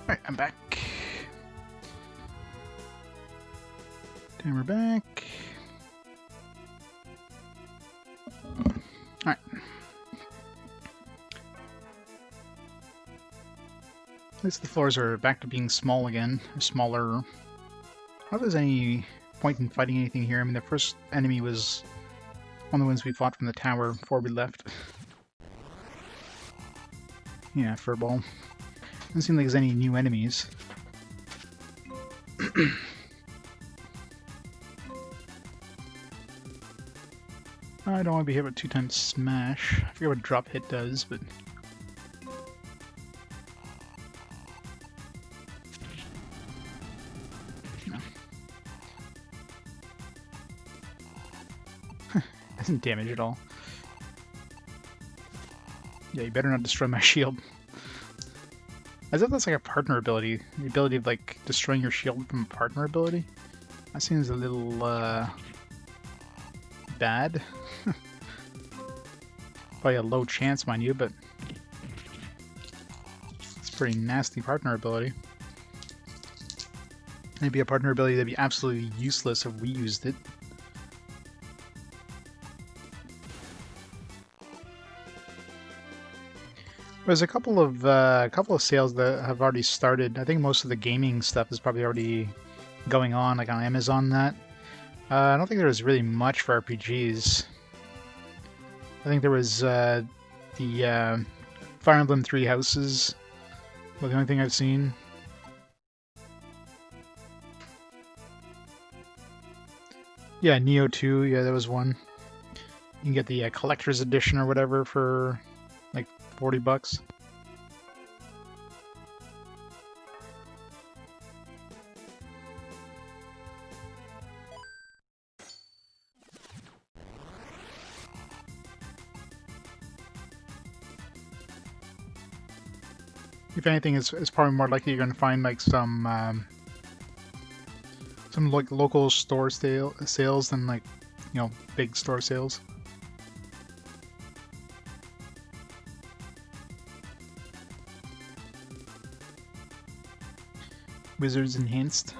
Alright, I'm back. And we're back. Alright. At least the floors are back to being small again. Or smaller. How there's any point in fighting anything here? I mean, the first enemy was one of the ones we fought from the tower before we left. Yeah, furball. Doesn't seem like there's any new enemies. I don't want to be hit with 2x smash. I forget what drop hit does, but... No. Doesn't damage at all. Yeah, you better not destroy my shield. As if that's like a partner ability. The ability of like destroying your shield from a partner ability. That seems a little bad. Probably a low chance, mind you, but it's a pretty nasty partner ability. Maybe a partner ability that'd be absolutely useless if we used it. There's a couple of sales that have already started. I think most of the gaming stuff is probably already going on, like on Amazon. I don't think there was really much for RPGs. I think there was the Fire Emblem Three Houses. Well, the only thing I've seen. Yeah, Neo 2. Yeah, that was one. You can get the collector's edition or whatever for like $40. If anything, it's probably more likely you're going to find like some like local store sales than like, you know, big store sales. Wizards Enhanced.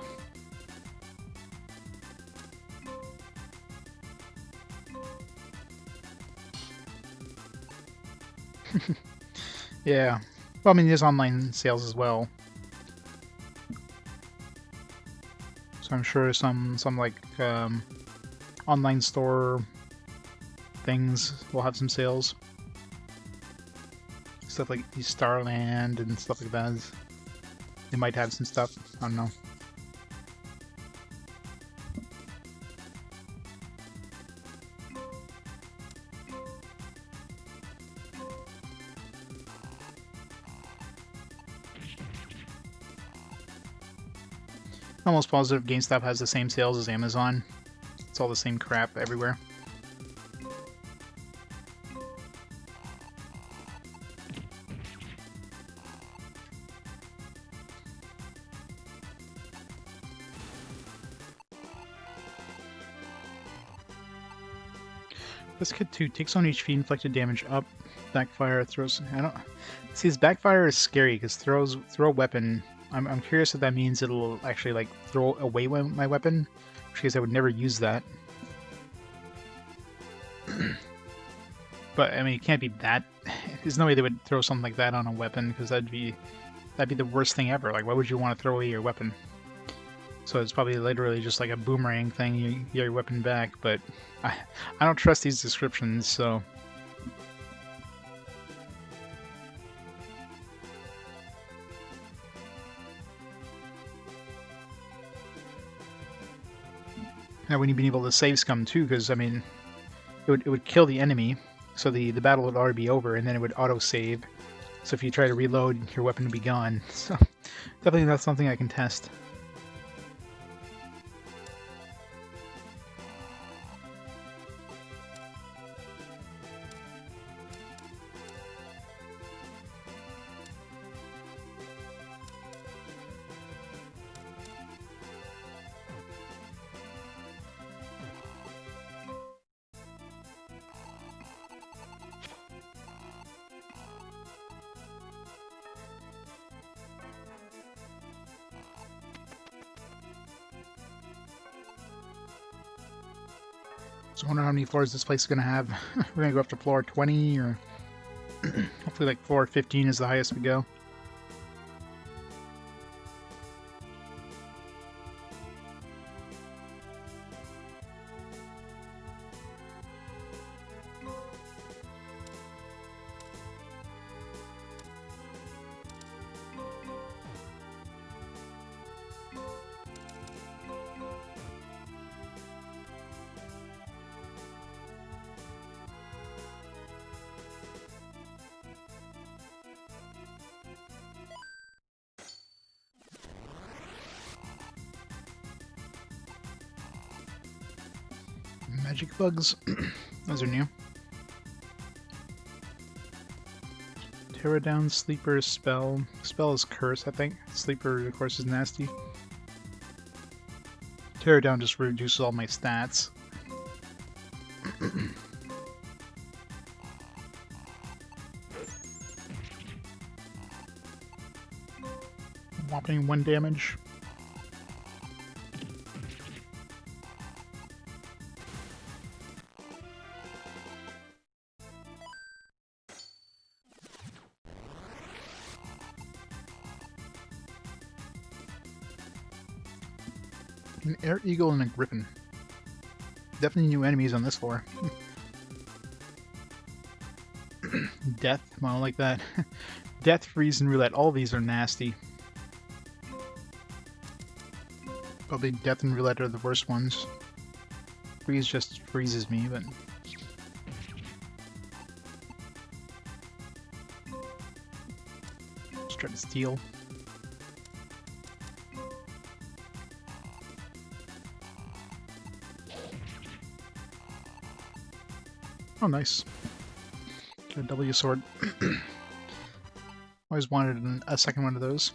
Yeah. Well, I mean, there's online sales as well. So I'm sure some like online store things will have some sales. Stuff like Starland and stuff like that. They might have some stuff. I don't know. Almost positive GameStop has the same sales as Amazon. It's all the same crap everywhere. This kid too takes on HP, inflicted damage up, backfire, throws. I don't see. His backfire is scary because throw a weapon. I'm curious if that means it'll actually like throw away my weapon, because I would never use that. But I mean, it can't be that. There's no way they would throw something like that on a weapon, because that'd be the worst thing ever. Like, why would you want to throw away your weapon? So it's probably literally just like a boomerang thing. You get your weapon back, but I don't trust these descriptions, so. Now we need to be able to save scum too, because I mean, it would kill the enemy, so the battle would already be over, and then it would auto save. So if you try to reload, your weapon would be gone. So definitely that's something I can test. So I wonder how many floors this place is going to have. We're going to go up to floor 20, or hopefully like floor 15 is the highest we go. Magic bugs. Those are new. Tear down, sleeper, spell. Spell is curse, I think. Sleeper, of course, is nasty. Tear down just reduces all my stats. Whopping 1 damage. An air eagle and a griffin. Definitely new enemies on this floor. Death, I don't like that. Death, freeze, and roulette. All these are nasty. Probably death and roulette are the worst ones. Freeze just freezes me, but... Let's try to steal. Oh, nice. Get a W sword. Always wanted a second one of those.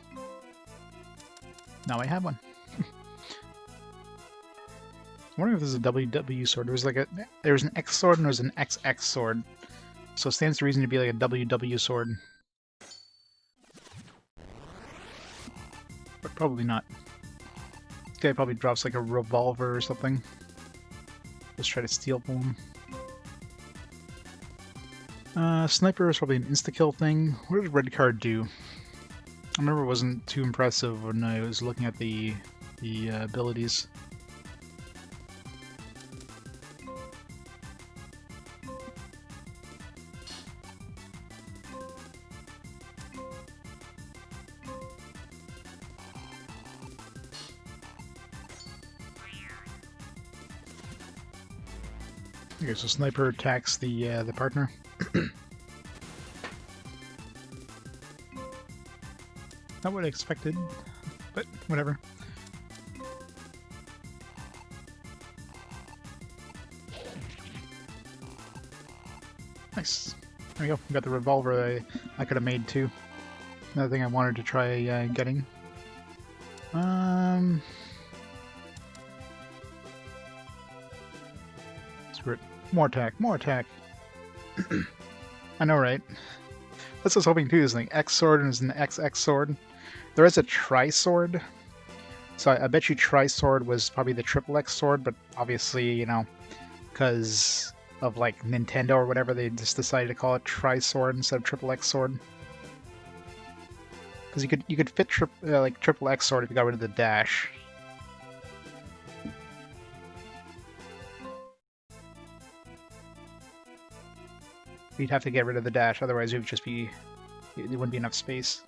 Now I have one. I wonder if this is a WW sword. There was an X sword and there was an XX sword. So it stands to reason to be like a WW sword. But probably not. This guy probably drops like a revolver or something. Just try to steal from him. Sniper is probably an insta-kill thing. What did red card do? I remember it wasn't too impressive when I was looking at the abilities. Okay, so sniper attacks the partner. Not what I expected, but whatever. Nice. There we go. We got the revolver I could have made too. Another thing I wanted to try getting. Screw it. More attack. More attack. I know, right? That's what I was hoping too. Is like X sword and is an XX sword. There is a tri-sword, so I bet you tri-sword was probably the triple X sword, but obviously, you know, because of like Nintendo or whatever, they just decided to call it tri-sword instead of triple X sword. Because you could fit like triple X sword if you got rid of the dash. You'd have to get rid of the dash, otherwise it would just be, there wouldn't be enough space.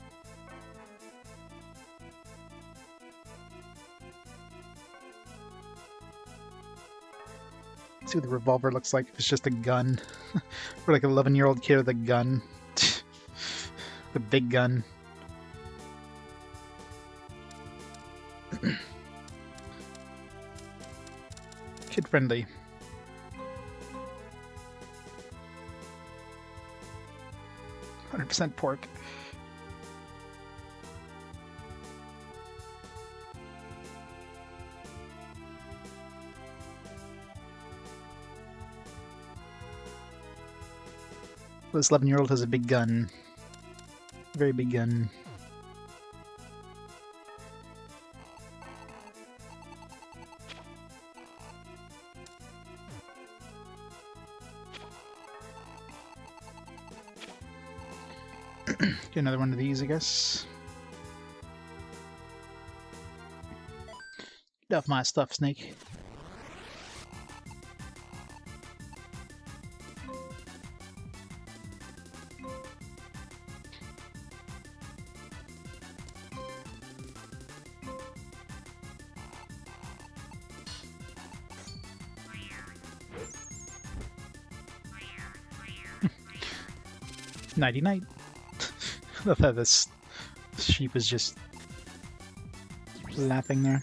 See what the revolver looks like. It's just a gun. For like an 11-year-old kid with a gun. The big gun. Kid friendly. 100% pork. This 11-year-old has a big gun. Very big gun. Get another one of these, I guess. Get off my stuff, Snake. Nighty night. I love how this sheep is just laughing there.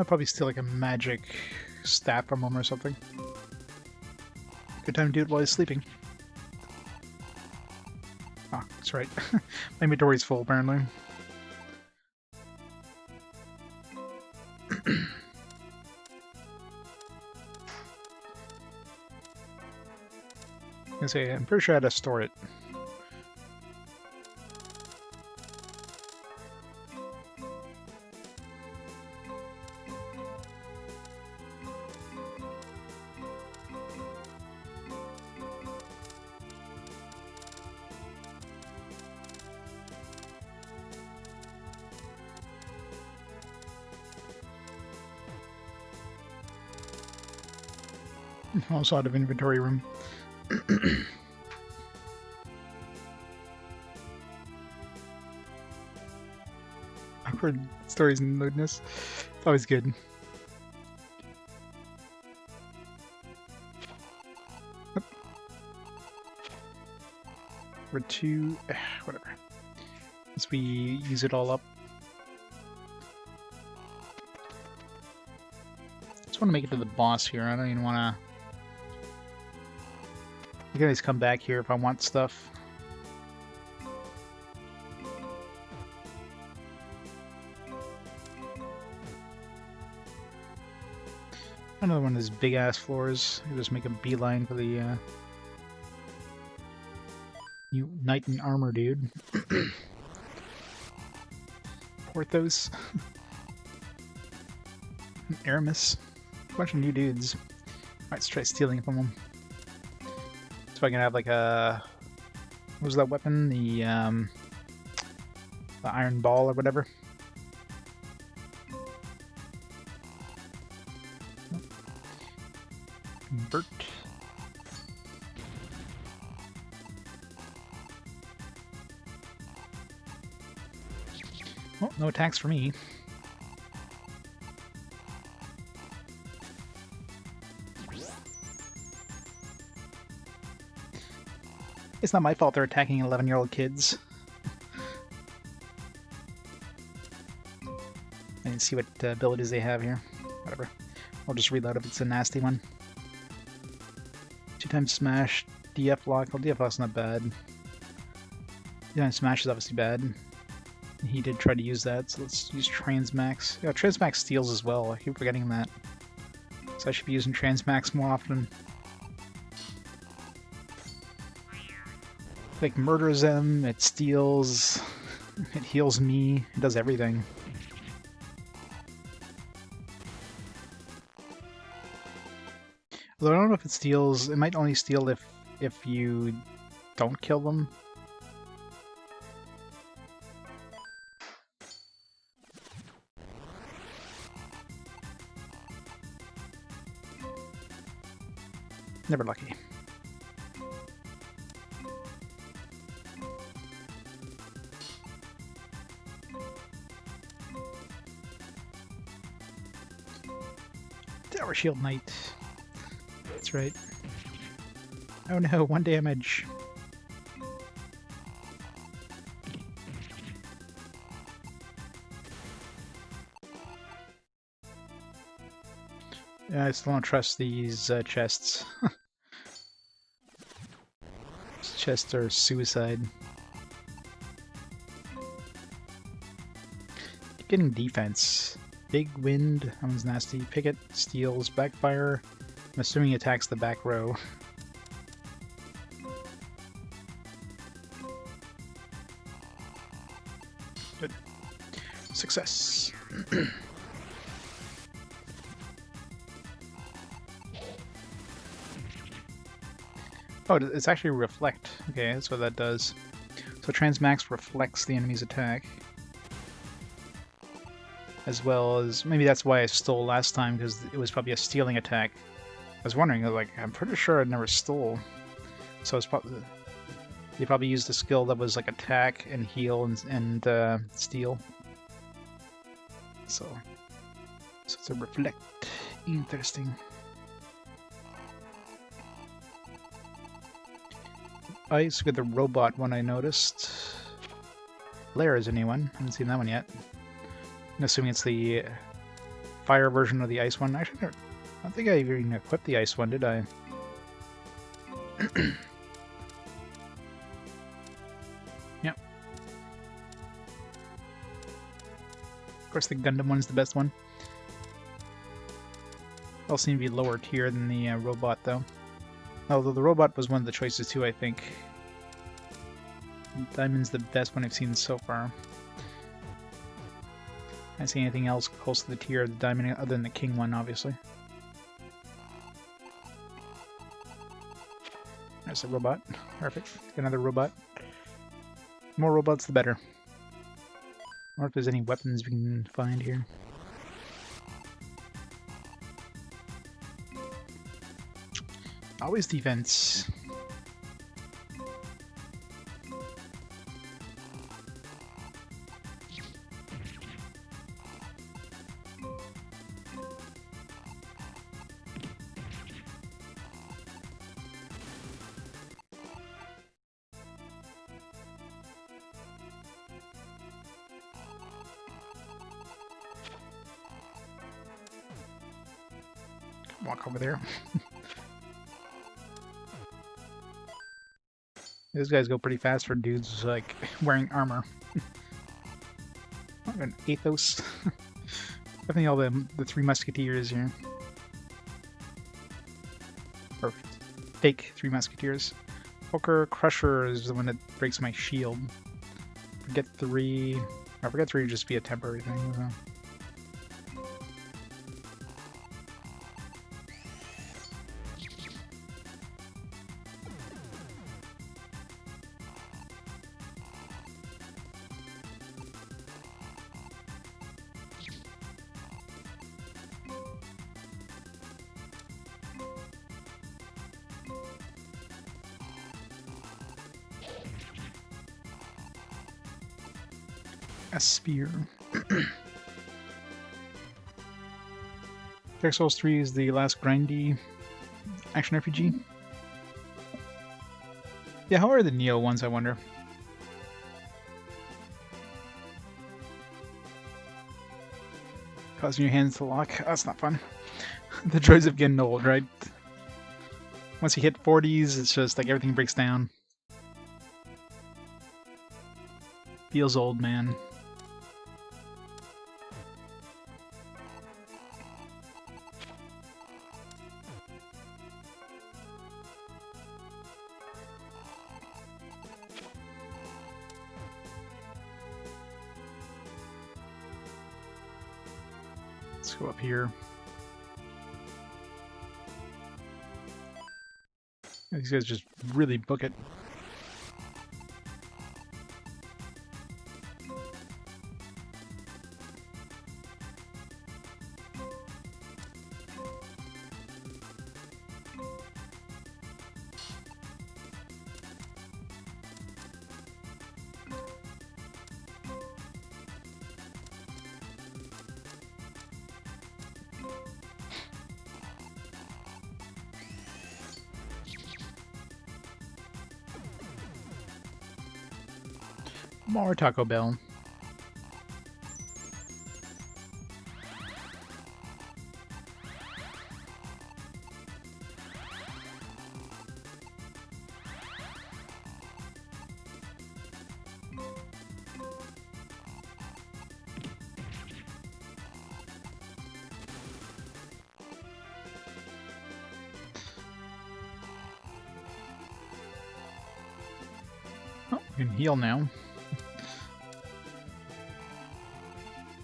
Probably steal like a magic staff from him or something. Good time to do it while he's sleeping. Oh, that's right. My inventory's full apparently. I'm pretty sure I had to store it. Also out of inventory room. Awkward stories and lewdness. It's always good. Oop. We're two... whatever. As we use it all up. I just want to make it to the boss here. I don't even want to... I can always come back here if I want stuff. Another one of these big ass floors. I can just make a beeline for the new knight in armor dude. Porthos. And Aramis. A bunch of new dudes. Alright, let's try stealing from them. So I can have like a... What was that weapon? The iron ball or whatever. Convert. Oh, no attacks for me. It's not my fault they're attacking 11-year-old kids. I didn't see what abilities they have here. Whatever. I'll just reload if it's a nasty one. 2x smash, DF lock. Well, DF lock's not bad. 2x smash is obviously bad. He did try to use that, so let's use Transmax. Yeah, Transmax steals as well. I keep forgetting that. So I should be using Transmax more often. Like, murders them, it steals, it heals me, it does everything. Although I don't know if it steals, it might only steal if you don't kill them. Never lucky. Tower Shield Knight. That's right. Oh no, 1 damage. Yeah, I still don't trust these chests. These chests are suicide. Keep getting defense. Big Wind, that one's nasty. Picket, steals, backfire. I'm assuming he attacks the back row. Good. Success. Oh, it's actually reflect. Okay, that's what that does. So Transmax reflects the enemy's attack. As well as, maybe that's why I stole last time, because it was probably a stealing attack. I was wondering, like, I'm pretty sure I never stole. So it's probably, they probably used a skill that was like attack and heal and steal. So it's a reflect. Interesting. Ice with the robot one I noticed. Lair is a new one. Haven't seen that one yet. I'm assuming it's the fire version of the ice one. Actually, I don't think I even equipped the ice one, did I? Yep. Of course, the Gundam one's the best one. All seem to be lower tier than the robot, though. Although the robot was one of the choices too, I think. Diamond's the best one I've seen so far. I don't see anything else close to the tier of the Diamond other than the King one, obviously. There's a robot. Perfect. Another robot. The more robots, the better. Or if there's any weapons we can find here. Always defense. Walk over there. These guys go pretty fast for dudes like wearing armor. An Athos. I think all the Three Musketeers here. Or fake Three Musketeers. Poker Crusher is the one that breaks my shield. Forget 3. I forget 3 would just be a temporary thing. So. A spear. Dark Souls 3 is the last grindy action RPG. Yeah, how are the Neo ones, I wonder? Causing your hands to lock. That's not fun. The joys of getting old, right? Once you hit 40s, it's just like everything breaks down. Feels old, man. Let's go up here. These guys just really book it. More Taco Bell. Oh, we can heal now.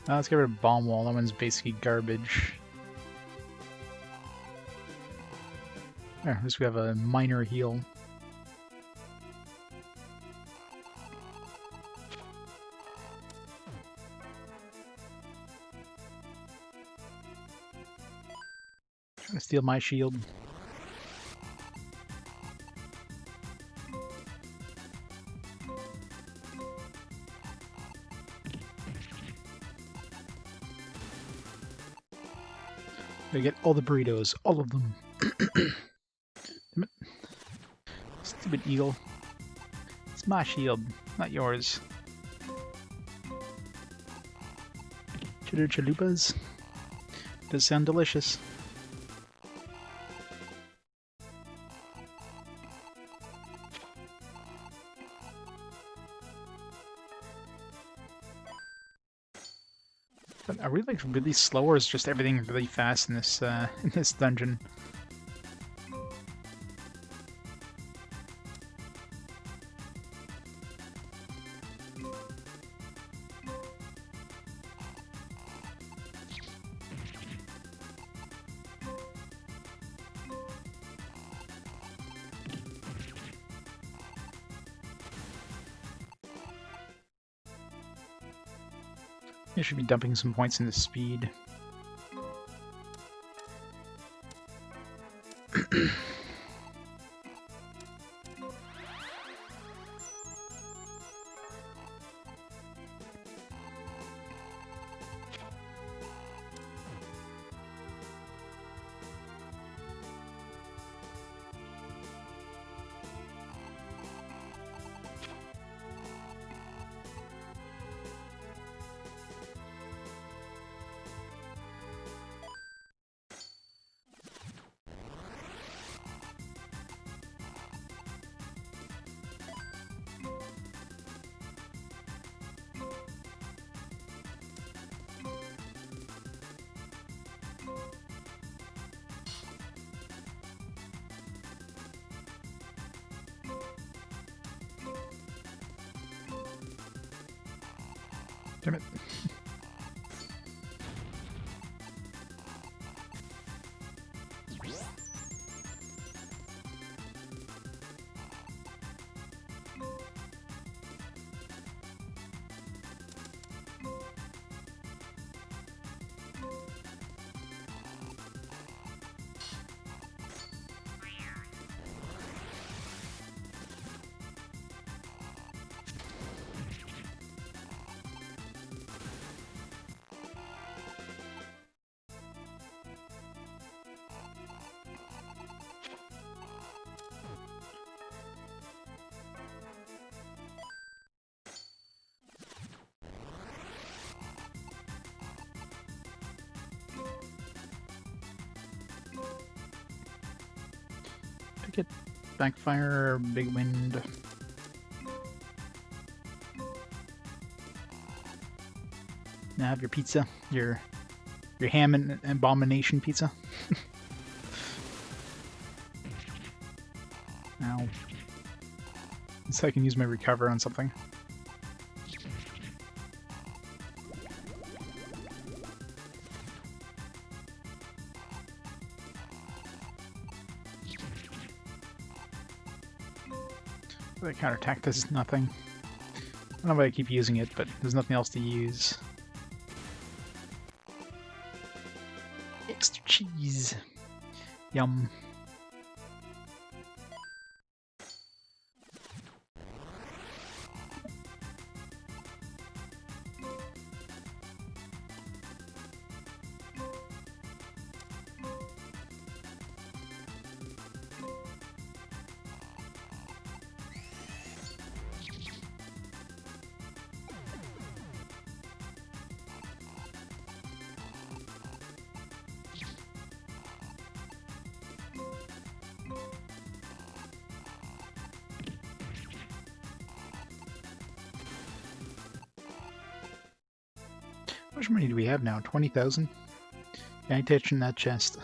Let's get rid of Bomb Wall. That one's basically garbage. There, at least we have a minor heal. Trying to steal my shield. We get all the burritos, all of them. Damn it. Stupid eagle. It's my shield, not yours. Cheddar chalupas. Does sound delicious. But are we like really slow, or is just everything really fast in this dungeon? I should be dumping some points into speed. Damn it. Pick it. Backfire, big wind. Now have your pizza, your ham and abomination pizza. Ow. So I can use my recover on something. The counterattack does nothing. I don't know why I keep using it, but there's nothing else to use. Extra cheese. Yum. How much money do we have now? 20,000? Yeah, I touched in that chest.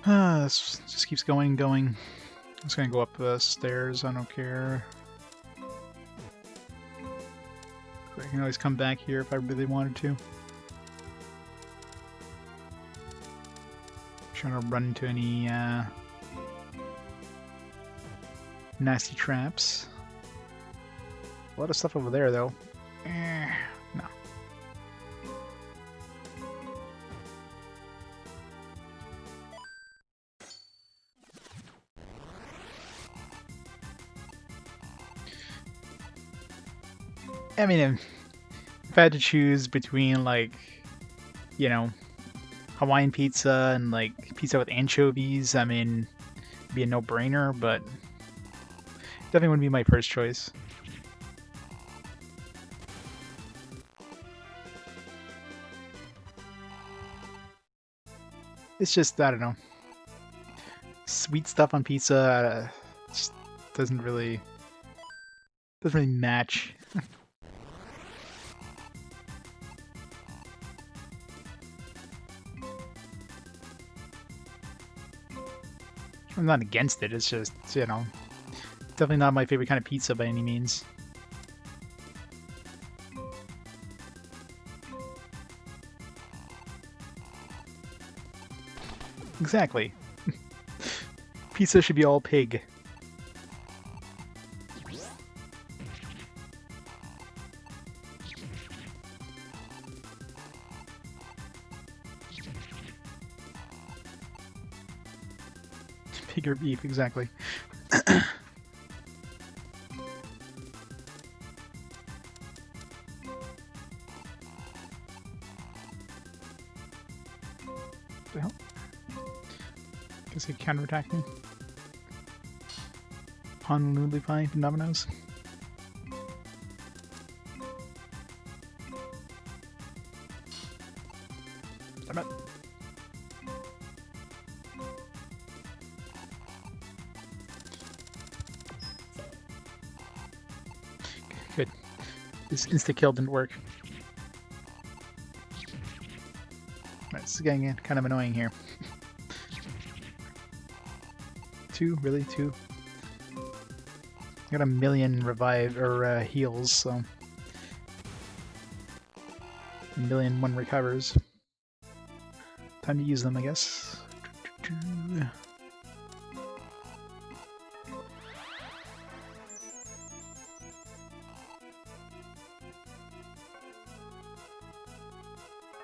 This just keeps going and going. I'm just gonna go up the stairs, I don't care. I can always come back here if I really wanted to. Trying to run into any nasty traps. A lot of stuff over there, though. No. I mean, if I had to choose between, like, you know, Hawaiian pizza and, like, pizza with anchovies, I mean, it'd be a no-brainer, but definitely wouldn't be my first choice. It's just, I don't know. Sweet stuff on pizza just doesn't really match. I'm not against it, it's just, you know, definitely not my favorite kind of pizza by any means. Exactly. Pizza should be all pig. Pig or beef, exactly. The hell? Guess he counterattacked me. Honolulu pie from Domino's. Damn it. Good. This insta-kill didn't work. Right, this is getting kind of annoying here. 2? Really? 2? I got a million revive or heals, so 1,000,001 recovers. Time to use them, I guess.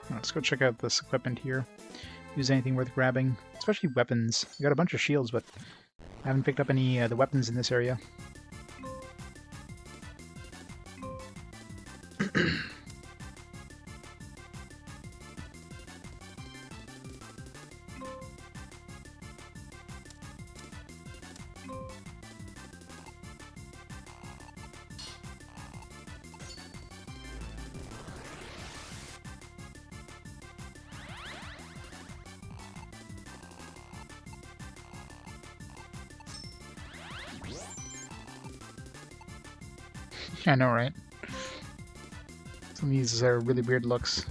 Let's go check out this equipment here. Use anything worth grabbing, especially weapons. I got a bunch of shields, but I haven't picked up any the weapons in this area. I know, right? Some of these are really weird looks.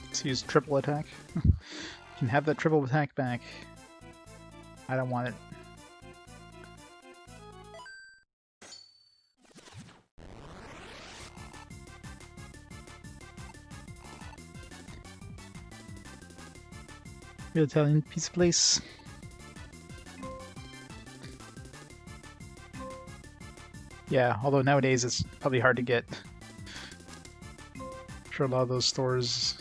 Let's use triple attack. You can have that triple attack back. I don't want it. Real Italian pizza place. Yeah, although nowadays it's probably hard to get. I'm sure a lot of those stores...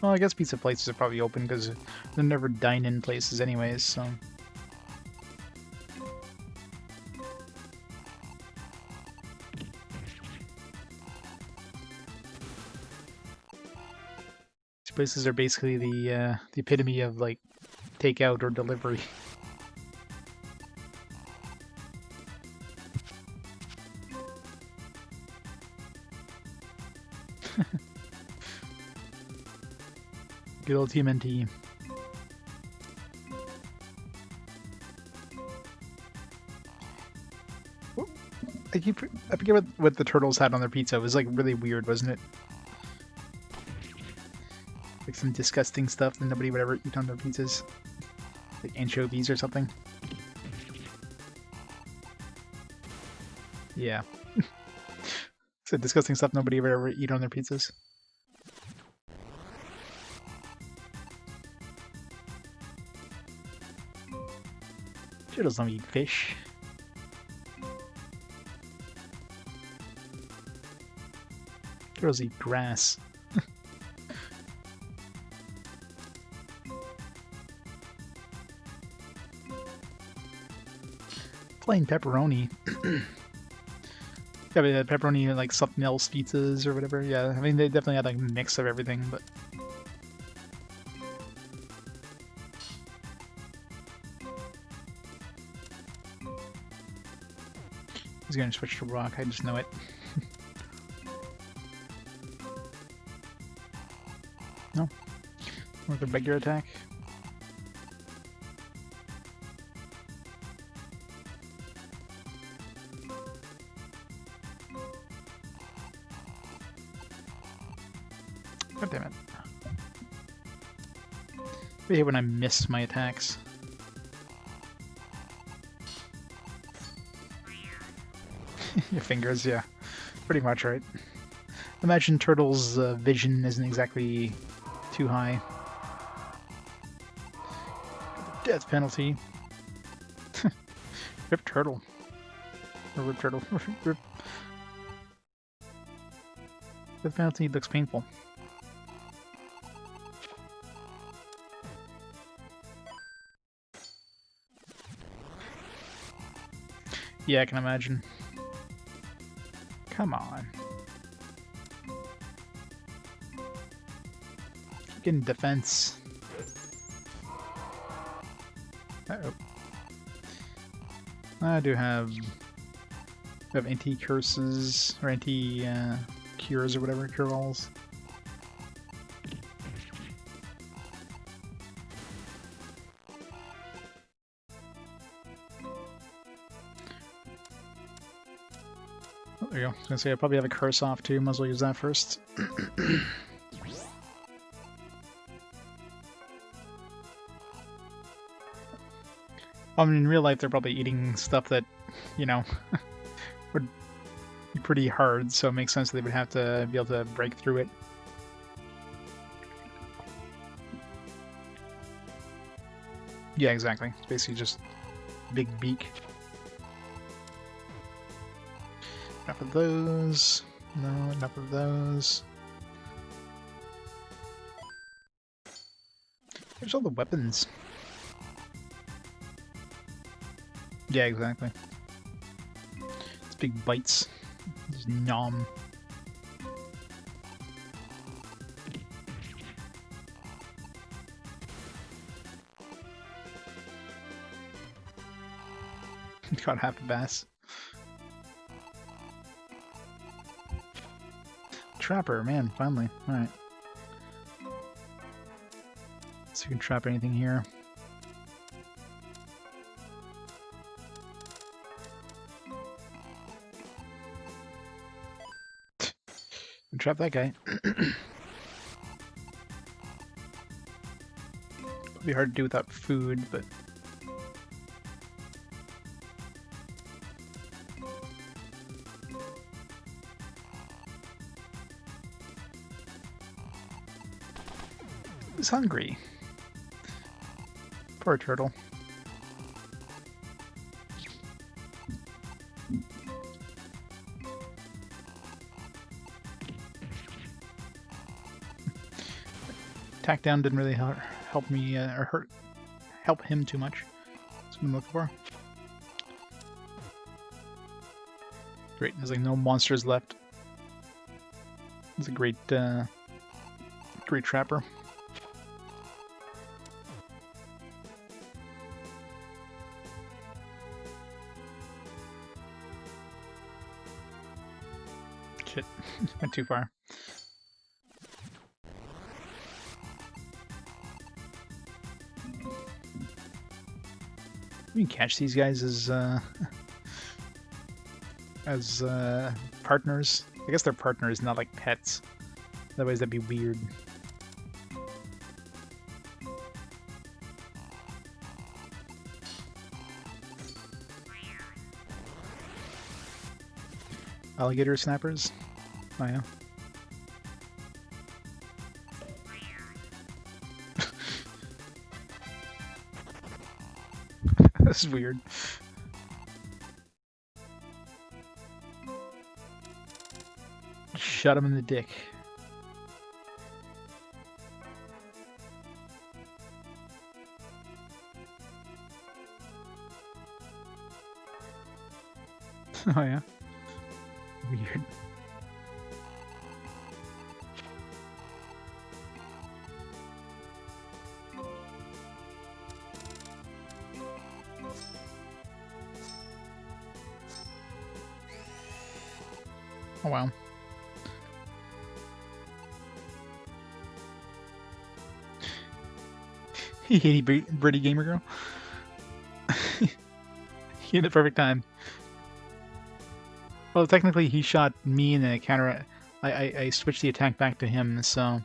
Well, I guess pizza places are probably open because they're never dine-in places anyways, so... These places are basically the epitome of, like, takeout or delivery. Good old TMNT. I forget what the turtles had on their pizza. It was like really weird, wasn't it? Like some disgusting stuff that nobody would ever eat on their pizzas. Like anchovies or something. Yeah. So disgusting stuff nobody would ever eat on their pizzas. Turtles don't eat fish. Turtles eat grass. Plain pepperoni. Yeah, but yeah, pepperoni and like something else pizzas or whatever. Yeah, I mean they definitely had like a mix of everything, but he's gonna switch to rock. I just know it. No, with a regular attack. God damn it. I hate when I miss my attacks. Your fingers, yeah. Pretty much, right? Imagine Turtle's vision isn't exactly too high. Death penalty. Rip Turtle. Or Rip Turtle. Rip. Death penalty looks painful. Yeah, I can imagine. Come on. Getting defense. Uh-oh. I do have anti-curses, or anti-cures or whatever, cure-alls. Oh, there you go. I was gonna say I probably have a curse off too, might as well use that first. I mean, in real life, they're probably eating stuff that, you know, would be pretty hard, so it makes sense that they would have to be able to break through it. Yeah, exactly. It's basically just big beak. Enough of those. No, enough of those. There's all the weapons. Yeah, exactly. It's big bites. Just nom. Got half a bass. Trapper, man, finally. Alright. So you can trap anything here. Trap that guy. It'll be hard to do without food, but he's hungry. Poor turtle. Attack down didn't really help me or help him too much. That's what I'm looking for. Great, there's like no monsters left. It's a great, great trapper. Shit, went too far. You can catch these guys as partners. I guess they're partners, not like pets. Otherwise that'd be weird. Alligator snappers? Oh yeah. This is weird. Shot him in the dick. Oh yeah. Weird. Oh wow. He Pretty gamer girl. He had the perfect time. Well, technically he shot me and then a counter. I switched the attack back to him, so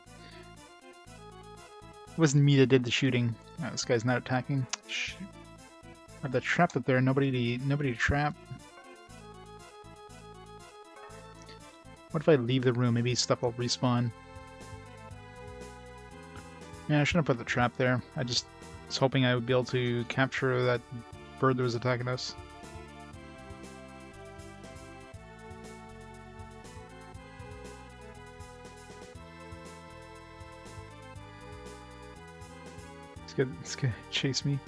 it wasn't me that did the shooting. Oh, this guy's not attacking. Shoot. I have that trap up there. Nobody to trap. What if I leave the room? Maybe stuff will respawn. Yeah, I shouldn't have put the trap there. I just was hoping I would be able to capture that bird that was attacking us. It's gonna chase me.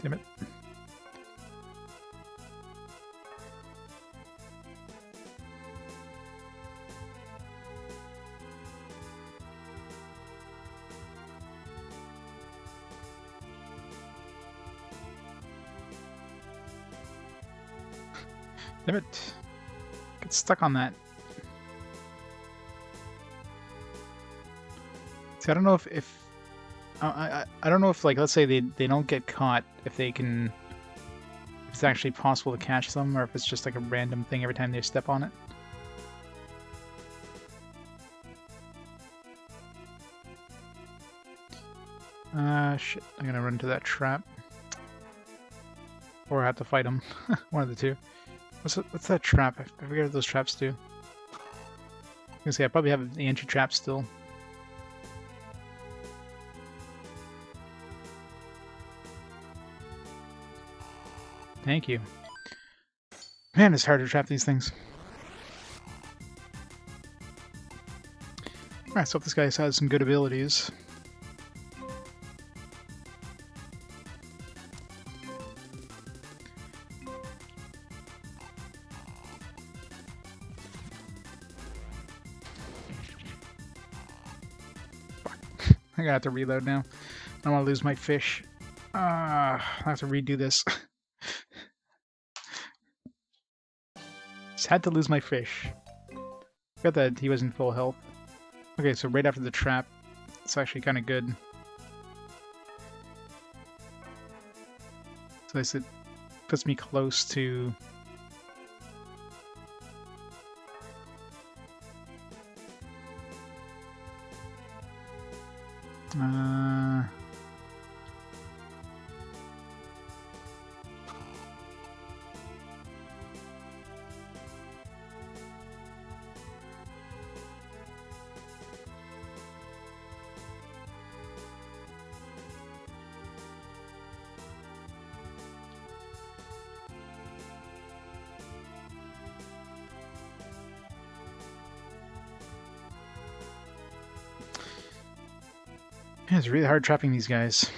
Damn it. Damn it. Get stuck on that. See, I don't know if I don't know if, like, let's say they don't get caught, if they can, if it's actually possible to catch them, or if it's just like a random thing every time they step on it. Shit, I'm gonna run into that trap. Or I have to fight him. One of the two. What's that trap? I forget what those traps do. I was gonna say, I probably have the entry trap still. Thank you. Man, it's hard to trap these things. Alright, so if this guy has some good abilities. I gotta have to reload now. I don't want to lose my fish. I have to redo this. Just had to lose my fish. Forgot that he was in full health. Okay, so right after the trap, it's actually kind of good. So it puts me close to... Yeah, it's really hard trapping these guys.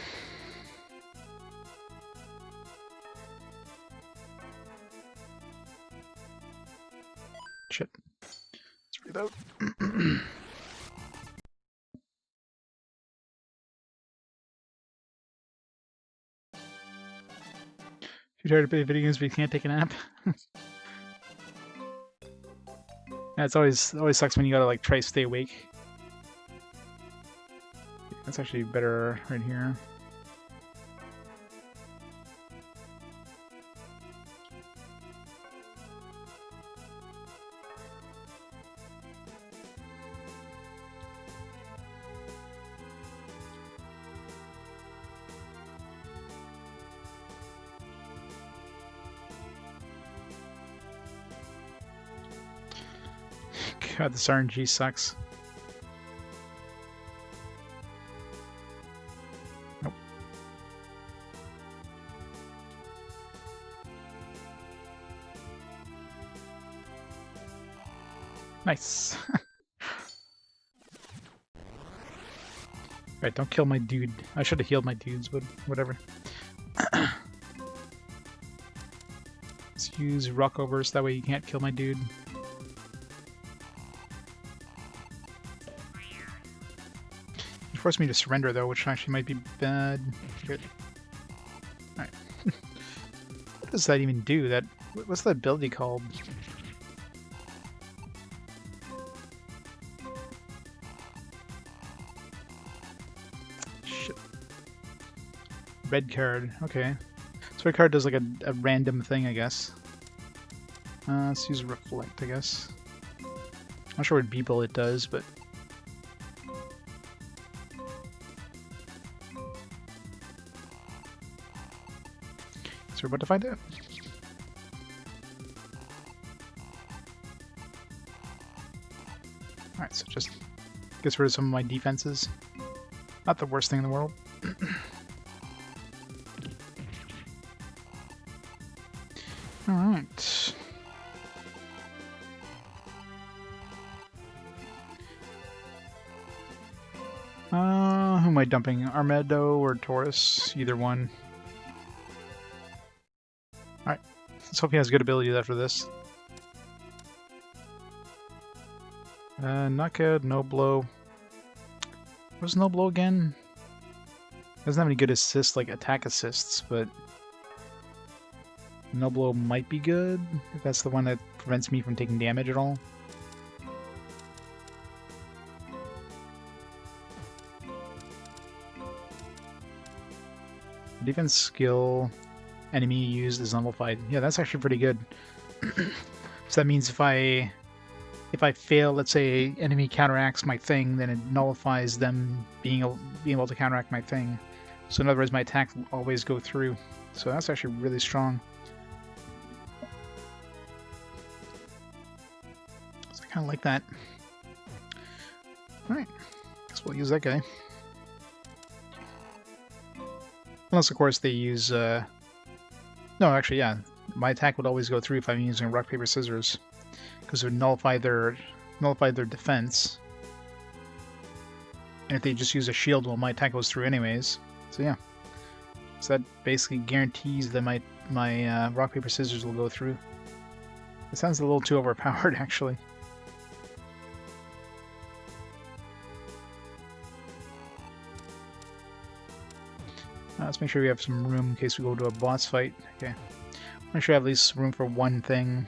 Shit. Let's reload. Too tired to play video games, but you can't take a nap. Yeah, it always sucks when you gotta like try to stay awake. That's actually better right here. God, this RNG sucks. Nope. Nice. Alright, don't kill my dude. I should have healed my dudes, but whatever. Let's use rock over so that way you can't kill my dude. You forced me to surrender though, which actually might be bad. Good. Alright. What does that even do? What's that ability called? Shit. Red card. Okay. So red card does like a random thing, I guess. Let's use reflect, I guess. I'm not sure what B-bullet does, but so we're about to find out. Alright, so just gets rid of some of my defenses. Not the worst thing in the world. Alright. Who am I dumping? Armedo or Taurus? Either one. Alright. Let's hope he has good ability after this. Knockout, no blow. What's no blow again? Doesn't have any good assists, like attack assists, but no blow might be good if that's the one that prevents me from taking damage at all. Defense skill, enemy used is nullified. Yeah, that's actually pretty good. So that means if I fail, let's say enemy counteracts my thing, then it nullifies them being able to counteract my thing. So in other words, my attack will always go through. So that's actually really strong. So I kind of like that. Alright, guess we'll use that guy. Unless, of course, they use... No, actually, yeah. My attack would always go through if I'm using rock, paper, scissors. Because it would nullify their defense. And if they just use a shield, well, my attack goes through anyways. So yeah. So that basically guarantees that my rock, paper, scissors will go through. It sounds a little too overpowered, actually. Let's make sure we have some room in case we go to a boss fight. Okay. Make sure I have at least room for one thing.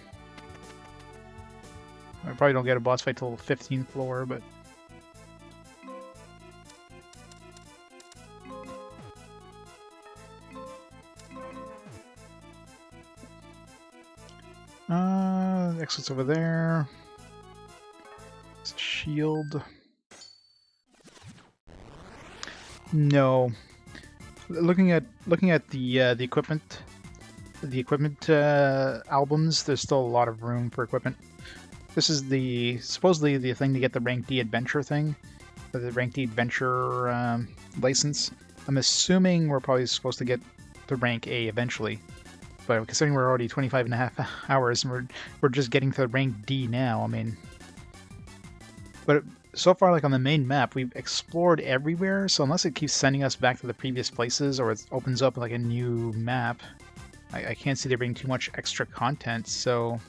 I probably don't get a boss fight till the 15th floor, but... exit's over there. It's a shield. No. Looking at the equipment albums, there's still a lot of room for equipment. This is supposedly the thing to get the rank D adventure thing, the rank D adventure license. I'm assuming we're probably supposed to get the rank A eventually, but considering we're already 25.5 hours and we're just getting to the rank D now, I mean. But so far, like on the main map, we've explored everywhere, so unless it keeps sending us back to the previous places or it opens up like a new map, I can't see there being too much extra content, so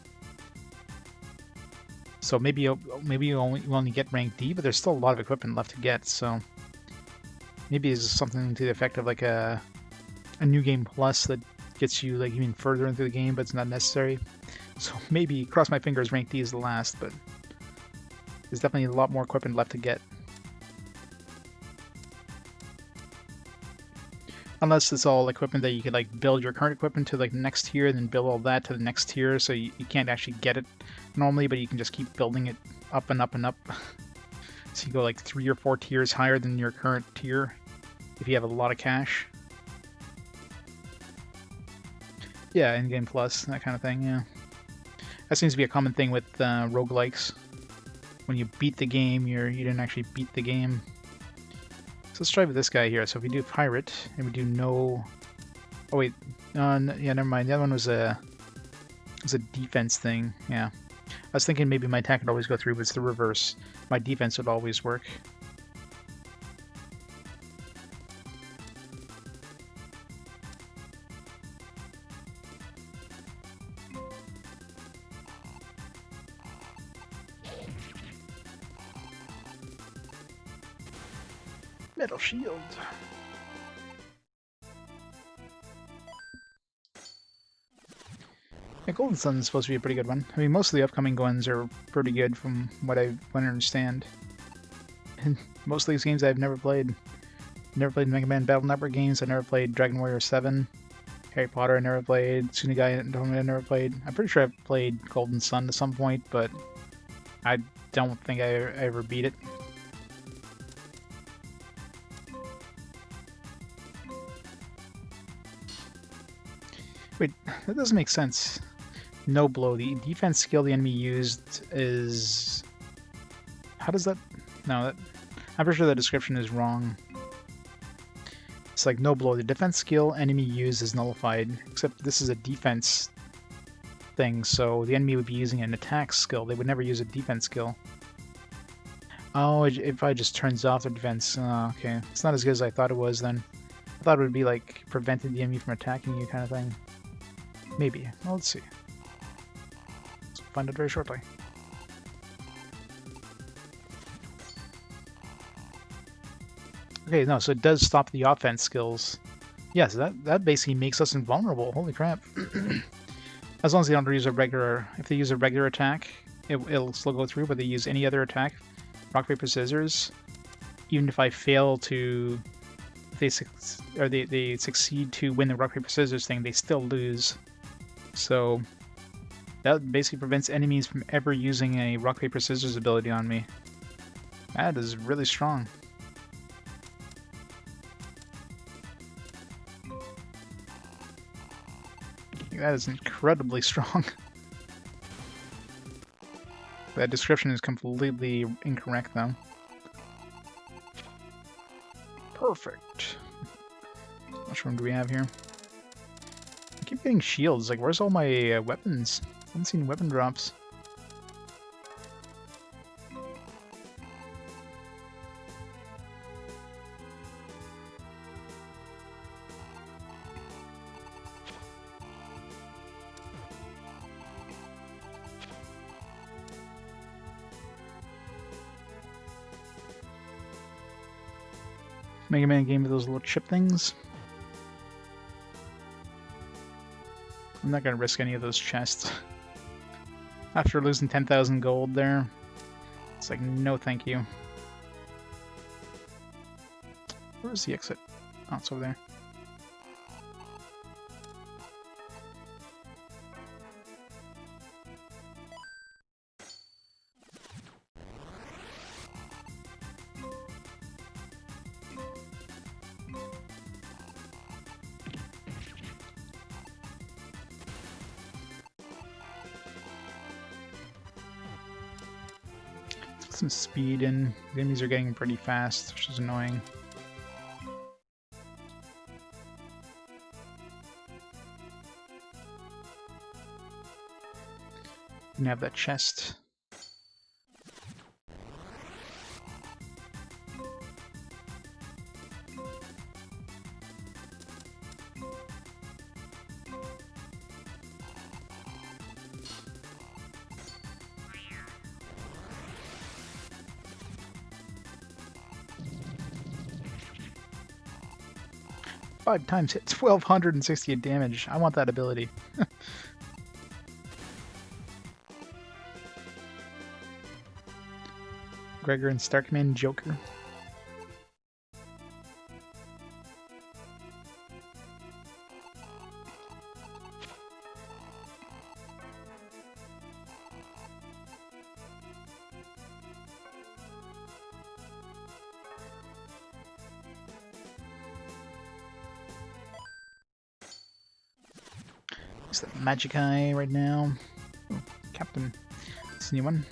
maybe you only get rank D, but there's still a lot of equipment left to get, so maybe it's something to the effect of like a new game plus that gets you like even further into the game, but it's not necessary. So maybe, cross my fingers, rank D is the last, but there's definitely a lot more equipment left to get. Unless it's all equipment that you could like build your current equipment to like the next tier, then build all that to the next tier, so you can't actually get it normally, but you can just keep building it up and up and up. So you go like 3 or 4 tiers higher than your current tier if you have a lot of cash. Yeah, in-game plus, that kind of thing, yeah. That seems to be a common thing with roguelikes. when you beat the game, you didn't actually beat the game. So let's try with this guy here. So if we do pirate and we do no, oh wait, yeah, never mind. The other one was a defense thing. Yeah, I was thinking maybe my attack would always go through, but it's the reverse. My defense would always work. Metal shield. Yeah, Golden Sun is supposed to be a pretty good one. I mean, most of the upcoming ones are pretty good from what I understand. And most of these games I've never played. Never played Mega Man Battle Network games. I never played Dragon Warrior 7. Harry Potter I never played. Tsunagai I never played. I'm pretty sure I've played Golden Sun at some point, but I don't think I ever beat it. Wait, that doesn't make sense. No blow. The defense skill the enemy used is... How does that... No, that... I'm pretty sure the description is wrong. It's like no blow. The defense skill enemy used is nullified, except this is a defense thing, so the enemy would be using an attack skill. They would never use a defense skill. Oh, it probably just turns off their defense. Oh, okay. It's not as good as I thought it was then. I thought it would be like preventing the enemy from attacking you kind of thing. Maybe. Well, let's see. Let's find out very shortly. Okay, no, so it does stop the offense skills. Yes, that basically makes us invulnerable. Holy crap. As long as they don't use a regular... If they use a regular attack, it'll still go through, but they use any other attack, rock, paper, scissors, even if I fail to... If they succeed to win the rock, paper, scissors thing, they still lose. So that basically prevents enemies from ever using a rock, paper, scissors ability on me. That is really strong. That is incredibly strong. That description is completely incorrect, though. Perfect. How much room do we have here? I keep getting shields. Like, where's all my weapons? I haven't seen weapon drops. Mega Man game with those little chip things. I'm not gonna risk any of those chests. After losing 10,000 gold there, it's like, no thank you. Where's the exit? Oh, it's over there. Some speed, and the enemies are getting pretty fast, which is annoying. And have that chest. Five times hit 1,268 damage. I want that ability. Gregor and Starkman Joker. Use that Magic Eye right now. Oh, Captain. It's a new one.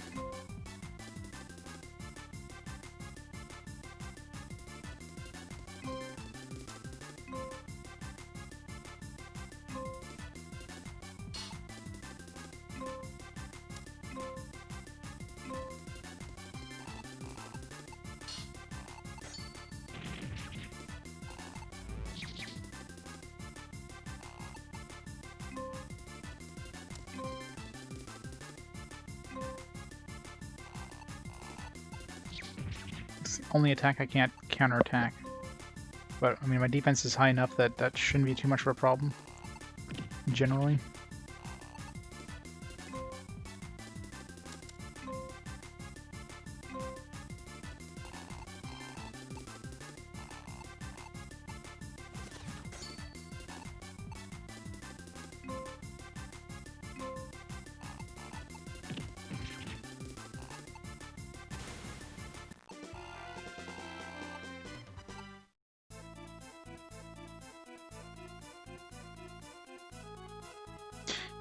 It's the only attack I can't counterattack. But, I mean, my defense is high enough that that shouldn't be too much of a problem, generally.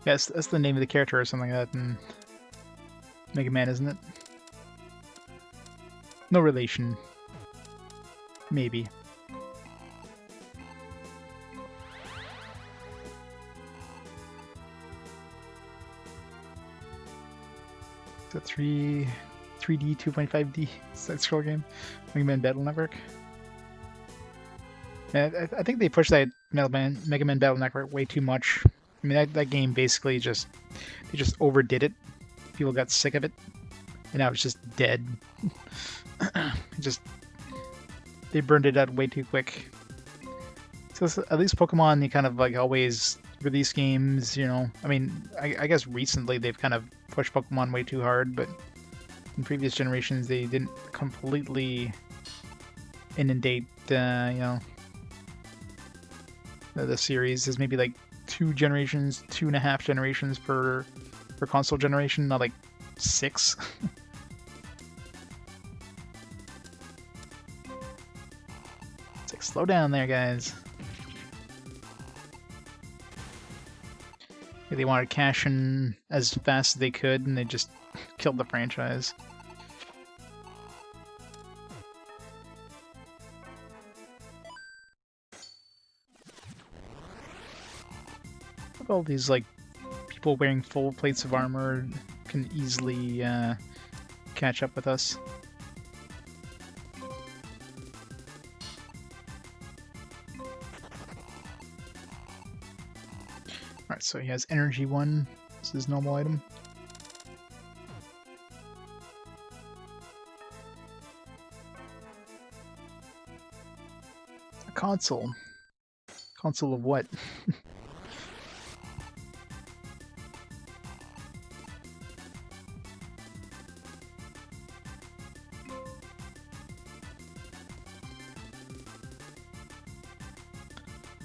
Yes, that's the name of the character or something like that in Mega Man, isn't it? No relation. Maybe. It's a 3D 2.5D side-scroll game. Mega Man Battle Network. Yeah, I think they pushed that Mega Man Battle Network way too much. I mean, that game basically they just overdid it. People got sick of it, and now it's just dead. They burned it out way too quick. So at least Pokemon, they kind of like always release games, you know. I mean, I guess recently they've kind of pushed Pokemon way too hard, but in previous generations they didn't completely inundate, you know, the series. There's maybe like 2.5 generations per console generation, not like 6. It's like, slow down there, guys. They wanted cash in as fast as they could, and they just killed the franchise. Look, all these like people wearing full plates of armor can easily catch up with us. Alright, so he has Energy 1. This is his normal item. A console. Console of what?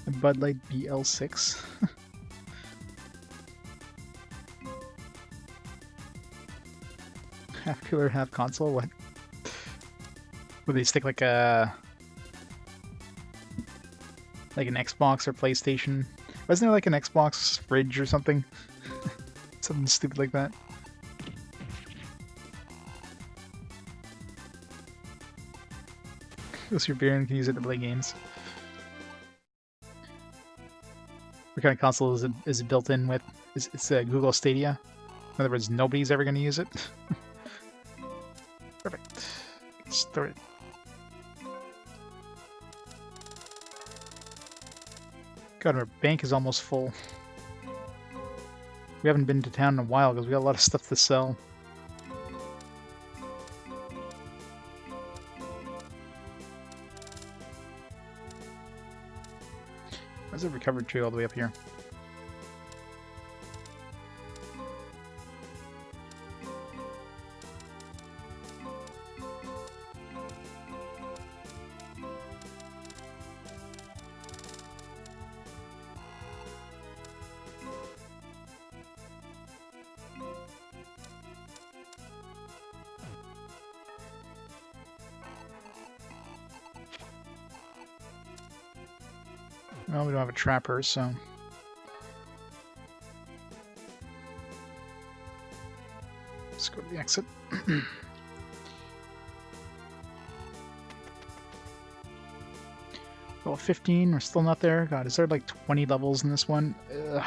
A Bud Light BL6. Half cooler, half console? What? Would they stick like an Xbox or PlayStation? Wasn't there like an Xbox fridge or something? Something stupid like that. Goes your beer and can use it to play games. What kind of console is it built in with? It's a Google Stadia. In other words, nobody's ever going to use it. Perfect. Start it. God, our bank is almost full. We haven't been to town in a while because we got a lot of stuff to sell. Where's the recovered tree all the way up here? Well, we don't have a trapper, so... Let's go to the exit. Level 15, we're still not there. God, is there like 20 levels in this one? Ugh.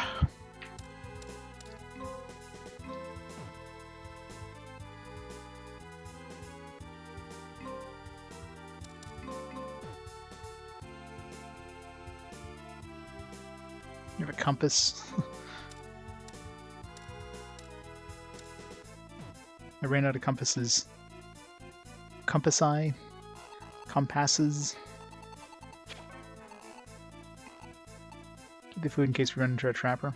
You have a compass. I ran out of compasses. Compass eye. compasses. Keep the food in case we run into a trapper.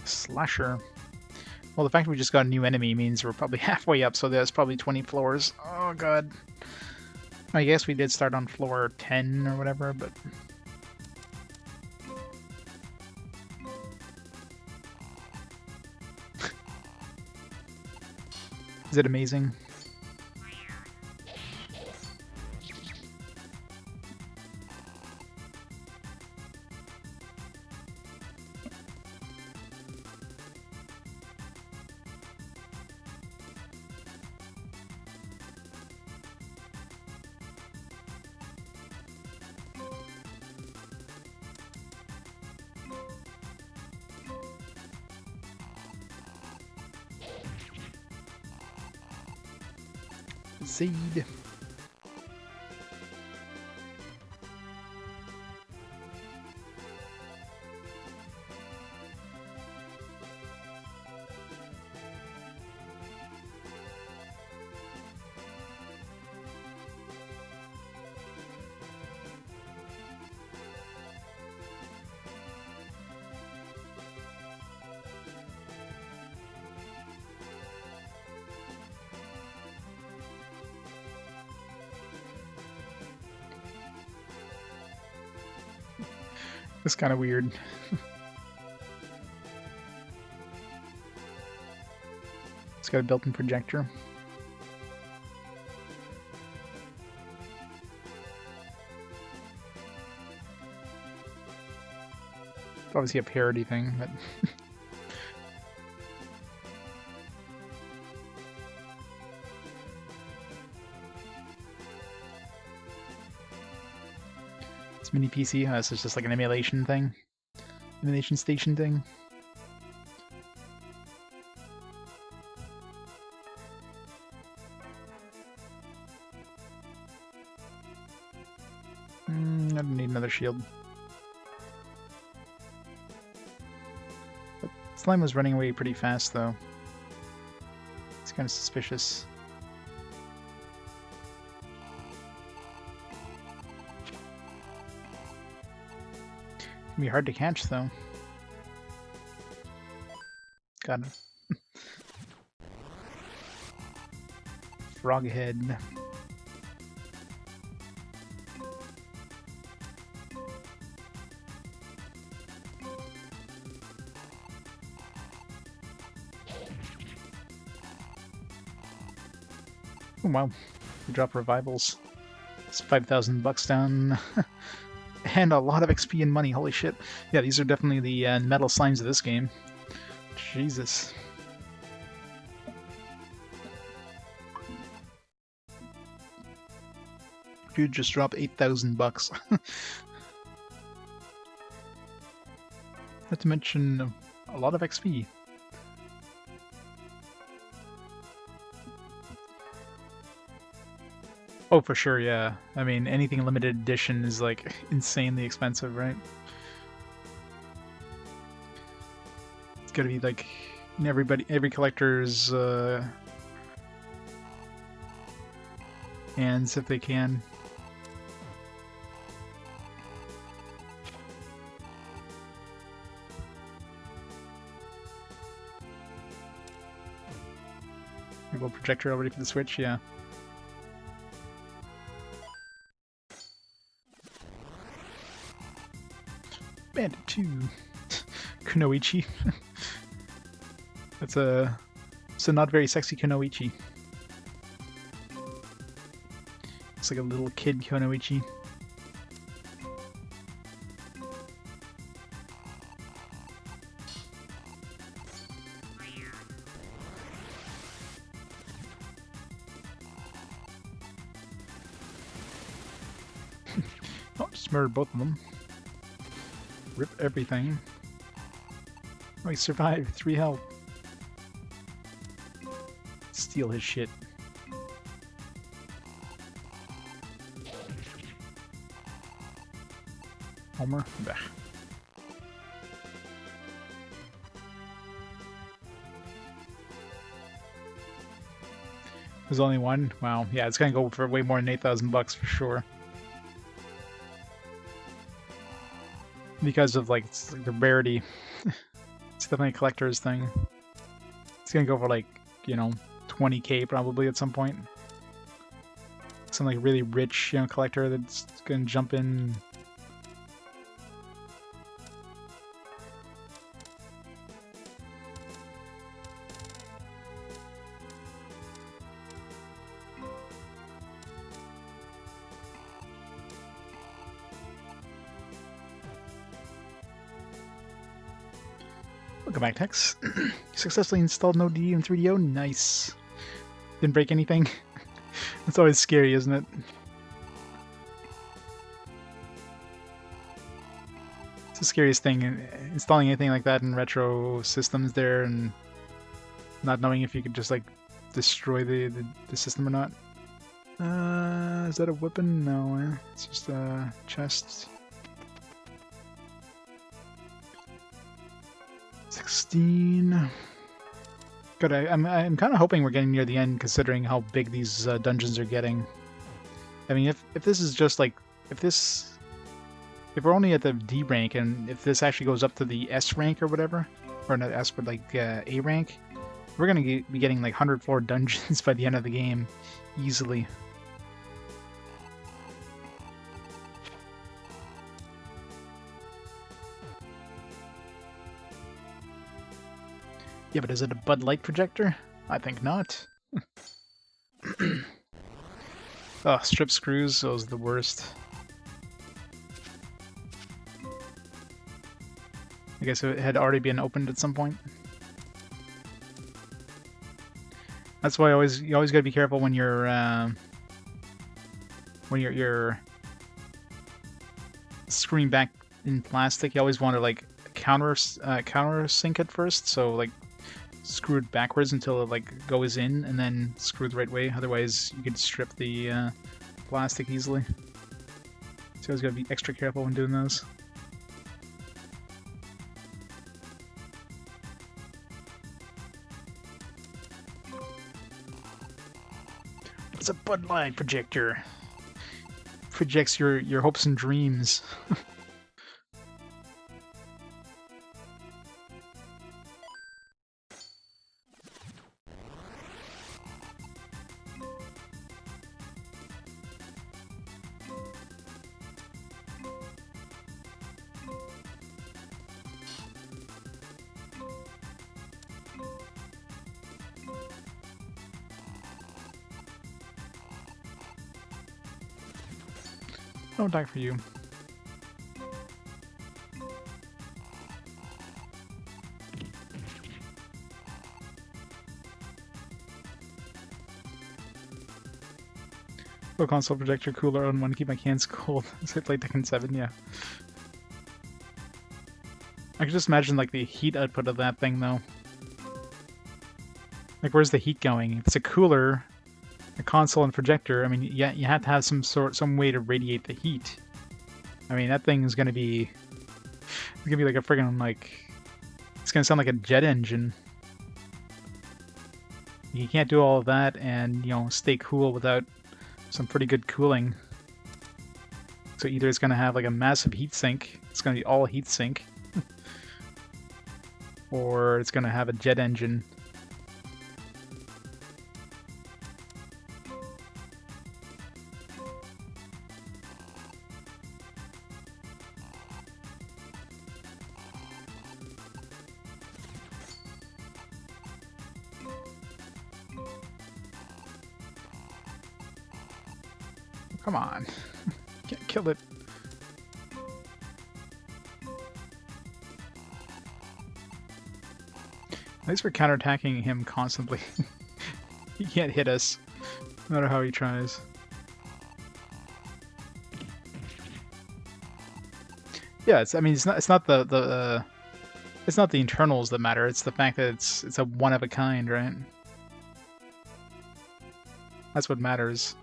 Slasher. Well, the fact that we just got a new enemy means we're probably halfway up, so there's probably 20 floors. Oh god. I guess we did start on floor 10 or whatever, but... Is it amazing? Seed. It's kind of weird. It's got a built-in projector. It's obviously a parody thing, but... It's mini PC, this is just like an emulation thing. Emulation station thing. I don't need another shield. But slime was running away pretty fast though. It's kind of suspicious. Can be hard to catch though. Got it. Frog head. Oh wow, we drop revivals. It's 5,000 bucks down. And a lot of XP and money, holy shit. Yeah, these are definitely the metal slimes of this game. Jesus. Dude just dropped 8,000 bucks. Not to mention a lot of XP. Oh, for sure, yeah. I mean, anything limited edition is, like, insanely expensive, right? It's gotta be, like, in every collector's, hands, if they can. Go projector already for the Switch, yeah. Bandit 2. Kunoichi. That's a not very sexy Kunoichi. It's like a little kid Kunoichi. Oh, just murdered both of them. Rip everything. Oh, he survived. 3 health. Steal his shit. Homer? Bah. There's only one? Wow. Yeah, it's gonna go for way more than 8,000 bucks for sure. Because of like the rarity. It's definitely a collector's thing. It's gonna go for like, you know, 20k probably at some point. Some like really rich, you know, collector that's gonna jump in. Welcome back, Tex. Successfully installed Node and 3DO. Nice. Didn't break anything. It's always scary, isn't it? It's the scariest thing, installing anything like that in retro systems there and not knowing if you could just like destroy the system or not. Is that a weapon? No, it's just a chest. 16. Good. I'm kind of hoping we're getting near the end, considering how big these dungeons are getting. I mean, if this is just like if we're only at the D rank, and if this actually goes up to the S rank or whatever, or not S, but like A rank, we're gonna be getting like 100 floor dungeons by the end of the game, easily. Yeah, but is it a Bud Light projector? I think not. Oh, strip screws, those are the worst. I guess it had already been opened at some point. That's why you always gotta be careful when you're screwing back in plastic. You always want to like countersink it first, so like screw it backwards until it like goes in, and then screw it the right way. Otherwise, you could strip the plastic easily. So you always gotta be extra careful when doing those. It's a Bud Light projector. Projects your hopes and dreams. Don't die for you. Pro console projector cooler on one, keep my cans cold. So I played Tekken 7, yeah. I can just imagine like the heat output of that thing though. Like where's the heat going? If it's a cooler, a console and projector, I mean, yeah, you have to have some way to radiate the heat. I mean, that thing is gonna be like a friggin' like, it's gonna sound like a jet engine. You can't do all of that and, you know, stay cool without some pretty good cooling. So either it's gonna have like a massive heat sink, it's gonna be all heat sink, or it's gonna have a jet engine. Come on. Can't kill it. At least we're counterattacking him constantly. He can't hit us, no matter how he tries. Yeah, I mean, it's not the internals that matter. It's the fact that it's a one of a kind, right? That's what matters.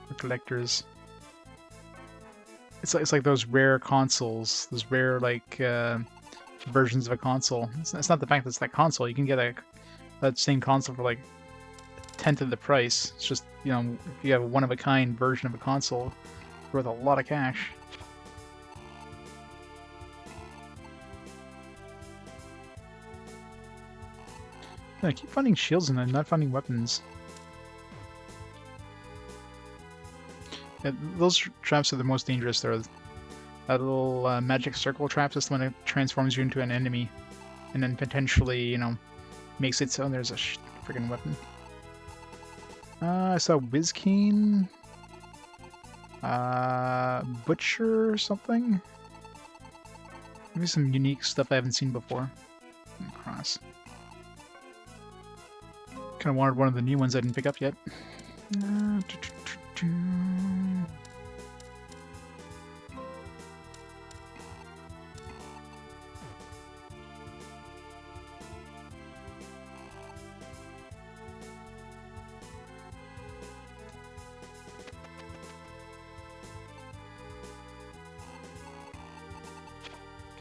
The collectors. It's like those rare consoles, those rare like versions of a console. It's not the fact that it's that console. You can get that same console for like tenth of the price. It's just, you know, if you have a one of a kind version of a console, worth a lot of cash. Yeah, I keep finding shields and I'm not finding weapons. Yeah, those traps are the most dangerous. They're that little magic circle trap is the one that transforms you into an enemy, and then potentially, you know, makes it so there's a freaking weapon. I saw Whizkeen, Butcher or something. Maybe some unique stuff I haven't seen before. Cross. Kind of wanted one of the new ones I didn't pick up yet.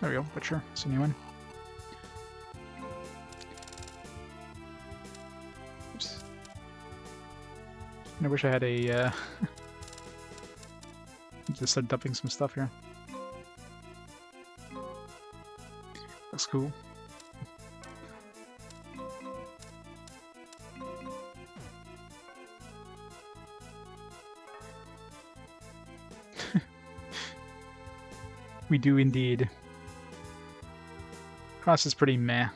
There we go, Butcher. It's a new one. Oops. I wish I had a, just start dumping some stuff here. Looks cool. We do indeed. Cross is pretty meh.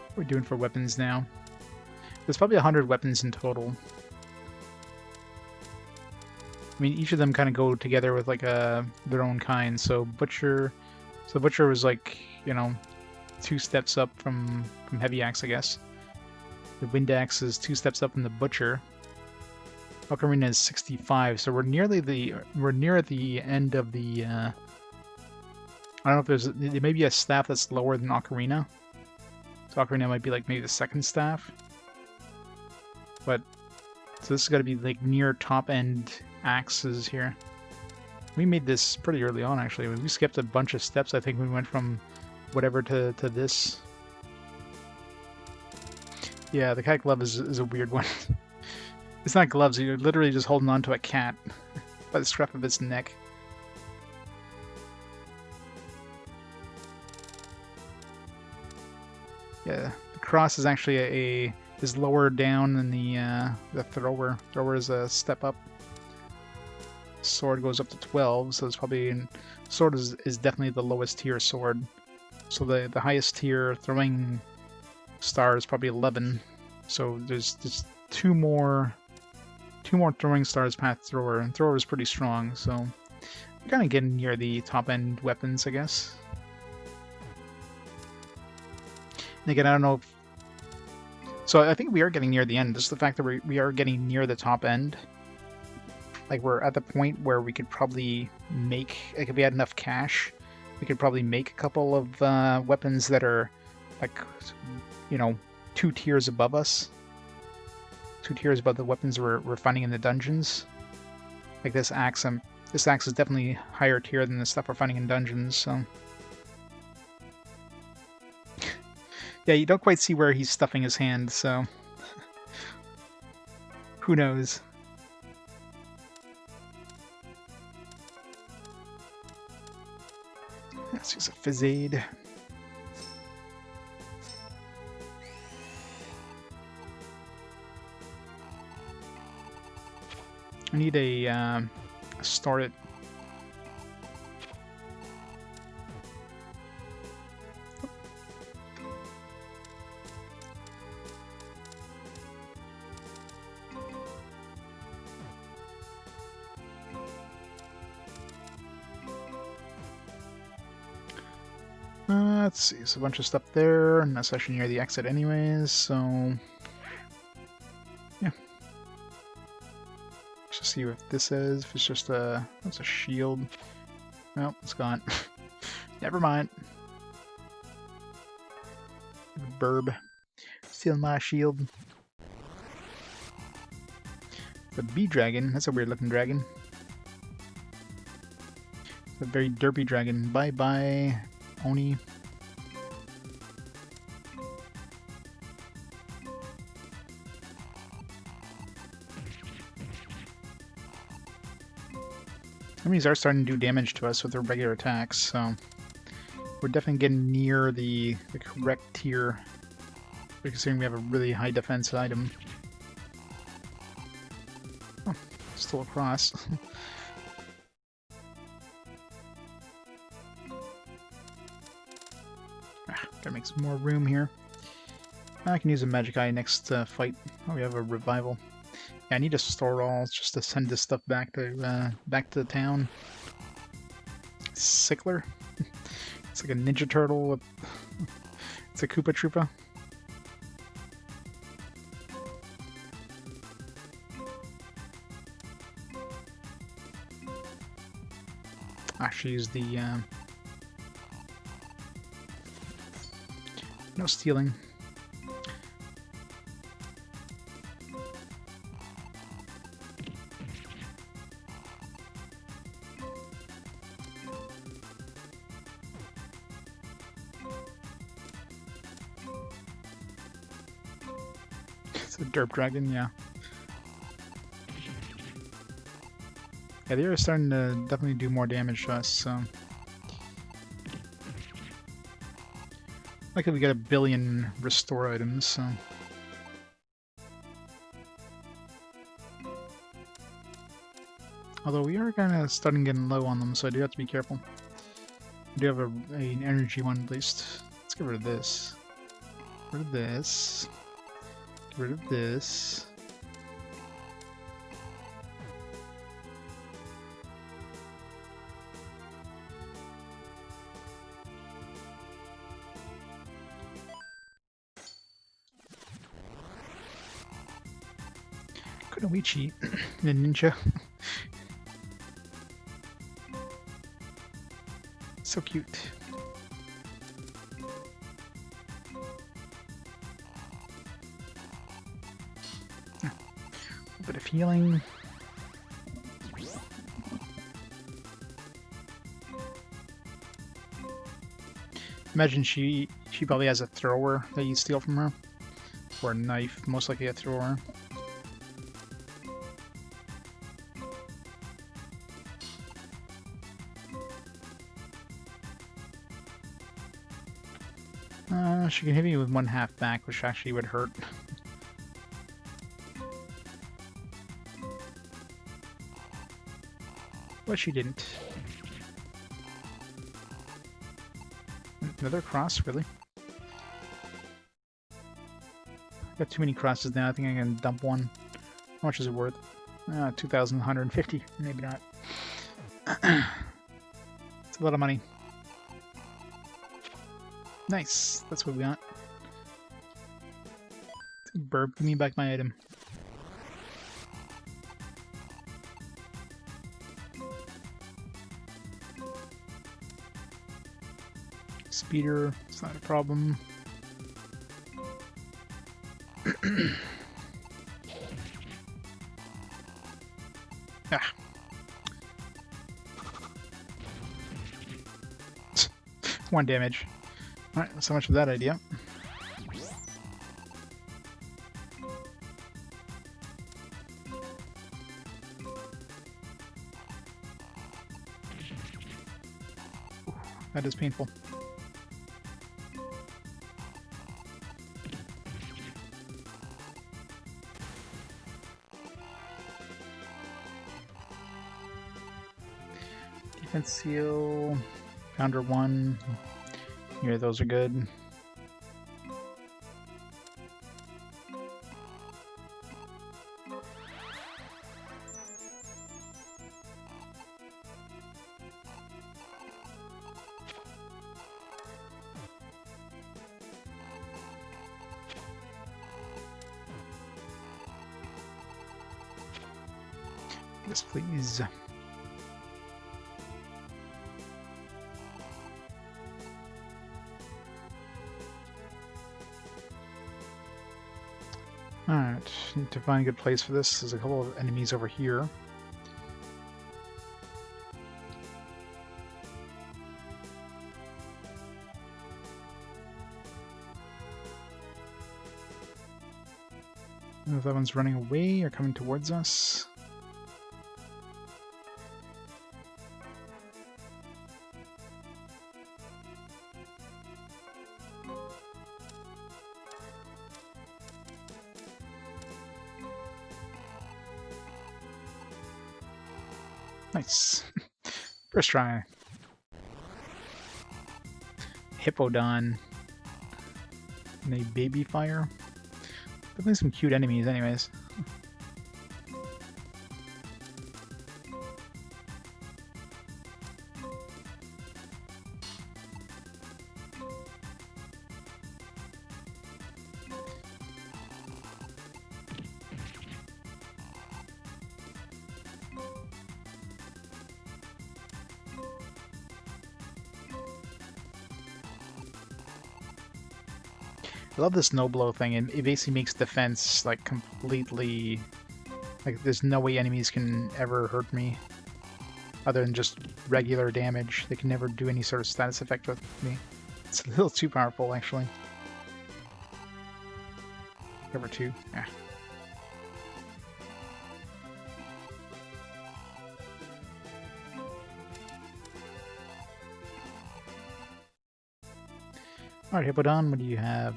What are we doing for weapons now? There's probably 100 weapons in total. I mean, each of them kind of go together with like their own kind. So Butcher was like, you know, 2 steps up from Heavy Axe, I guess. The Wind Axe is 2 steps up from the Butcher. Ocarina is 65, so we're near at the end of the. I don't know if there may be a staff that's lower than Ocarina. So Ocarina might be like maybe the second staff. But so this is got to be like near top end axes here. We made this pretty early on actually. We skipped a bunch of steps. I think we went from whatever to this. Yeah, the Kite Glove is a weird one. It's not gloves, you're literally just holding on to a cat by the scruff of its neck. Yeah, the cross is actually is lower down than the thrower. Thrower is a step up. Sword goes up to 12, so it's probably sword is definitely the lowest tier sword. So the highest tier throwing star is probably 11. So there's just two more throwing stars past thrower, and thrower is pretty strong, so we're kind of getting near the top end weapons, I guess. And again, I don't know if... So I think we are getting near the end. Just the fact that we are getting near the top end. Like, we're at the point where we could probably make... Like, if we had enough cash, we could probably make a couple of weapons that are, like, you know, 2 tiers above us. 2 tiers above the weapons we're finding in the dungeons. Like this axe, this axe is definitely higher tier than the stuff we're finding in dungeons, so... Yeah, you don't quite see where he's stuffing his hand, so... Who knows? Let's use a Fizzade. I need a start it. Let's see, there's a bunch of stuff there, and that's actually near the exit anyways, so... Yeah. Let's just see what this is, if it's just that's a shield. Well, it's gone. Never mind. Burb. Stealing my shield. It's a bee dragon. That's a weird looking dragon. It's a very derpy dragon. Bye bye, Oni. Enemies are starting to do damage to us with their regular attacks, so we're definitely getting near the correct tier, considering we have a really high defense item. Oh, still across. Gotta make some more room here. I can use a magic eye next fight. Oh, we have a revival. Yeah, I need to store all just to send this stuff back to the town. Sickler. It's like a Ninja Turtle. It's a Koopa Troopa. Actually, use the no stealing. It's a derp dragon, yeah. Yeah, they are starting to definitely do more damage to us, so... Luckily we got a billion restore items, so... Although we are kind of starting getting low on them, so I do have to be careful. I do have an energy one at least. Let's get rid of this. Get rid of this. Get rid of this. Kunoichi, the ninja. So cute. A bit of healing. Imagine she probably has a thrower that you steal from her. Or a knife, most likely a thrower. She can hit me with 1/2 back, which actually would hurt. But she didn't. Another cross, really? Got too many crosses now. I think I can dump one. How much is it worth? 2,150. Maybe not. It's a lot of money. Nice. That's what we got. Burp, give me back my item. Speeder, it's not a problem. Ah. One damage. Alright, so much for that idea. That is painful. Defense seal, Founder 1. Yeah, those are good. Yes, please. Alright, need to find a good place for this. There's a couple of enemies over here. I don't know if that one's running away or coming towards us. Nice. First try. Hippodon. And a baby fire. Definitely some cute enemies anyways. I love this no blow thing. It basically makes defense like completely like there's no way enemies can ever hurt me other than just regular damage. They can never do any sort of status effect with me. It's a little too powerful actually. Number 2. Yeah. Alright, Hippodon, what do you have?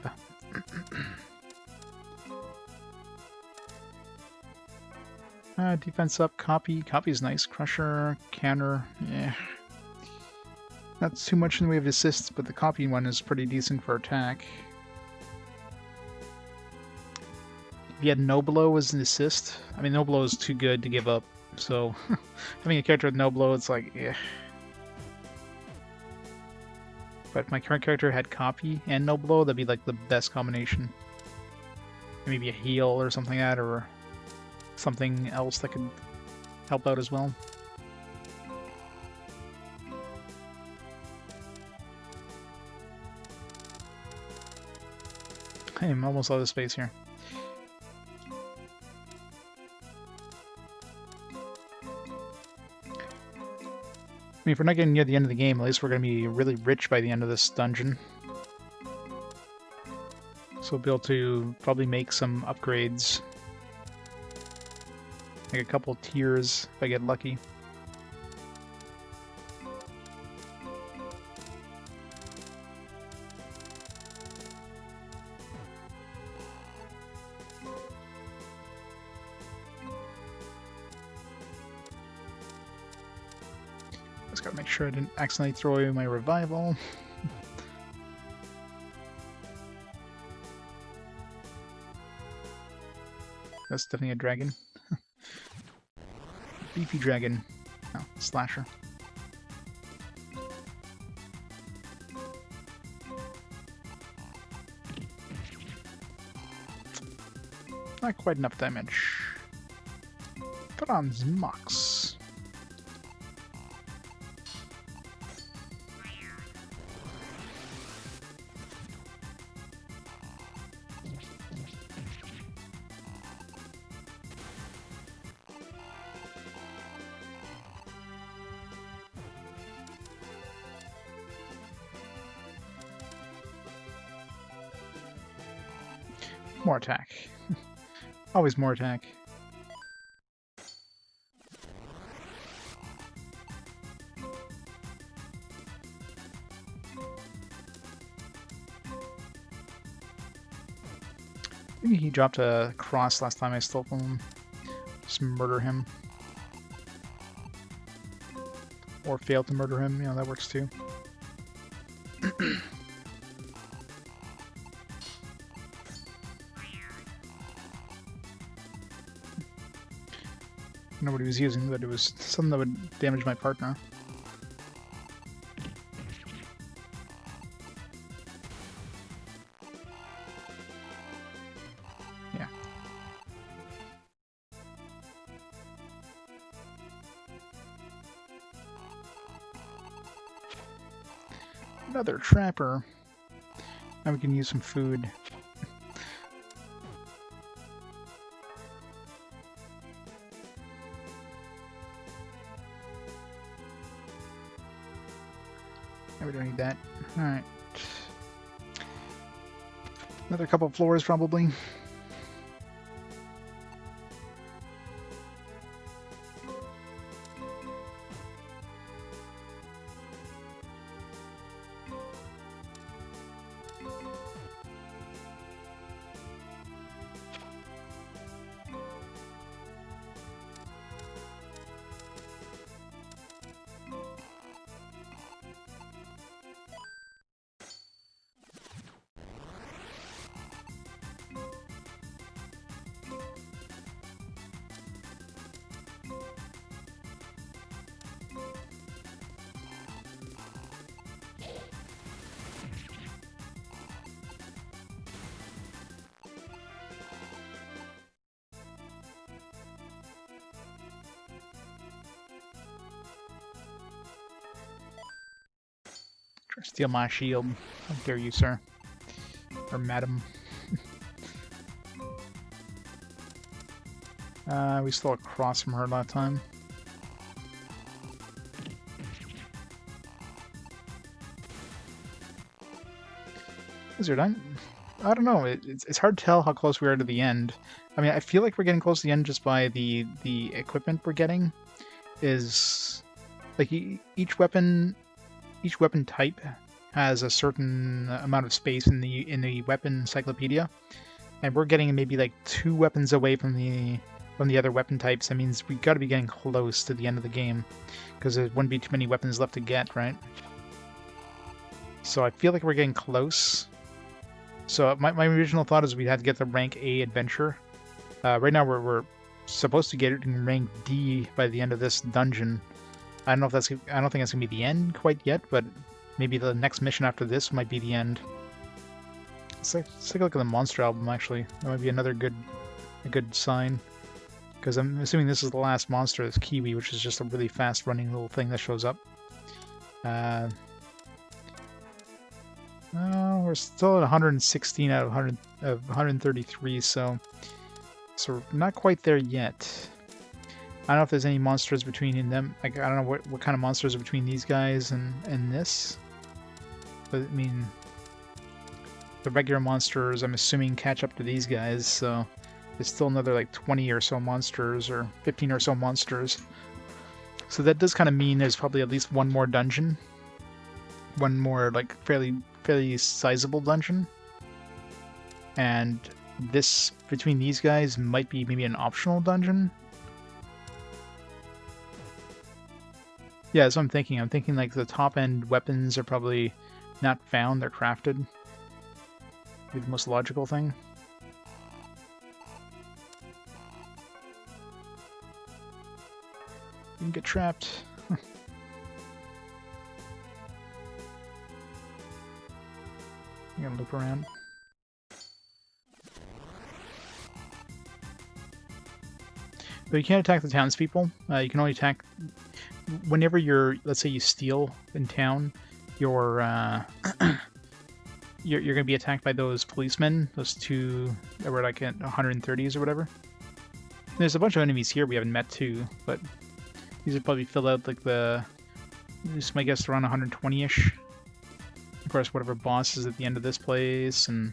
Defense up, copy. Copy's nice. Crusher, counter, yeah. Not too much in the way of assists, but the copy one is pretty decent for attack. If you had no blow as an assist, I mean no blow is too good to give up, so having a character with no blow, it's like, yeah. But if my current character had copy and no blow, that'd be like the best combination. Maybe a heal or something like that, or something else that could help out as well. I'm almost out of space here. I mean, if we're not getting near the end of the game, at least we're going to be really rich by the end of this dungeon. So we'll be able to probably make some upgrades. Like a couple tiers if I get lucky. Just gotta make sure I didn't accidentally throw away my revival. That's definitely a dragon. Beefy dragon. Oh, slasher. Not quite enough damage. Transmox. More attack. Always more attack. I think he dropped a cross last time I stole from him. Just murder him. Or fail to murder him, you know, that works too. I don't know what he was using, but it was something that would damage my partner. Yeah. Another trapper. Now we can use some food. we don't need that. Alright. Another couple floors, probably. Try to steal my shield. How dare you, sir? Or madam. We stole a cross from her last time. Wizard, I don't know. It's hard to tell how close we are to the end. I mean, I feel like we're getting close to the end just by the equipment we're getting. Is like each weapon type has a certain amount of space in the weapon encyclopedia, and we're getting maybe like 2 weapons away from the other weapon types. That means we got to be getting close to the end of the game, because there wouldn't be too many weapons left to get, right? So I feel like we're getting close. So my original thought is we'd have to get the rank A adventure. Right now we're supposed to get it in rank D by the end of this dungeon. I don't think that's gonna be the end quite yet, but maybe the next mission after this might be the end. Let's take a look at the monster album. Actually, that might be a good sign, because I'm assuming this is the last monster. It's Kiwi, which is just a really fast running little thing that shows up. We're still at 116 out of 133, so we're not quite there yet. I don't know if there's any monsters between them. Like, I don't know what kind of monsters are between these guys and this. But, I mean, the regular monsters, I'm assuming, catch up to these guys, so there's still another, like, 20 or so monsters, or 15 or so monsters. So that does kind of mean there's probably at least one more dungeon. One more, like, fairly sizable dungeon. And this, between these guys, might be maybe an optional dungeon. Yeah, that's what I'm thinking. I'm thinking like the top-end weapons are probably not found, they're crafted. Be the most logical thing. You can get trapped. You gotta loop around. But you can't attack the townspeople. You can only attack whenever let's say you steal in town, you're gonna be attacked by those policemen, those 2 that were like at 130s or whatever. There's a bunch of enemies here we haven't met too, but these would probably fill out like this, my guess, around 120-ish. Of course, whatever boss is at the end of this place, and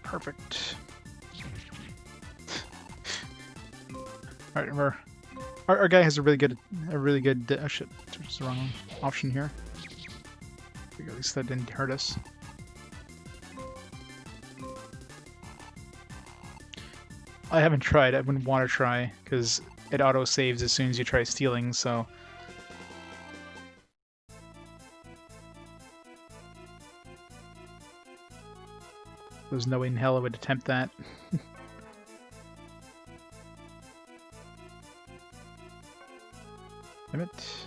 perfect. All right, our guy has a really good oh shit, it's the wrong option here. At least that didn't hurt us. I haven't tried. I wouldn't want to try because it auto saves as soon as you try stealing. So. There's no way in hell I would attempt that. Damn it.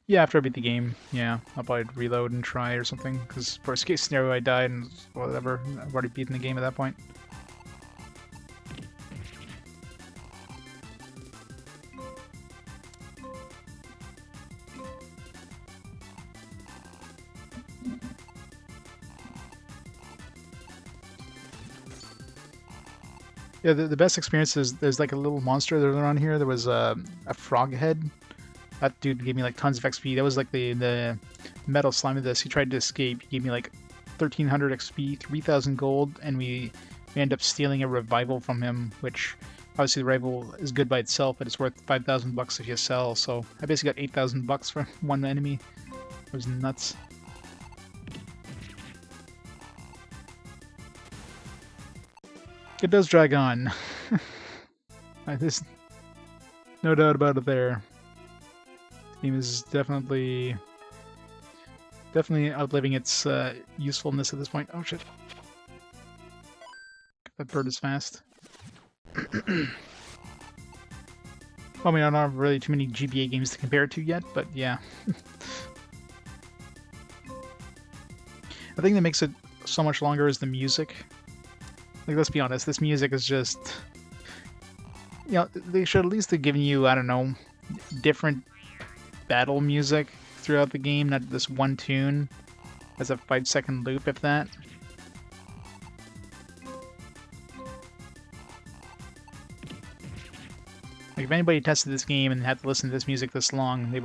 Yeah, after I beat the game, yeah, I'll probably reload and try or something, because worst case scenario I died and whatever, I've already beaten the game at that point. Yeah, the best experience is there's like a little monster that around here. There was a frog head. That dude gave me like tons of XP. That was like the metal slime of this. He tried to escape. He gave me like 1,300 XP, 3,000 gold, and we end up stealing a revival from him, which obviously the revival is good by itself, but it's worth 5,000 bucks if you sell. So I basically got 8,000 bucks from one enemy. It was nuts. It does drag on. There's no doubt about it there. This game is definitely outliving its usefulness at this point. Oh shit. That bird is fast. Well, I mean, I don't have really too many GBA games to compare it to yet, but yeah. The thing that makes it so much longer is the music. Like, let's be honest, this music is just... You know, they should at least have given you, I don't know, different battle music throughout the game, not this one tune as a 5-second loop, if that. Like, if anybody tested this game and had to listen to this music this long, they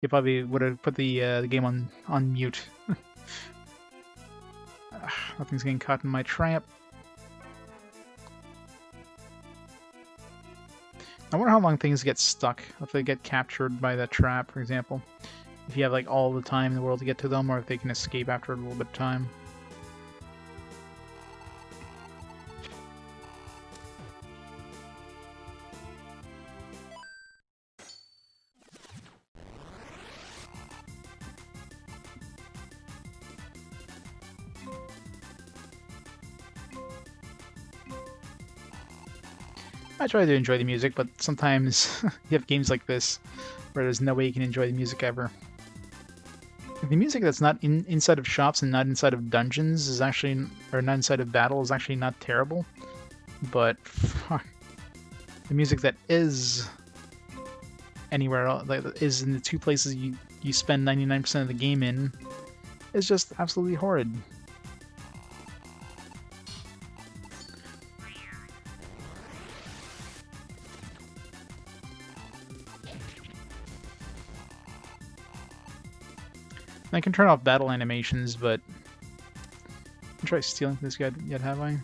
probably would have put the game on mute. Nothing's getting caught in my trap. I wonder how long things get stuck, if they get captured by that trap, for example. If you have like all the time in the world to get to them, or if they can escape after a little bit of time. I try to enjoy the music, but sometimes you have games like this where there's no way you can enjoy the music ever. The music that's not inside of shops and not inside of dungeons is actually, or not inside of battle, is actually not terrible. But the music that is anywhere else, like, is in the two places you spend 99% of the game in, is just absolutely horrid. I can turn off battle animations, but I'll try stealing this guy yet, have I?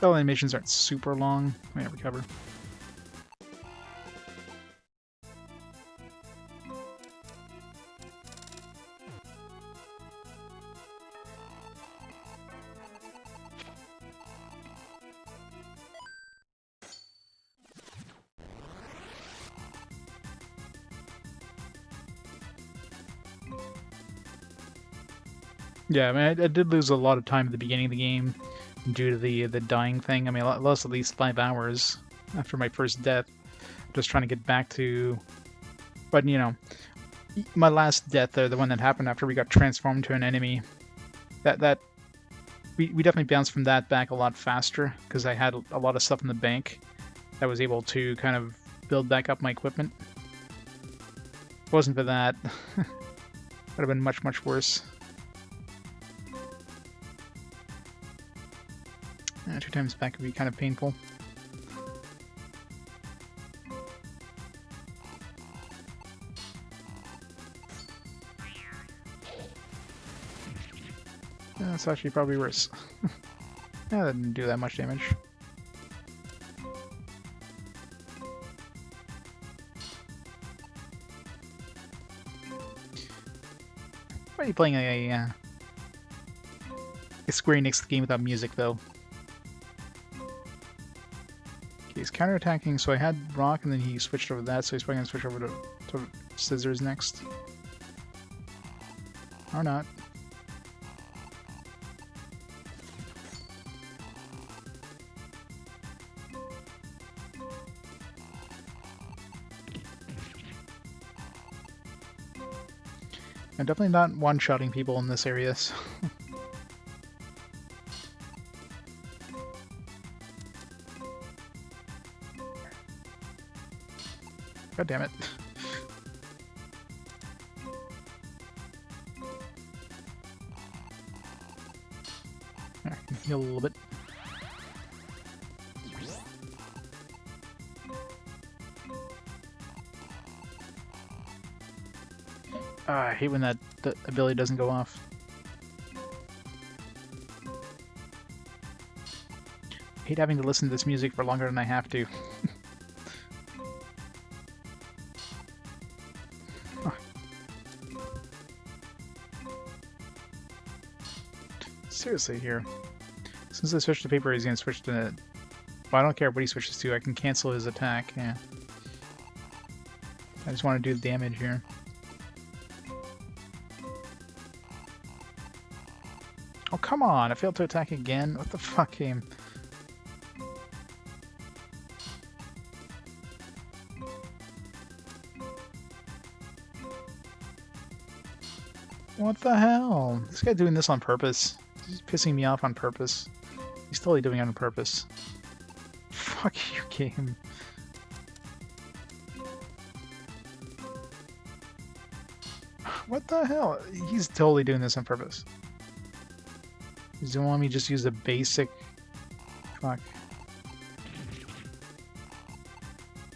Battle animations aren't super long. I might recover. Yeah, I mean, I did lose a lot of time at the beginning of the game due to the dying thing. I mean, I lost at least 5 hours after my first death, just trying to get back to... But, you know, my last death there, the one that happened after we got transformed to an enemy, we definitely bounced from that back a lot faster, because I had a lot of stuff in the bank that was able to kind of build back up my equipment. If it wasn't for that, it would have been much, much worse. 2 times back would be kind of painful. That's actually probably worse. Yeah, that didn't do that much damage. Why are you playing a Square Enix game without music, though? He's counterattacking, so I had rock and then he switched over to that, so he's probably going to switch over to scissors next. Or not. I'm definitely not one-shotting people in this area, so... God damn it. I can heal a little bit. I hate when that the ability doesn't go off. I hate having to listen to this music for longer than I have to. Seriously here. Since I switched to paper, he's gonna switch to... Well, I don't care what he switches to, I can cancel his attack, yeah. I just want to do the damage here. Oh, come on! I failed to attack again? What the fuck, game? What the hell? This guy doing this on purpose. He's pissing me off on purpose. He's totally doing it on purpose. Fuck you, game. What the hell? He's totally doing this on purpose. He's don't want me to just use the basic... Fuck.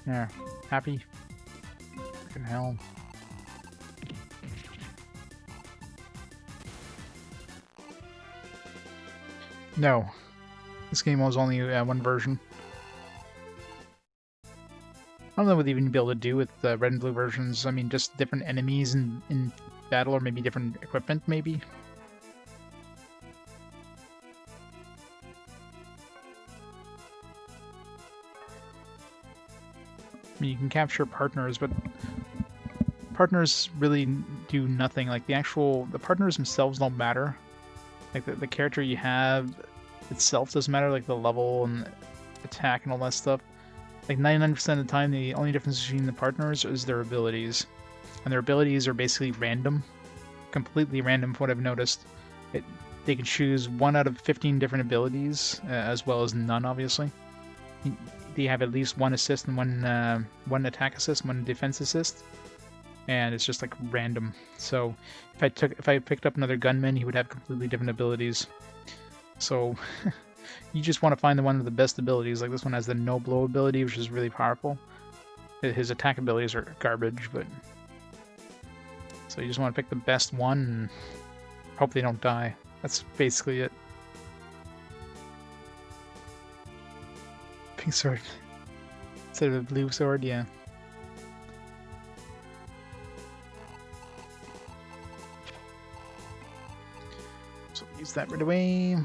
There. Happy? Fucking hell. No. This game was only one version. I don't know what they'd even be able to do with the red and blue versions. I mean, just different enemies in battle, or maybe different equipment, maybe? I mean, you can capture partners, but partners really do nothing. Like, the partners themselves don't matter. Like, the character you have itself doesn't matter, like the level and attack and all that stuff. Like 99% of the time, the only difference between the partners is their abilities. And their abilities are basically random. Completely random from what I've noticed. They can choose 1 out of 15 different abilities, as well as none, obviously. They have at least 1 assist and one attack assist, 1 defense assist. And it's just like random. So if I picked up another gunman, he would have completely different abilities. So you just want to find the one with the best abilities. Like this one has the no blow ability, which is really powerful. His attack abilities are garbage, but so you just want to pick the best one and hope they don't die. That's basically it. Pink sword instead of a blue sword, yeah. So use that right away.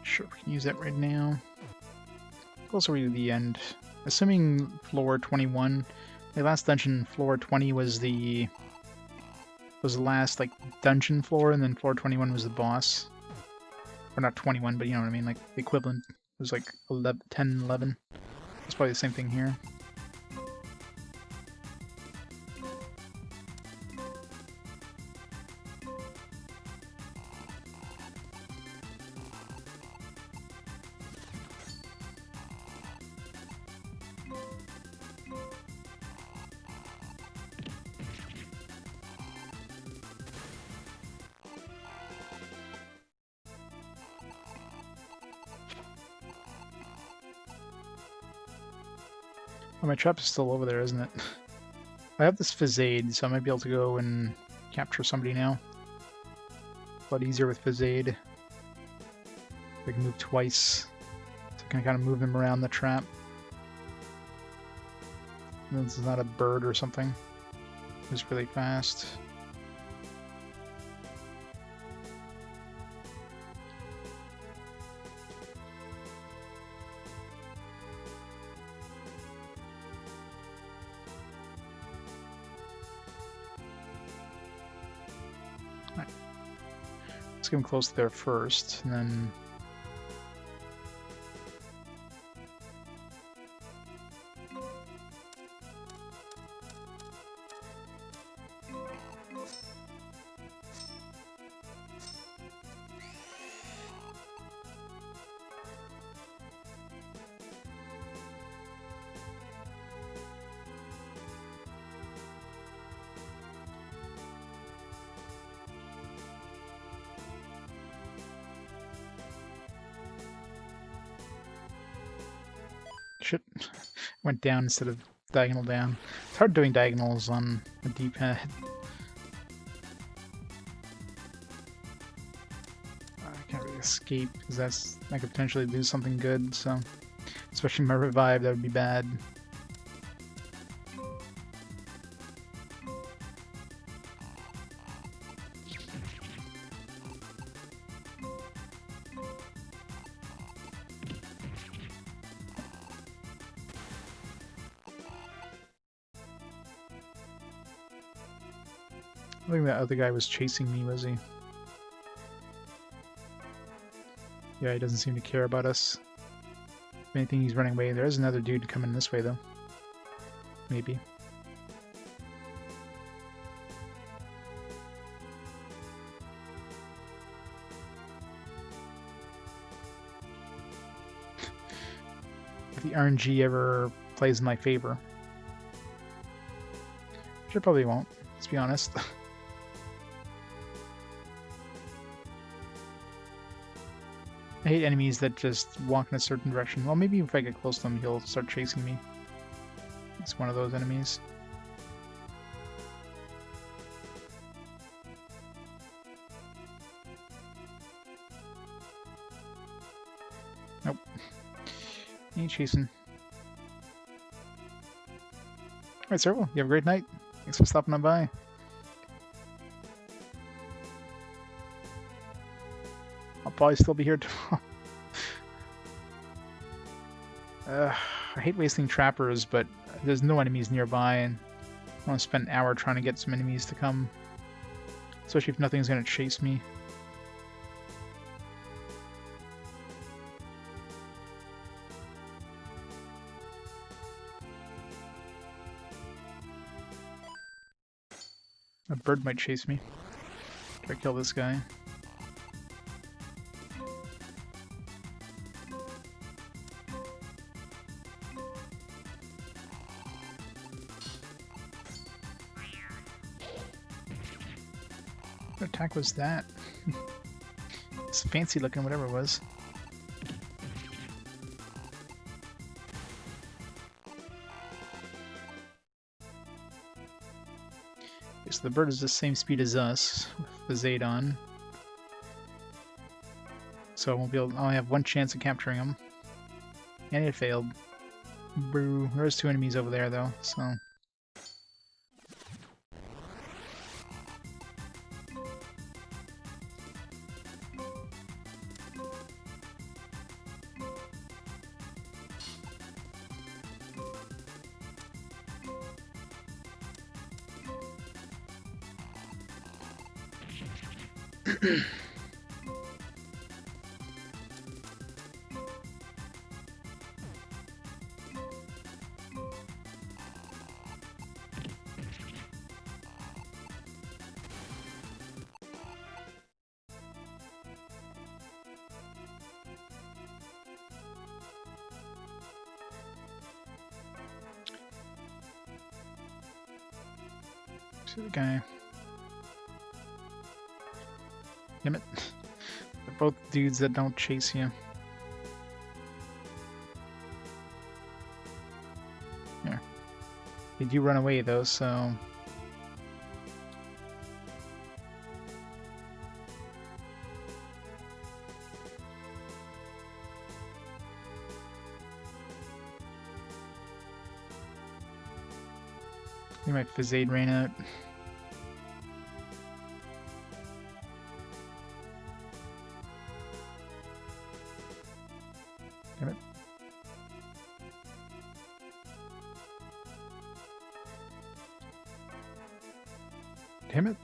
Sure, we can use that right now. Closer to the end. Assuming floor 21. The last dungeon, floor 20, was the last like dungeon floor, and then floor 21 was the boss. Or not 21, but you know what I mean, like the equivalent. It was like 11, 10, 11. It's probably the same thing here. Oh, my trap is still over there, isn't it? I have this Fizzade, so I might be able to go and capture somebody now. A lot easier with Fizzade. I can move twice, so I can kind of move them around the trap. And this is not a bird or something. It's really fast. Let's get him close there first, and then... shit. Went down instead of diagonal down. It's hard doing diagonals on a D-pad. I can't really escape, because I could potentially lose something good, so... Especially my revive, that would be bad. I think that other guy was chasing me, was he? Yeah, he doesn't seem to care about us. If anything, he's running away. There is another dude coming this way, though. Maybe. If the RNG ever plays in my favor. Which it probably won't, let's be honest. I hate enemies that just walk in a certain direction. Well, maybe if I get close to him, he'll start chasing me. It's one of those enemies. Nope. He ain't chasing. Alright, sir. Well, you have a great night. Thanks for stopping on by. I'll probably still be here tomorrow. I hate wasting trappers, but there's no enemies nearby, and I want to spend an hour trying to get some enemies to come. Especially if nothing's going to chase me. A bird might chase me. Try to kill this guy. What attack was that? It's fancy looking, whatever it was. Okay, so the bird is the same speed as us with the Zaid on. So I won't be able. I only have one chance of capturing him. And it failed. Boo. There's two enemies over there though, so. See the guy. Damn it. They're both dudes that don't chase you. Here. They do run away though, so... I think my Fizzade ran out. Damn it. Damn it.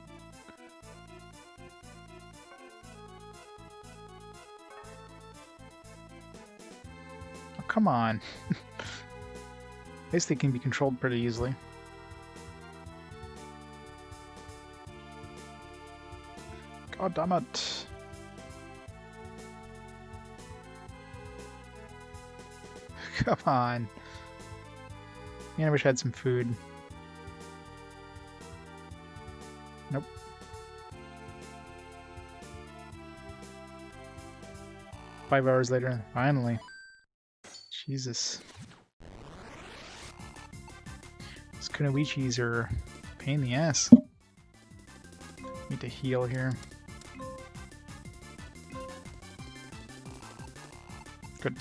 Oh, come on. At least they can be controlled pretty easily. God damn it. Come on. Man, I wish I had some food. Nope. Five hours later, finally. Jesus. Kunoichis are a pain in the ass. Need to heal here. Good.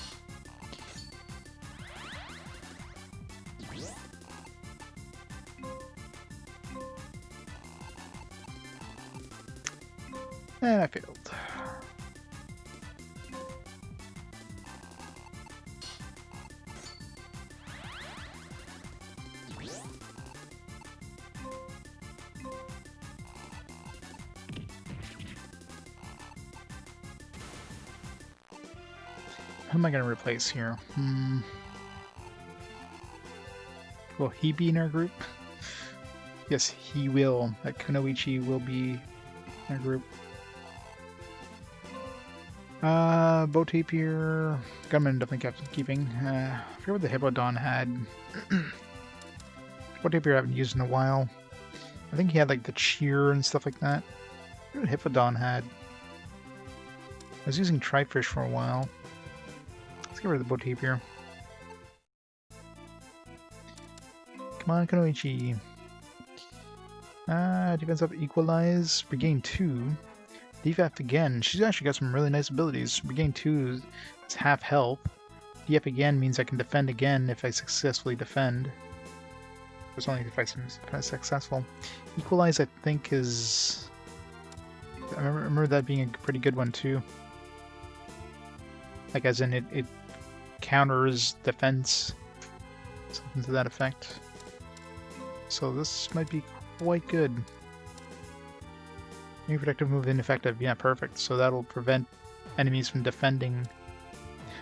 And I failed. Who am I going to replace here? Will he be in our group? Yes, he will. That Kunoichi will be in our group. Bow Tapir. Gunman definitely kept keeping. I forget what the Hippodon had. Bow Tapir I haven't used in a while. I think he had like the cheer and stuff like that. What did Hippodon had? I was using Trifish for a while. Let's get rid of the Bow Tapir. Come on, Kunoichi. Defense up, Equalize. Regain 2. Defap again. She's actually got some really nice abilities. Regain 2 is half health. Defap again means I can defend again if I successfully defend. It's only if I'm successful. Equalize, I think, is... I remember that being a pretty good one, too. Like, as in, it counters defense. Something to that effect. So this might be quite good. New protective move ineffective. Yeah, perfect. So that'll prevent enemies from defending.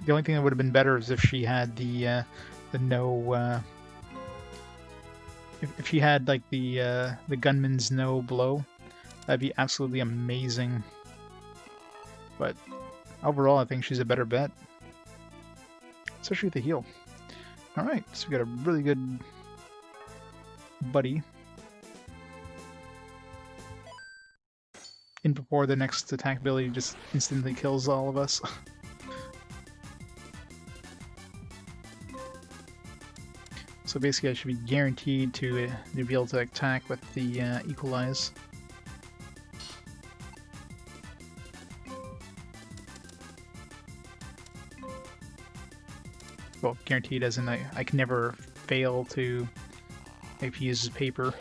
The only thing that would have been better is if she had the no... if she had, like, the gunman's no blow. That'd be absolutely amazing. But overall, I think she's a better bet. Especially with the heal. Alright, so we got a really good buddy. In before the next attack ability just instantly kills all of us. So basically I should be guaranteed to be able to attack with the Equalize. Well, guaranteed as in I can never fail to if he uses paper.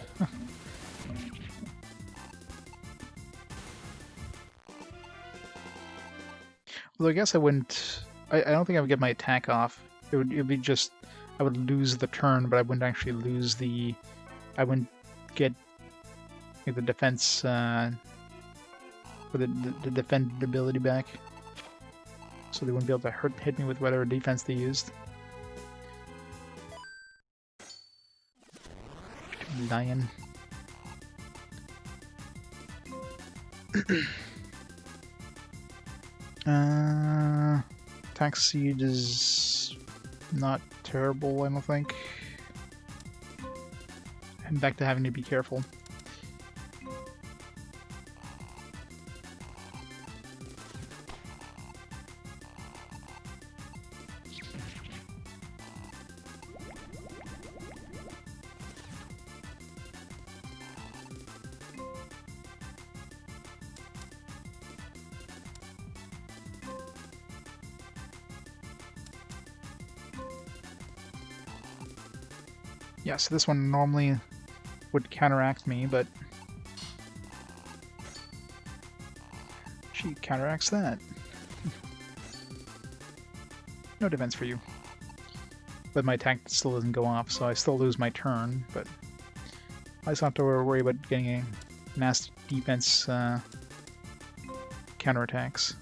Although I guess I wouldn't... I don't think I would get my attack off. It would be just... I would lose the turn, but I wouldn't actually lose the... I wouldn't get the defense... for the defend ability back. So they wouldn't be able to hit me with whatever defense they used. Lion. Attack Seed is not terrible, I don't think. I'm back to having to be careful. Yeah, so this one normally would counteract me, but she counteracts that. No defense for you. But my attack still doesn't go off, so I still lose my turn, but I just don't have to worry about getting a nasty defense counterattacks.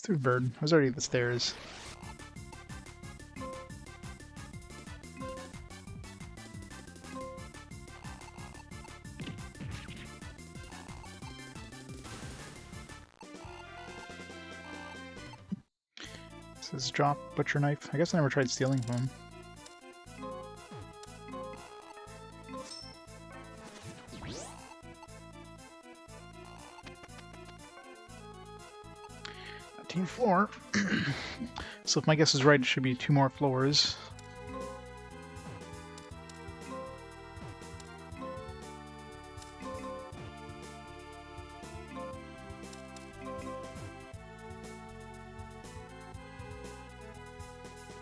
through bird. I was already at the stairs. This is drop butcher knife. I guess I never tried stealing from him. Floor. So if my guess is right, it should be 2 more floors.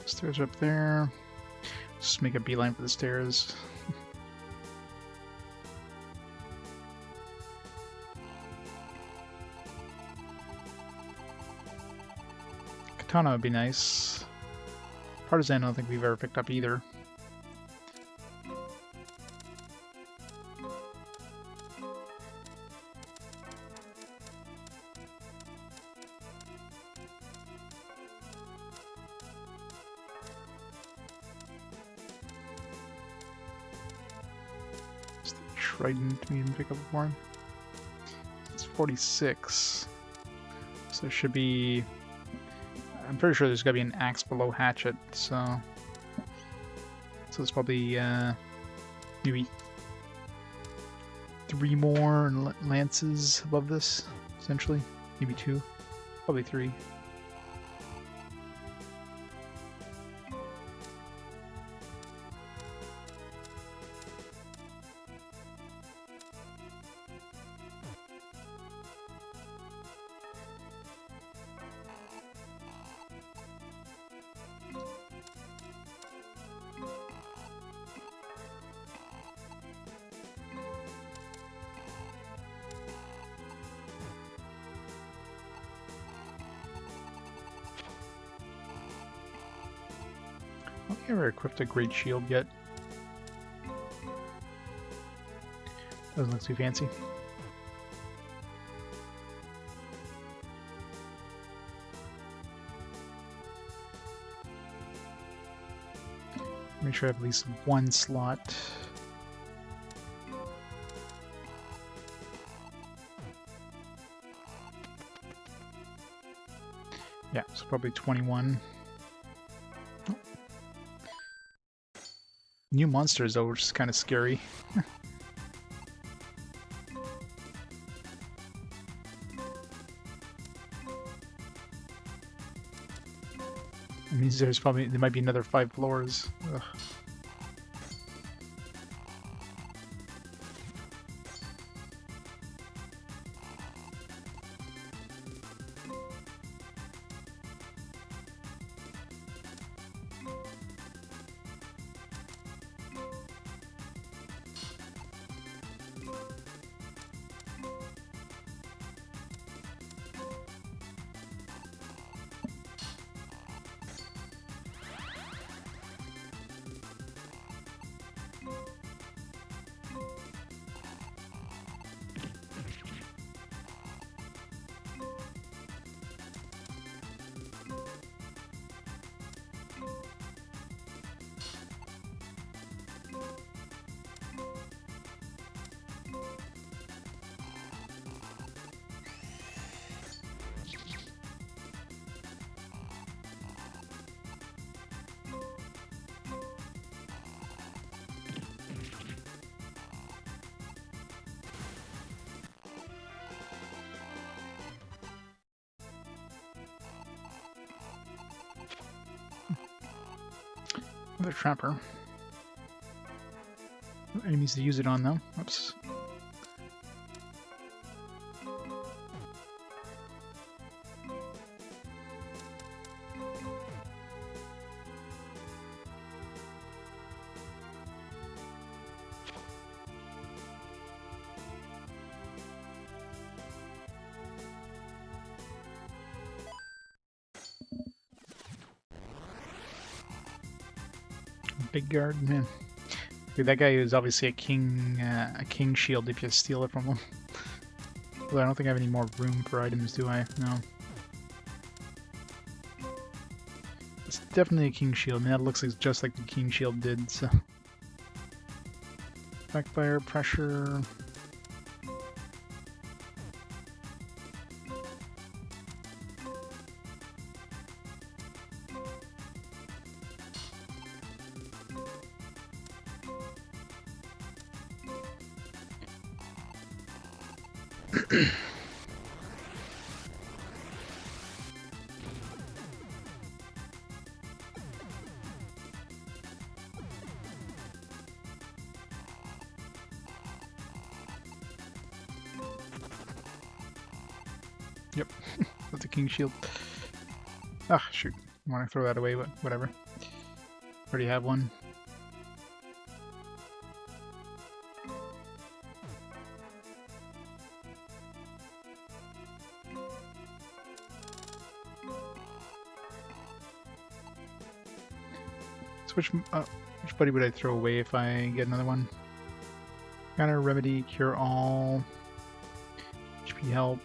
Stairs are up there. Just make a beeline for the stairs. Katana would be nice. Partisan I don't think we've ever picked up either. It's the trident we didn't pick up before. It's 46. So it should be... I'm pretty sure there's got to be an axe below hatchet, so it's probably maybe 3 more lances above this, essentially. Maybe 2, probably 3. I don't think I've ever equipped a great shield yet. Doesn't look too fancy. Make sure I have at least 1 slot. Yeah, so probably 21. New monsters though, which is kind of scary. It means there might be another 5 floors. Ugh. Another trapper. No enemies to use it on though. Oops. Big guard, man. Dude, that guy is obviously a king shield if you steal it from him. Well, I don't think I have any more room for items, do I? No. It's definitely a king shield. I mean, that looks like just like the king shield did. So, backfire pressure. Yep, with the king shield. Ah, shoot. I want to throw that away, but whatever. Already have one. So which buddy would I throw away if I get another one? Counter, remedy, cure all, HP help.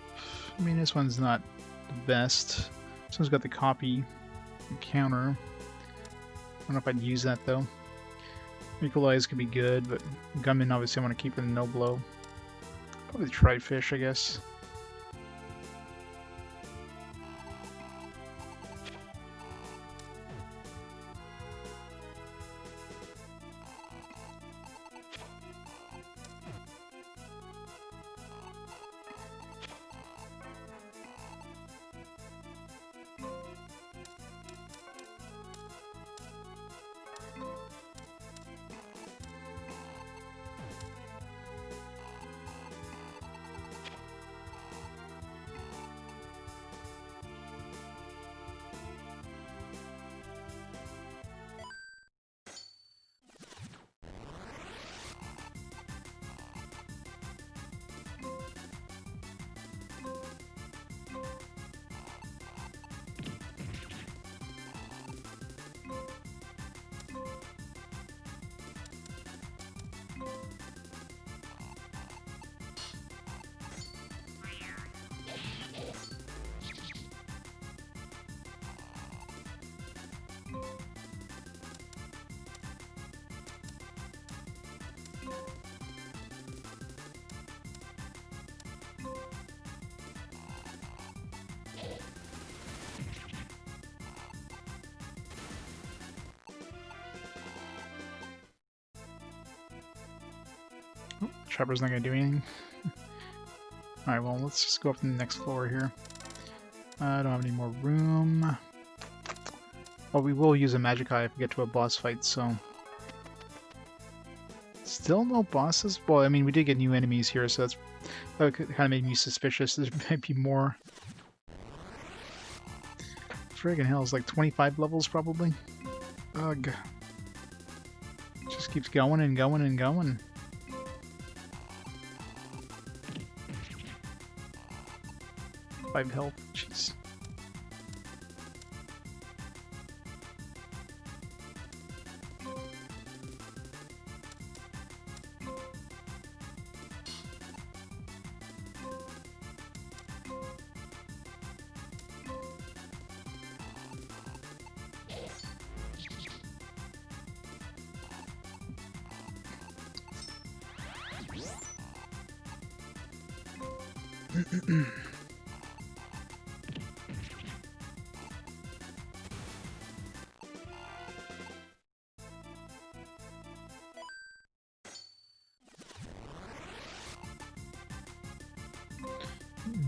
I mean, this one's not the best. This one's got the copy and counter. I don't know if I'd use that though. Equalize could be good, but Gunman obviously I want to keep in no blow. Probably try fish, I guess. Oh, Trapper's not gonna do anything. Alright, well, let's just go up to the next floor here. I don't have any more room. Well, we will use a magic eye if we get to a boss fight, so... Still no bosses? Well, I mean, we did get new enemies here, so that kind of made me suspicious. There might be more. Friggin' hell, it's like 25 levels, probably. Ugh. Just keeps going and going and going. Five health, jeez.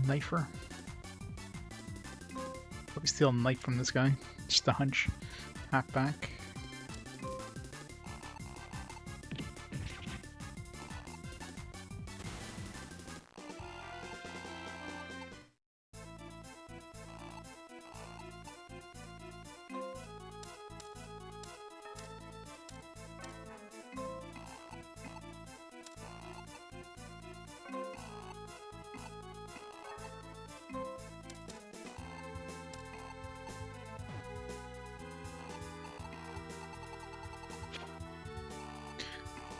Knifer. Probably steal a knife from this guy. Just a hunch. Half back.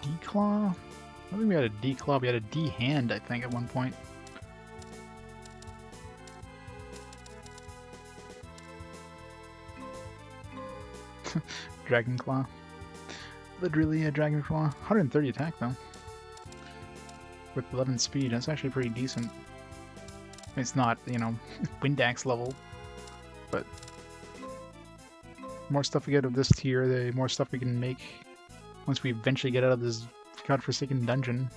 D-claw? I think we had a D-claw. We had a D-hand, I think, at one point. Dragon Claw. Literally a Dragon Claw. 130 attack though. With 11 speed, that's actually pretty decent. It's not, you know, Windax level, but the more stuff we get of this tier, the more stuff we can make once we eventually get out of this godforsaken dungeon.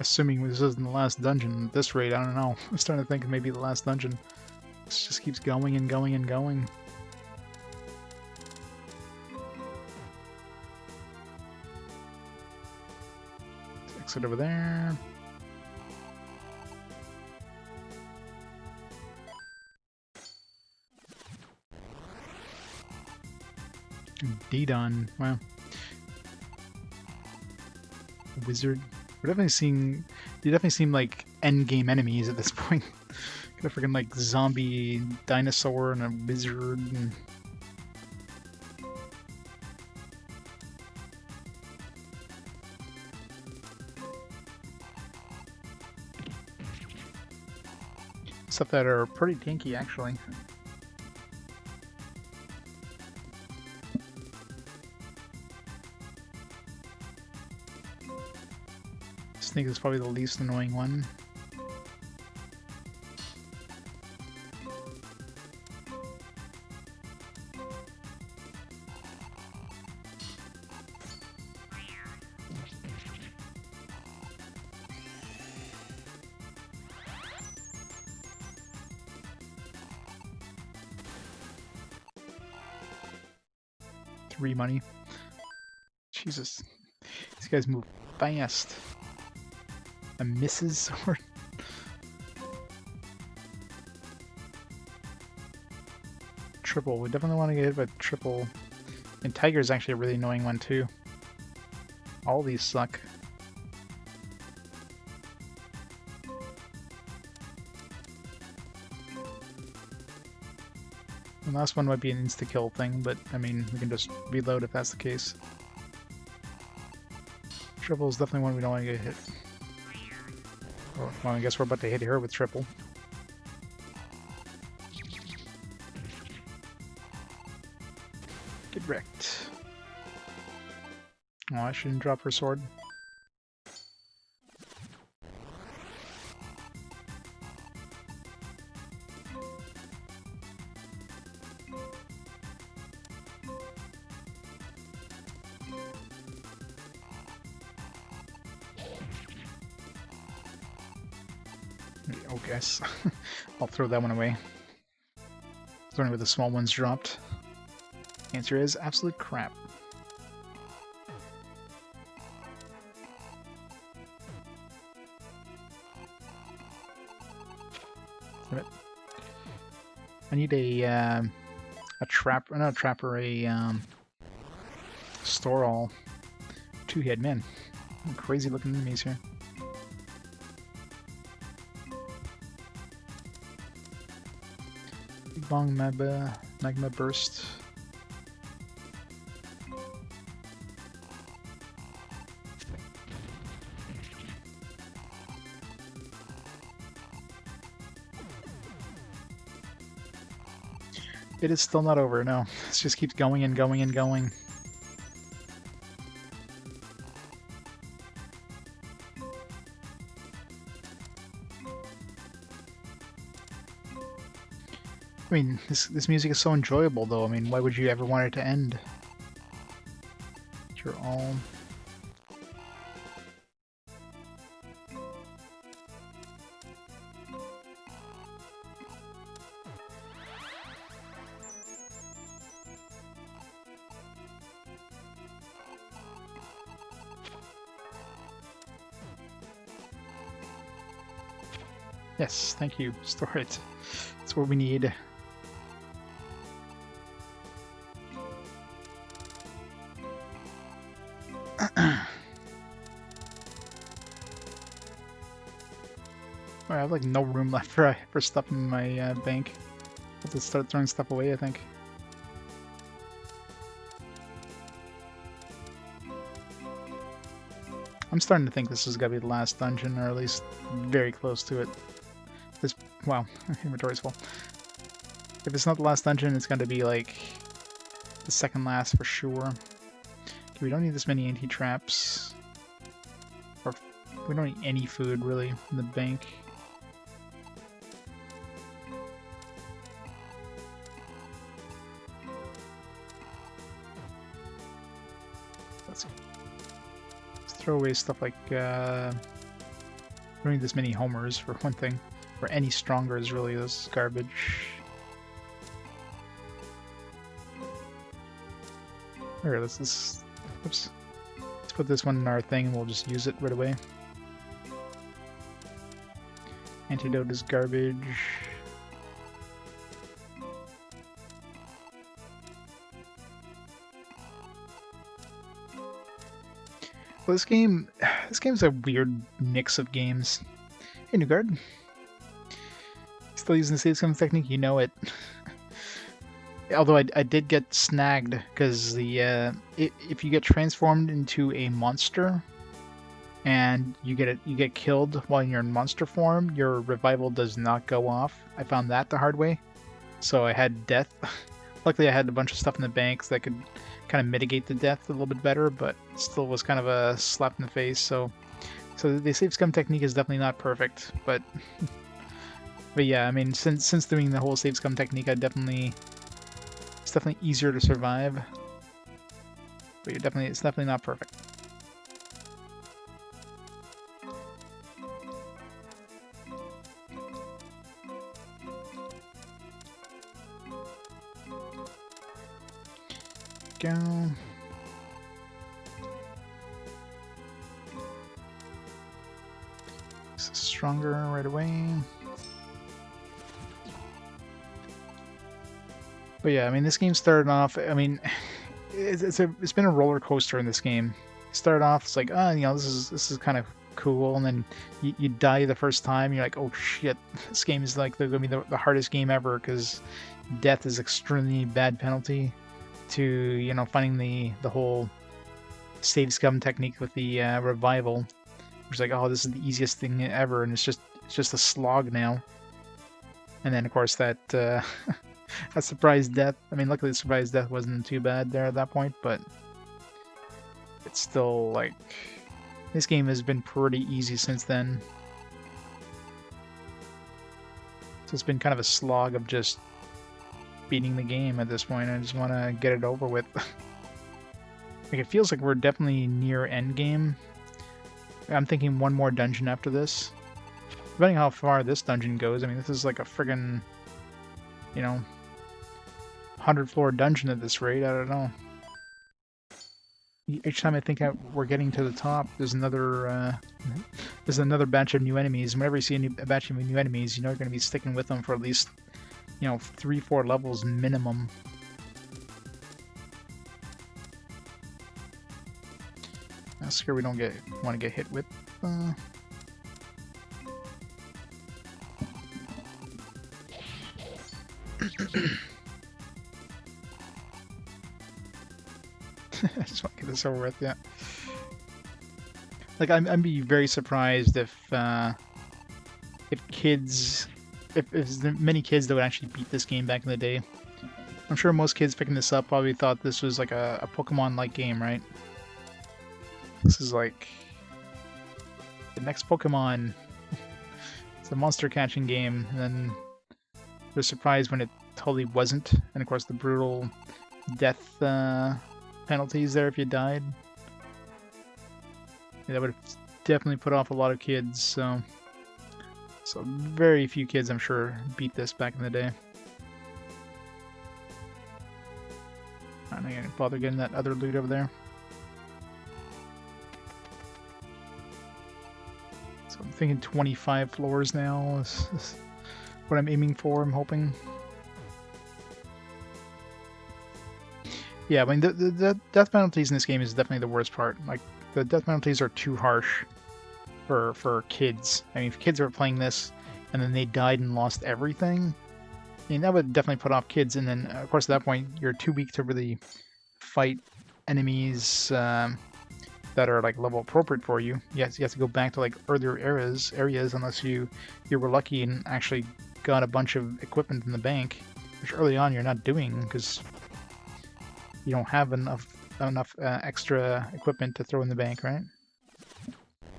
Assuming this isn't the last dungeon at this rate, I don't know. I'm starting to think maybe the last dungeon. This just keeps going and going and going. Exit over there. D-Don. Wow. Wizard. We're definitely seeing. They definitely seem like endgame enemies at this point. Got a freaking like zombie dinosaur and a wizard. And... stuff that are pretty tanky actually. Snake is probably the least annoying one. Three money. Jesus. These guys move fast. A Mrs. Sword. Triple. We definitely want to get hit by triple. And Tiger's actually a really annoying one too. All these suck. The last one might be an insta-kill thing, but I mean, we can just reload if that's the case. Triple is definitely one we don't want to get hit. Well, I guess we're about to hit her with triple. Get wrecked. Oh, I shouldn't drop her sword. Oh, guess. I'll throw that one away. It's only where the small ones dropped. Answer is absolute crap. Damn it. I need a trapper, not a trapper, a store all two-head man. Crazy looking enemies here. Big Bong Magma Burst. It is still not over, no. It just keeps going and going and going. I mean, this music is so enjoyable, though. I mean, why would you ever want it to end? You're all... Yes, thank you. Store it. That's what we need. I have like no room left for stuff in my bank. I have to start throwing stuff away, I think. I'm starting to think this is gonna be the last dungeon, or at least very close to it. This, wow, inventory's full. If it's not the last dungeon, it's going to be like the second last for sure. Okay, we don't need this many anti-traps. Or we don't need any food, really, in the bank. Let's throw away stuff like... we don't need this many homers, for one thing. Or any stronger is really this garbage. Here, let's put this one in our thing and we'll just use it right away. Antidote is garbage. Well, this game's a weird mix of games. Hey, Newgard. Still using the save scum technique? You know it. Although I did get snagged because the if you get transformed into a monster and you get killed while you're in monster form, your revival does not go off. I found that the hard way, so I had death. Luckily, I had a bunch of stuff in the banks that could kind of mitigate the death a little bit better, but still was kind of a slap in the face. So the save scum technique is definitely not perfect, but yeah, I mean, since doing the whole save scum technique, it's definitely easier to survive, but it's definitely not perfect. Go. This is stronger right away. But yeah, I mean, this game started off, I mean, it's been a roller coaster in this game. It started off, it's like, oh, you know, this is kind of cool, and then you die the first time, you're like, oh shit, this game is like going to be the hardest game ever, because death is extremely bad penalty to, you know, finding the whole save scum technique with the revival. It's like, oh, this is the easiest thing ever, and it's just a slog now. And then, of course, that... a surprise death. I mean, luckily the surprise death wasn't too bad there at that point, but it's still, like, this game has been pretty easy since then. So it's been kind of a slog of just beating the game at this point. I just want to get it over with. Like, it feels like we're definitely near endgame. I'm thinking one more dungeon after this. Depending on how far this dungeon goes, I mean, this is like a friggin', you know, 100-floor dungeon at this rate. I don't know. Each time I think we're getting to the top, there's another batch of new enemies. And whenever you see a batch of new enemies, you know you're going to be sticking with them for at least, you know, 3-4 levels minimum. I'm scared we don't want to get hit with. I just want to get this over with, yeah. Like, I'd be very surprised if there's many kids that would actually beat this game back in the day. I'm sure most kids picking this up probably thought this was like a Pokemon-like game, right? This is like the next Pokemon. It's a monster catching game, and then they're surprised when it totally wasn't. And of course, the brutal death penalties there if you died. Yeah, that would have definitely put off a lot of kids. So very few kids, I'm sure, beat this back in the day. I'm not gonna bother getting that other loot over there. So I'm thinking 25 floors now is what I'm aiming for, I'm hoping. Yeah, I mean, the death penalties in this game is definitely the worst part. Like, the death penalties are too harsh for kids. I mean, if kids were playing this and then they died and lost everything, I mean, that would definitely put off kids. And then, of course, at that point, you're too weak to really fight enemies that are, like, level appropriate for you. You have to go back to, like, earlier areas unless you were lucky and actually got a bunch of equipment in the bank. which early on you're not doing because you don't have enough extra equipment to throw in the bank, right?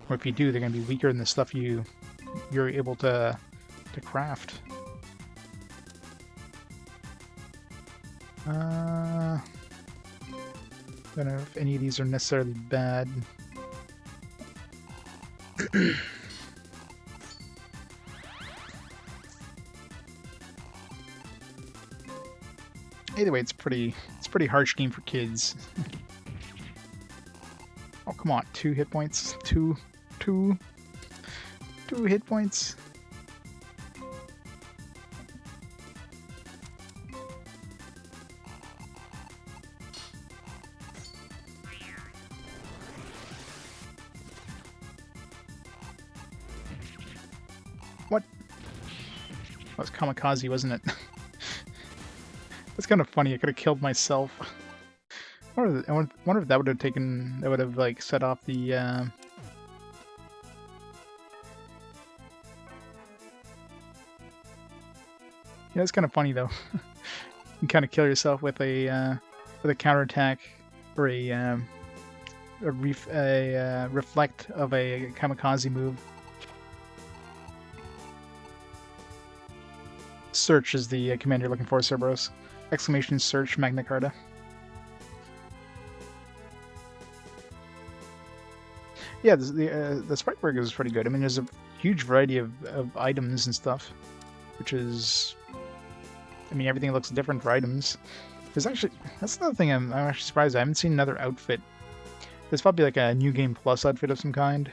Or if you do, they're gonna be weaker than the stuff you're able to craft. I don't know if any of these are necessarily bad. Either way, it's pretty harsh game for kids. Oh, come on, 2 hit points, two hit points. What? That was kamikaze, wasn't it? That's kind of funny. I could have killed myself. I wonder if that would have taken. That would have like set off the. Yeah, it's kind of funny though. You can kind of kill yourself with a counterattack or a reflect of a kamikaze move. Search is the command you're looking for, Cerberus. Exclamation search Magna Carta. Yeah, the sprite work is pretty good. I mean, there's a huge variety of items and stuff, which is, I mean, everything looks different for items. There's actually, that's another thing I'm actually surprised. I haven't seen another outfit. There's probably like a New Game Plus outfit of some kind.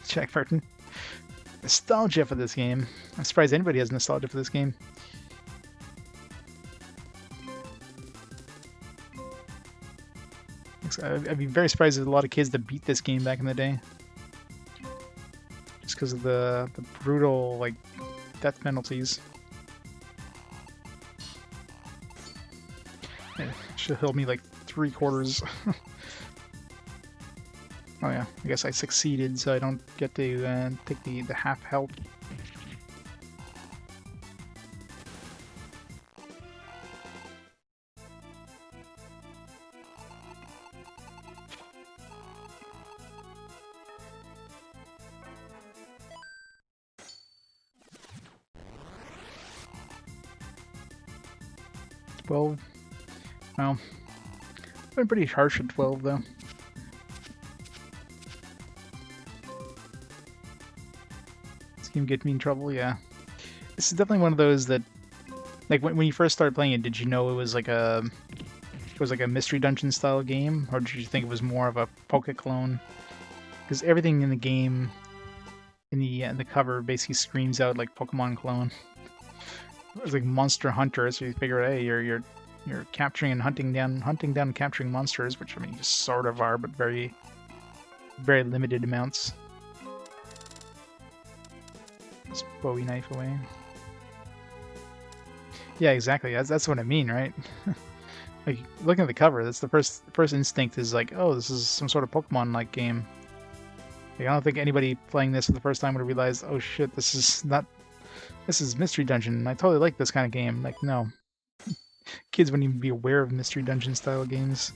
Jack Burton. Nostalgia for this game. I'm surprised anybody has nostalgia for this game. I'd be very surprised there's a lot of kids that beat this game back in the day. Just because of the brutal, like, death penalties. It should heal me like 3/4. Oh yeah, I guess I succeeded, so I don't get to take the half health. Well, I've been pretty harsh at 12 though. Game get me in trouble, yeah. This is definitely one of those that, like, when you first started playing it, did you know it was like a mystery dungeon style game, or did you think it was more of a Poke clone? Because everything in the game, in the cover, basically screams out like Pokemon clone. It was like Monster Hunter, so you figure, hey, you're capturing and hunting down and capturing monsters, which I mean, you sort of are, but very, very limited amounts. This Bowie knife away. Yeah, exactly. That's what I mean, right? Like, looking at the cover, that's the first instinct is like, oh, this is some sort of Pokemon-like game. Like, I don't think anybody playing this for the first time would have realized, oh shit, this is Mystery Dungeon. I totally like this kind of game. Like, no. Kids wouldn't even be aware of Mystery Dungeon style games.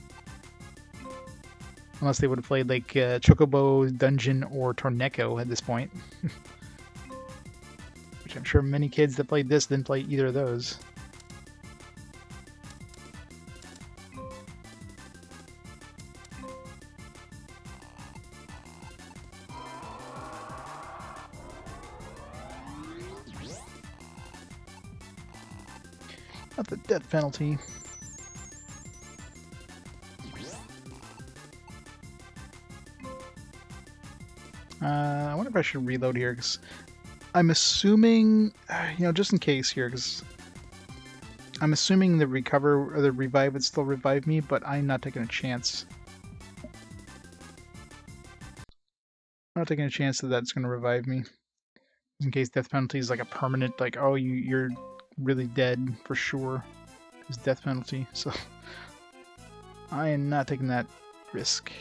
Unless they would have played like Chocobo Dungeon or Torneko at this point. Which I'm sure many kids that played this didn't play either of those. Not the death penalty. I wonder if I should reload here, because I'm assuming, just in case here, because I'm assuming the recover or the revive would still revive me, but I'm not taking a chance. I'm not taking a chance that that's going to revive me. In case death penalty is like a permanent, like, oh, you're really dead for sure. It's death penalty, so I am not taking that risk.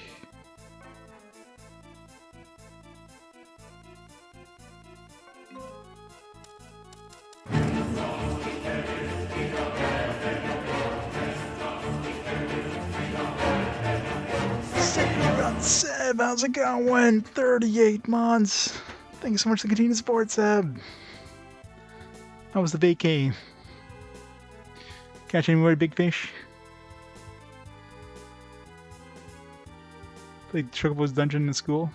Seb, how's it going? 38 months. Thank you so much for the continued support, Seb. How was the vacay? Catch any more big fish? Played Chocobo's Dungeon in school?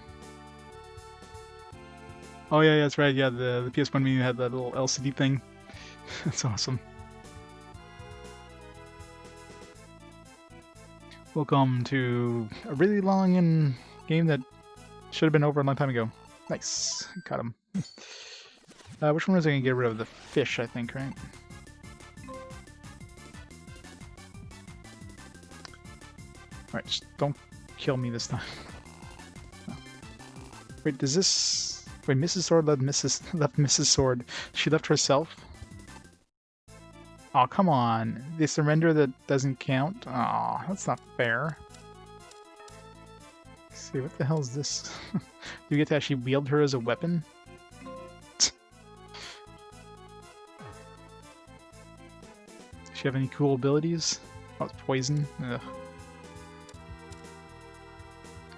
Oh yeah, that's right. Yeah, the PS1 menu had that little LCD thing. That's awesome. Welcome to a really long game that should have been over a long time ago. Nice. Caught him. Which one was I going to get rid of? The fish, I think, right? Alright, just don't kill me this time. Oh. Wait, does this... Wait, Mrs. Sword left Mrs. Sword. She left herself? Oh, come on. The surrender that doesn't count? Oh, that's not fair. Let's see, what the hell is this? Do you get to actually wield her as a weapon? Does she have any cool abilities? Oh, it's poison. Ugh.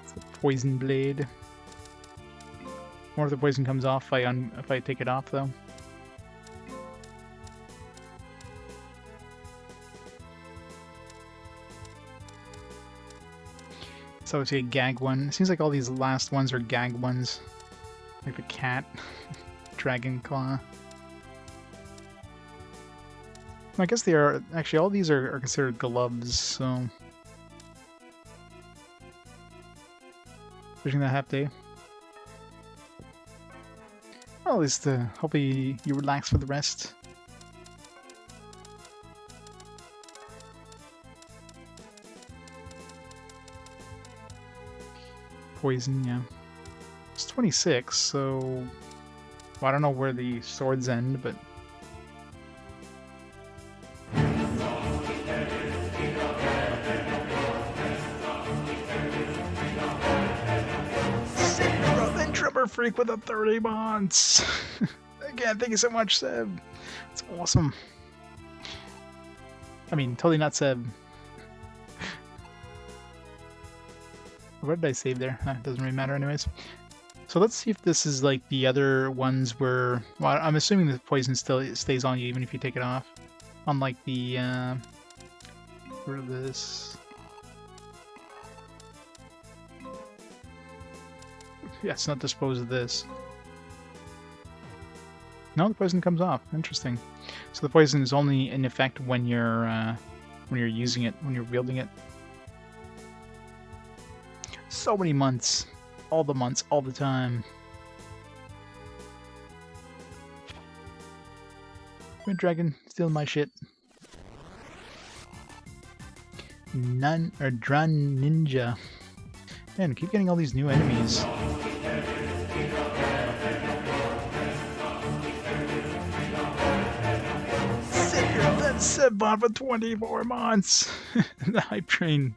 It's a poison blade. More if the poison comes off if I take it off, though. So it's a gag one. It seems like all these last ones are gag ones. Like the cat. Dragon Claw. I guess they are... Actually, all these are considered gloves, so... Pushing that half day. Well, at least hopefully you relax for the rest. Poison, yeah. It's 26, so... Well, I don't know where the swords end, but... Trumper Freak with a 30 months! Again, thank you so much, Seb. It's awesome. I mean, totally not Seb. What did I save there? It doesn't really matter anyways. So let's see if this is like the other ones where... Well, I'm assuming the poison still stays on you even if you take it off. Unlike the... Rid of this... Yeah, it's not dispose of this. No, the poison comes off. Interesting. So the poison is only in effect when you're using it, when you're wielding it. So many months, all the time. Red Dragon, stealing my shit. Dran Ninja. Man, keep getting all these new enemies. Sebon for 24 months. The hype train.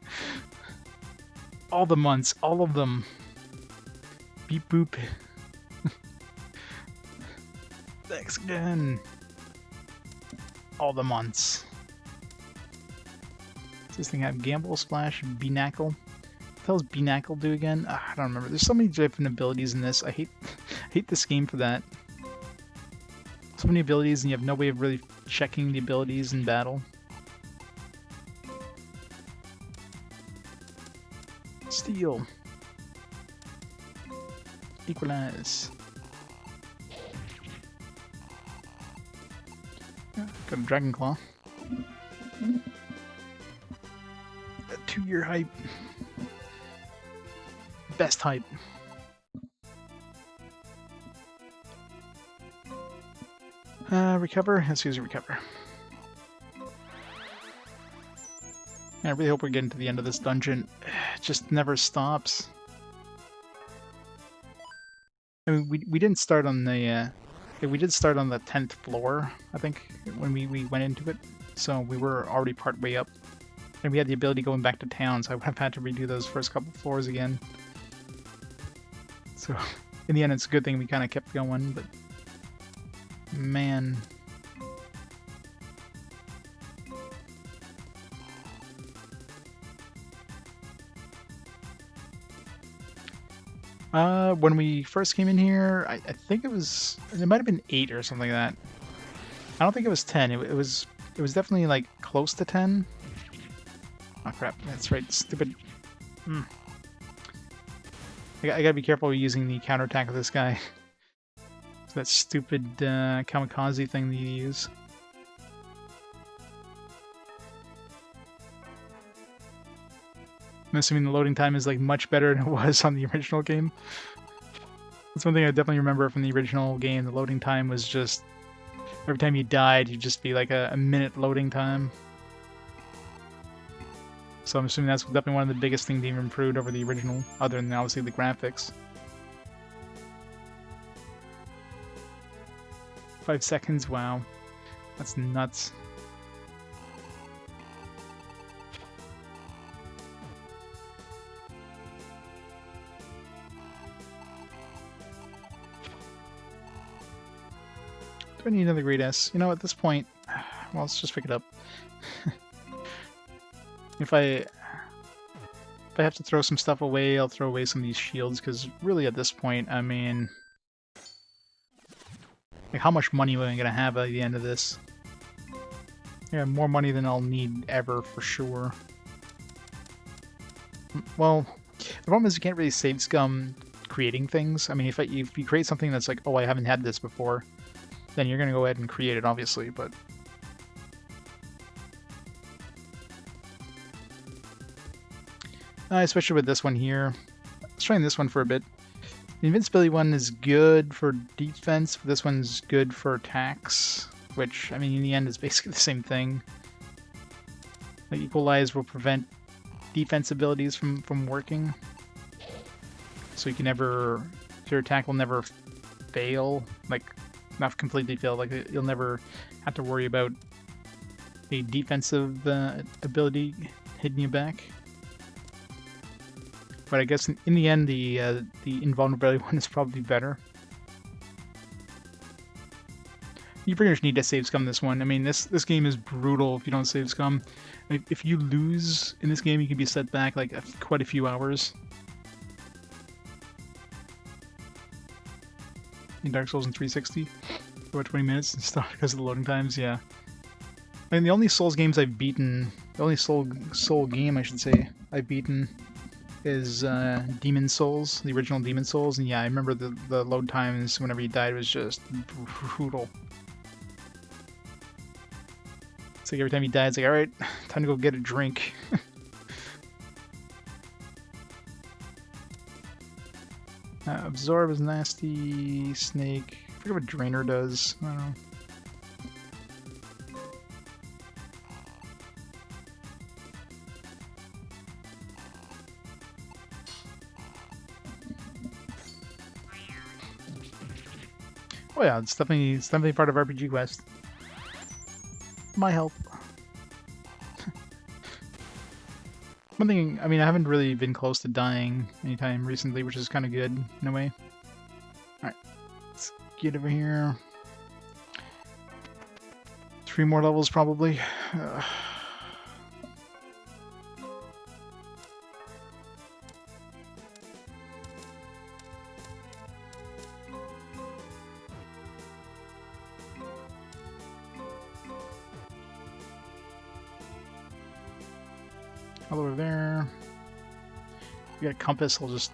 All the months, all of them. Beep boop. Thanks again. All the months. Does this thing have Gamble, Splash, Beanacle? What the hell does Beanacle do again? I don't remember. There's so many different abilities in this. I hate this game for that. So many abilities and you have no way of really checking the abilities in battle. Steal. Equalize. Yeah, got a Dragon Claw. A 2-year hype. Best hype. Recover? Let's use a recover. I really hope we're getting to the end of this dungeon. It just never stops. I mean, we didn't start on the... we did start on the 10th floor, I think, when we went into it. So we were already part way up. And we had the ability going back to town, so I would have had to redo those first couple floors again. So, in the end, it's a good thing we kind of kept going, but... Man... When we first came in here, I think it might have been 8 or something like that. I don't think it was 10. It was definitely like close to 10. Oh crap! That's right. Stupid. I gotta be careful using the counterattack of this guy. It's that stupid kamikaze thing that you use. I'm assuming the loading time is like much better than it was on the original game. That's one thing I definitely remember from the original game. The loading time was just every time you died, you'd just be like a minute loading time. So I'm assuming that's definitely one of the biggest things they've improved over the original, other than obviously the graphics. 5 seconds, wow. That's nuts. Do I need another Great S? You know, at this point, well, let's just pick it up. If I have to throw some stuff away, I'll throw away some of these shields, because really at this point, I mean... Like, how much money am I going to have at the end of this? Yeah, more money than I'll need ever, for sure. Well, the problem is you can't really save scum creating things. I mean, if you create something that's like, oh, I haven't had this before, then you're going to go ahead and create it, obviously, but... especially with this one here. Let's try this one for a bit. The invincibility one is good for defense, but this one's good for attacks, which, I mean, in the end is basically the same thing. Like, Equalize will prevent defense abilities from working. So you can never... Your attack will never fail. Like, not completely fail. Like, you'll never have to worry about a defensive ability hitting you back. But I guess in the end, the invulnerability one is probably better. You pretty much need to save scum this one. I mean, this game is brutal if you don't save scum. If you lose in this game, you can be set back like quite a few hours. In Dark Souls in 360, about 20 minutes and stuff because of the loading times. Yeah. I mean, the only Souls games I've beaten, the only Soul game I should say I've beaten is Demon Souls, the original Demon Souls, and yeah, I remember the load times whenever you died was just brutal. It's like every time you die, it's like, alright, time to go get a drink. Absorb is nasty, Snake, I forget what Drainer does, I don't know. Oh yeah, it's definitely part of RPG Quest. My help. One thing, I mean, I haven't really been close to dying anytime recently, which is kind of good in a way. Alright, let's get over here. 3 more levels probably. All over there. We got a compass, I'll just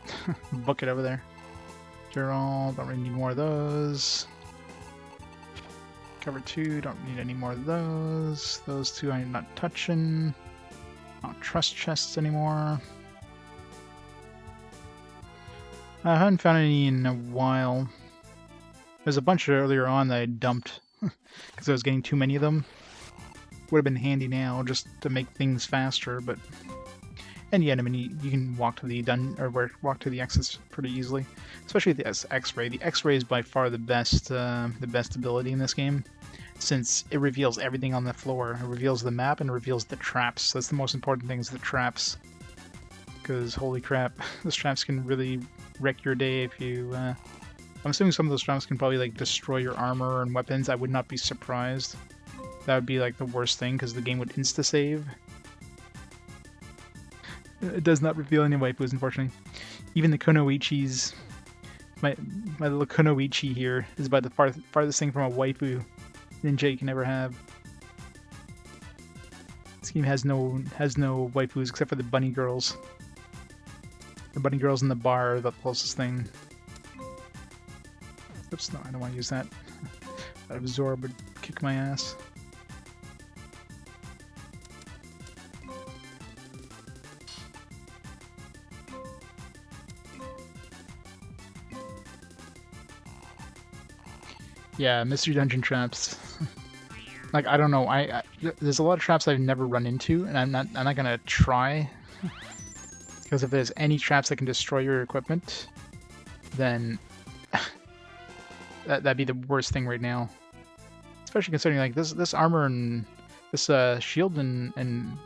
book it over there. Gerald, don't really need more of those. Cover 2, don't need any more of those. Those 2 I'm not touching. I don't trust chests anymore. I haven't found any in a while. There's a bunch earlier on that I dumped because I was getting too many of them. Would have been handy now just to make things faster, but and yeah, I mean you can walk to the walk to the exits pretty easily, especially the X-ray. The X-ray is by far the best ability in this game, since it reveals everything on the floor. It reveals the map and it reveals the traps. That's the most important thing, is the traps, because holy crap, those traps can really wreck your day if you. I'm assuming some of those traps can probably like destroy your armor and weapons. I would not be surprised. That would be like the worst thing, because the game would insta-save. It does not reveal any waifus, unfortunately. Even the Kunoichis My little Kunoichi here is about the farthest thing from a waifu ninja you can ever have. This game has no waifus except for the bunny girls. The bunny girls in the bar are the closest thing. Oops, no, I don't want to use that. That absorb would kick my ass. Yeah, mystery dungeon traps. Like, I don't know. There's a lot of traps I've never run into, and I'm not gonna try. Because if there's any traps that can destroy your equipment, then that'd be the worst thing right now. Especially considering like this armor and this shield and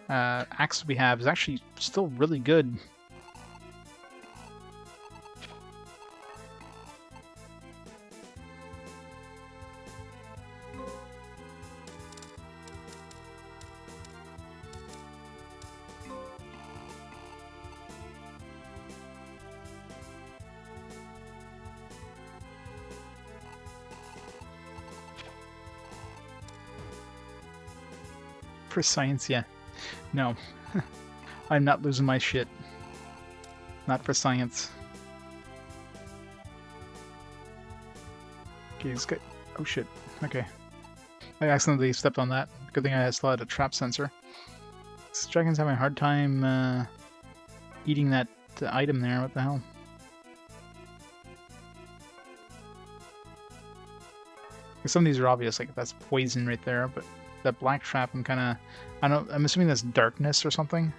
axe we have is actually still really good. For science, yeah. No. I'm not losing my shit. Not for science. Okay, let's get... Oh shit. Okay. I accidentally stepped on that. Good thing I still had a trap sensor. This dragon's having a hard time eating that item there. What the hell? Some of these are obvious, like that's poison right there, but that black trap, I'm assuming that's darkness or something.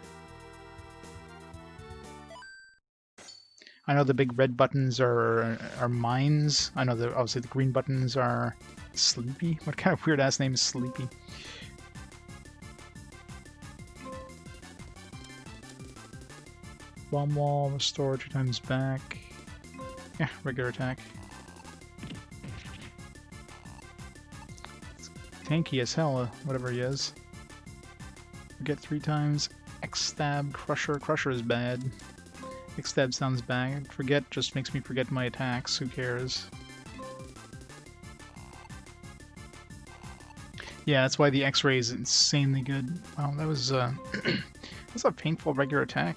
I know the big red buttons are mines. I know that obviously the green buttons are Sleepy. What kind of weird ass name is Sleepy? Bomb wall, restore 2 times back. Yeah, regular attack. Tanky as hell, whatever he is. Forget 3 times. X-stab, crusher. Crusher is bad. X-stab sounds bad. Forget just makes me forget my attacks. Who cares? Yeah, that's why the X-ray is insanely good. Wow, that was that's a painful regular attack.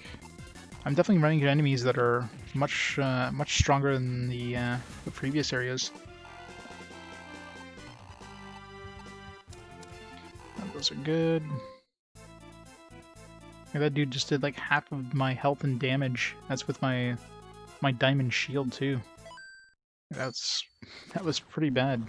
I'm definitely running into enemies that are much stronger than the previous areas. Those are good. Yeah, that dude just did like half of my health and damage. That's with my diamond shield too. That was pretty bad.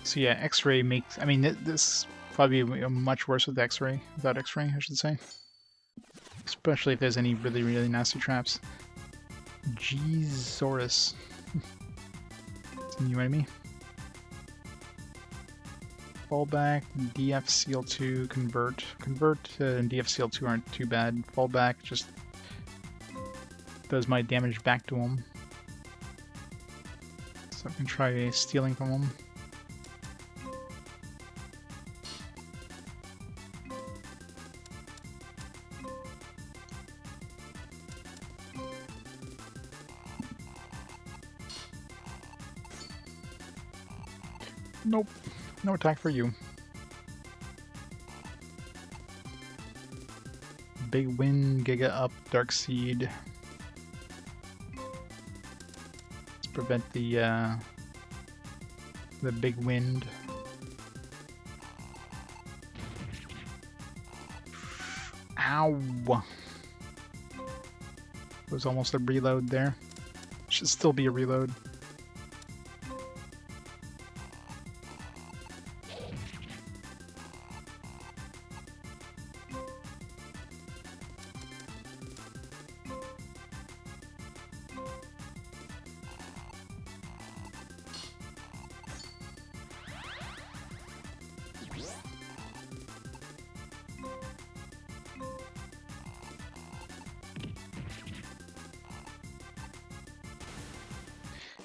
So yeah, X-ray makes... I mean, this probably much worse with X-ray, without X-ray, I should say. Especially if there's any really, really nasty traps. G-Saurus. It's a new enemy. Fallback, DF-Seal2, Convert. Convert and DF-Seal2 aren't too bad. Fallback just does my damage back to him. So I can try stealing from him. Nope, no attack for you. Big Wind, Giga Up, Dark Seed. Let's prevent the Big Wind. Ow! Was almost a reload there. Should still be a reload.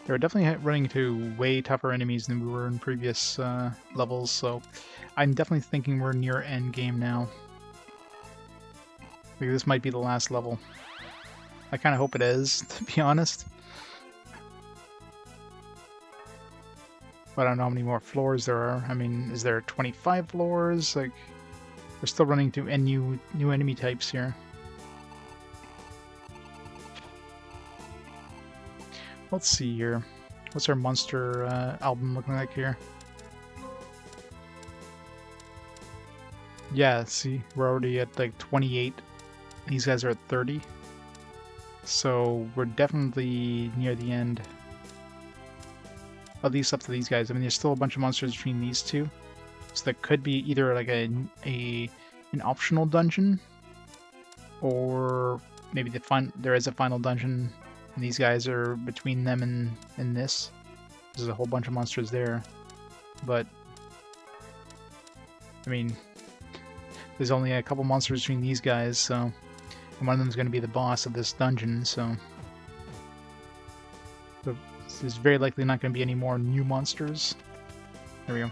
We're definitely running into way tougher enemies than we were in previous levels, so I'm definitely thinking we're near end game now. Like, this might be the last level. I kind of hope it is, to be honest. But I don't know how many more floors there are. I mean, is there 25 floors? Like, we're still running into new enemy types here. Let's see here. What's our monster album looking like here? Yeah, see, we're already at like 28. These guys are at 30. So we're definitely near the end. At least up to these guys. I mean, there's still a bunch of monsters between these two. So that could be either like an optional dungeon, or maybe there is a final dungeon, and these guys are between them and this. There's a whole bunch of monsters there, but I mean, there's only a couple monsters between these guys, so and one of them is going to be the boss of this dungeon, so there's very likely not going to be any more new monsters. There we go.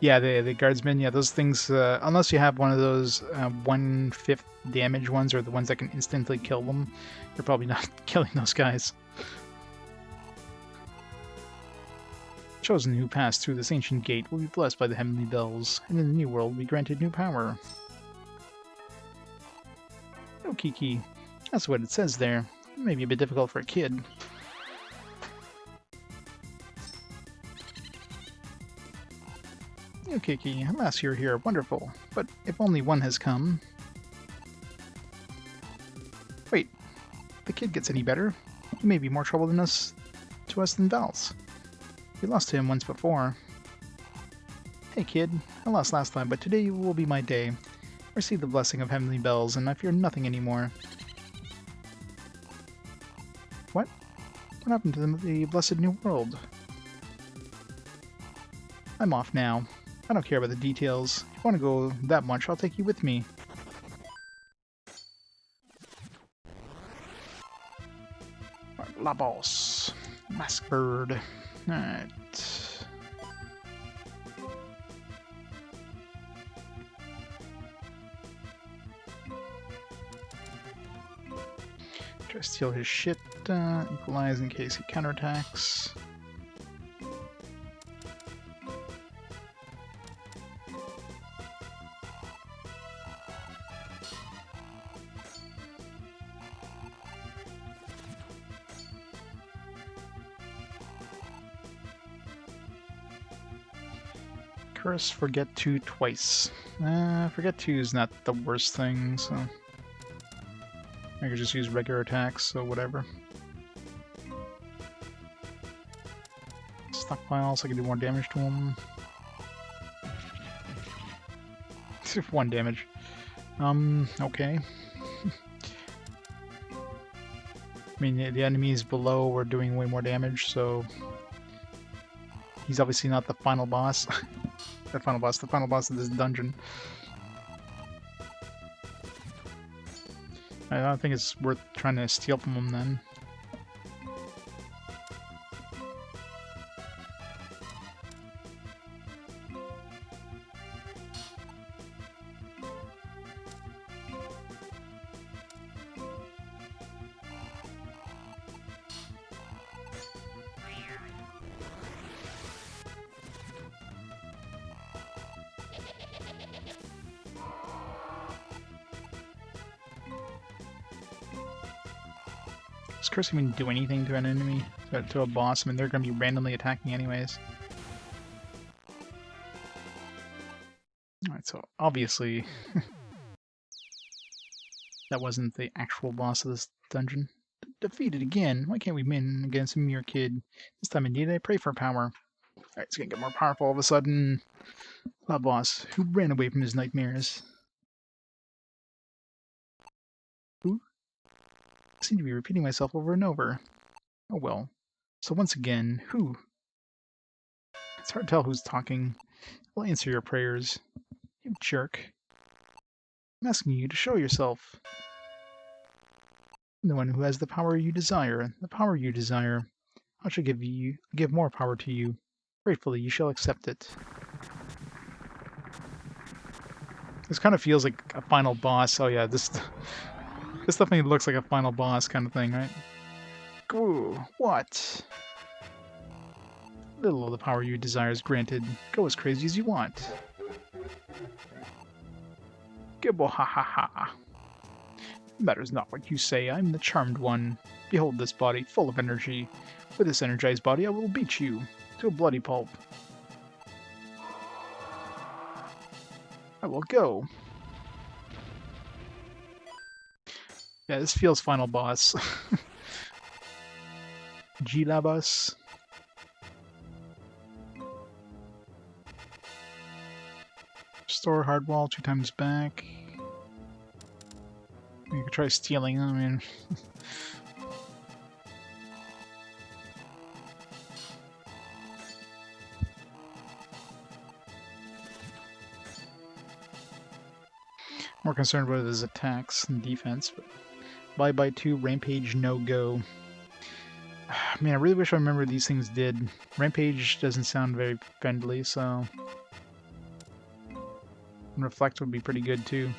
Yeah, the guardsmen, yeah, those things, unless you have one of those 1/5 damage ones, or the ones that can instantly kill them, you're probably not killing those guys. Chosen who pass through this ancient gate will be blessed by the heavenly bells, and in the new world will be granted new power. Oh, Kiki, that's what it says there. Maybe a bit difficult for a kid. Oh, Kiki, alas you're here, wonderful. But if only one has come... Wait, the kid gets any better? He may be more trouble to us than Val's. We lost to him once before. Hey kid, I lost last time, but today will be my day. Receive the blessing of heavenly bells, and I fear nothing anymore. What? What happened to the blessed new world? I'm off now. I don't care about the details. If you want to go that much, I'll take you with me. La Boss. Mask Bird. Alright. Try to steal his shit. Equalize in case he counterattacks. Curse Forget 2 twice. Forget 2 is not the worst thing, so... I could just use regular attacks, so whatever. Stockpile, so I can do more damage to him. 1 damage. Okay. I mean, the enemies below are doing way more damage, so... He's obviously not the final boss. The final boss of this dungeon. I don't think it's worth trying to steal from him then. Does Curse even do anything to an enemy? To a boss? I mean, they're going to be randomly attacking anyways. Alright, so obviously that wasn't the actual boss of this dungeon. Defeated again? Why can't we win against a mere kid? This time indeed I pray for power. Alright, it's gonna get more powerful all of a sudden. A boss who ran away from his nightmares. Who? I seem to be repeating myself over and over. Oh well. So once again, who? It's hard to tell who's talking. I'll answer your prayers. You jerk. I'm asking you to show yourself. The one who has the power you desire. The power you desire. I shall give more power to you. Gratefully, you shall accept it. This kind of feels like a final boss. Oh yeah, this definitely looks like a final boss kind of thing, right? Ooh, what? Little of the power you desire is granted. Go as crazy as you want. Gibble ha ha ha. That is not what you say. I'm the charmed one. Behold this body, full of energy. With this energized body, I will beat you to a bloody pulp. I will go. Yeah, this feels final boss. G-Labus. Restore hard wall 2 times back. You could try stealing, I mean... More concerned with his attacks and defense, but... Bye-bye 2, Rampage, no-go. Man, I really wish I remember these things did. Rampage doesn't sound very friendly, so... And Reflect would be pretty good, too.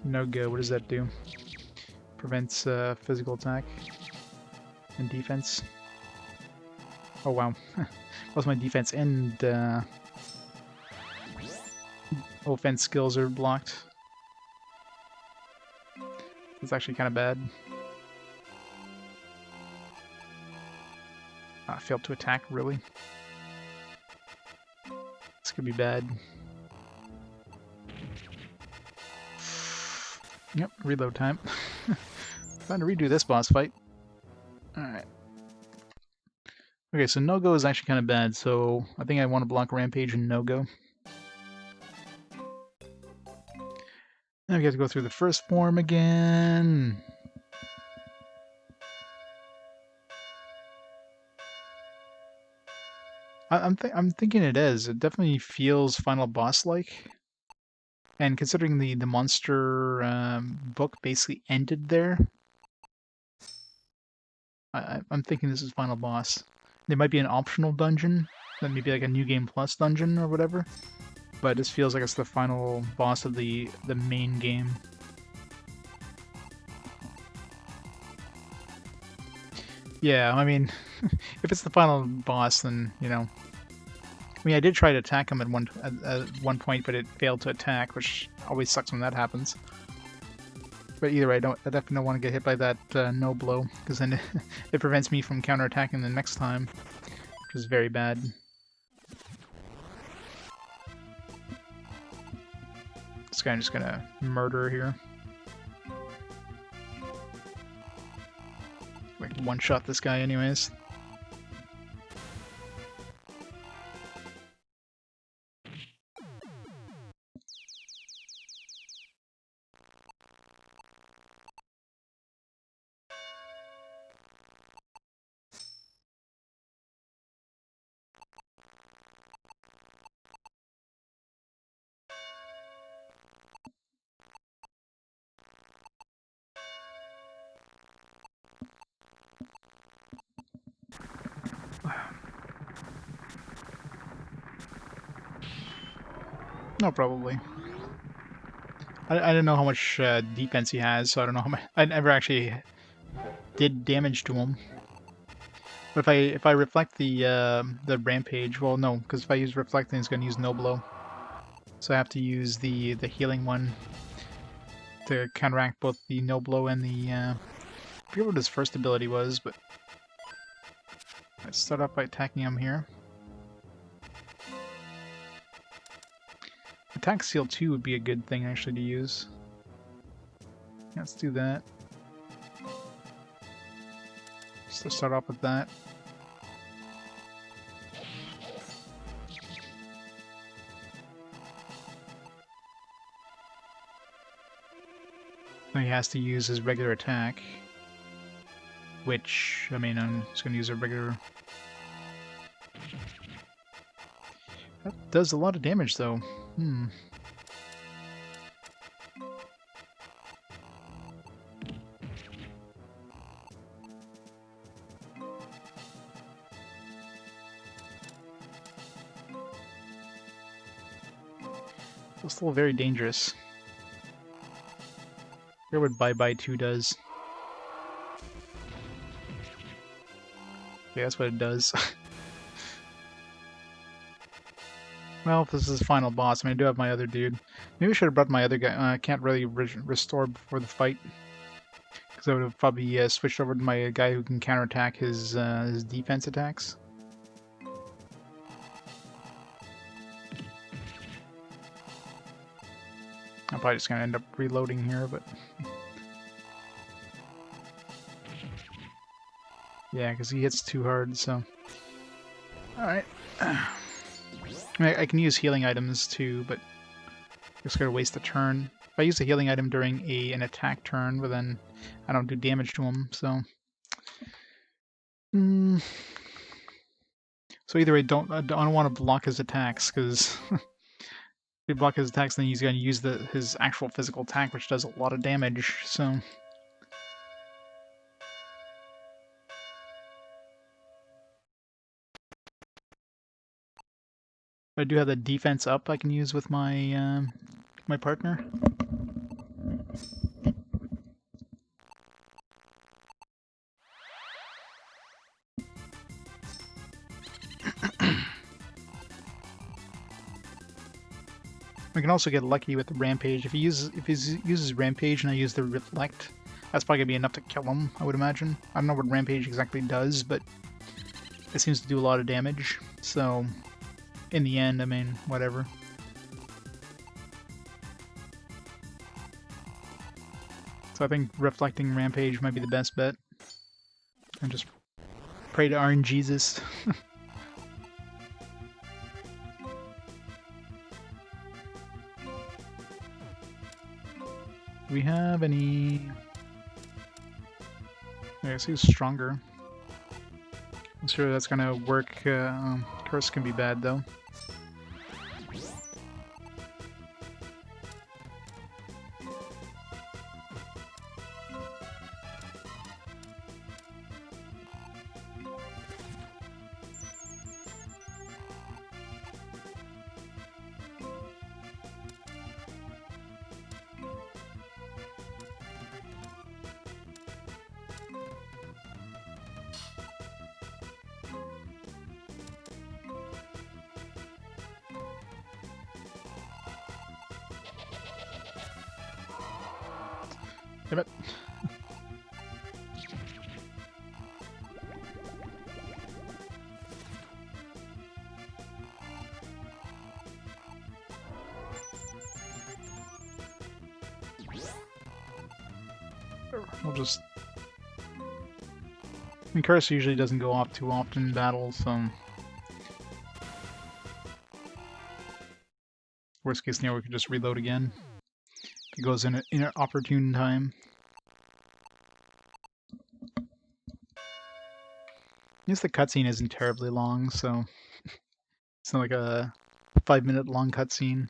No-go, what does that do? Prevents physical attack and defense. Oh wow. Both my defense and offense skills are blocked. That's actually kind of bad. Failed to attack, really? This could be bad. Yep, reload time. Time to redo this boss fight. Alright. Okay, so no-go is actually kind of bad, so I think I want to block Rampage and no-go. Now we have to go through the first form again. I'm thinking it is. It definitely feels final boss-like. And considering the monster book basically ended there, I'm thinking this is final boss. There might be an optional dungeon, that may be like a New Game Plus dungeon or whatever, but this feels like it's the final boss of the main game. Yeah, I mean, if it's the final boss, then, you know... I mean, I did try to attack him at one point, but it failed to attack, which always sucks when that happens. But either way, I definitely don't want to get hit by that no blow, because then it prevents me from counterattacking the next time, which is very bad. This guy I'm just gonna murder here. Like one-shot this guy anyways. No, probably. I don't know how much defense he has, so I don't know how much. I never actually did damage to him. But if I reflect the rampage, well, no, because if I use reflecting, it's going to use no blow. So I have to use the healing one to counteract both the no blow and the. I forget what his first ability was, but let's start off by attacking him here. Attack Seal 2 would be a good thing actually to use. Let's do that. So start off with that. Then he has to use his regular attack. Which, I mean, I'm just going to use a regular... That does a lot of damage though. It's still very dangerous. I forget what Bye Bye 2 does. Yeah, that's what it does. Well, if this is the final boss, I mean, I do have my other dude. Maybe I should have brought my other guy. I can't really restore before the fight. Because I would have probably switched over to my guy who can counterattack his defense attacks. I'm probably just going to end up reloading here, but... Yeah, because he hits too hard, so... Alright. I mean, I can use healing items too, but... Just gotta waste a turn. If I use a healing item during an attack turn, but then I don't do damage to him, so... So either way, I don't want to block his attacks, because... If you block his attacks, then he's going to use his actual physical attack, which does a lot of damage, so... I do have the defense up I can use with my my partner. We can also get lucky with the Rampage. If he uses Rampage and I use the Reflect, that's probably gonna be enough to kill him, I would imagine. I don't know what Rampage exactly does, but it seems to do a lot of damage. So, in the end, I mean, whatever. So I think Reflecting Rampage might be the best bet. And just pray to RNGesus. Do we have any... I guess he's stronger. I'm sure that's gonna work. Curse can be bad though. Damn it. We'll just... I mean, Curse usually doesn't go off too often in battle, so... Worst case scenario, we could just reload again. If it goes in an opportune time. I guess the cutscene isn't terribly long, so... It's not like a 5-minute long cutscene.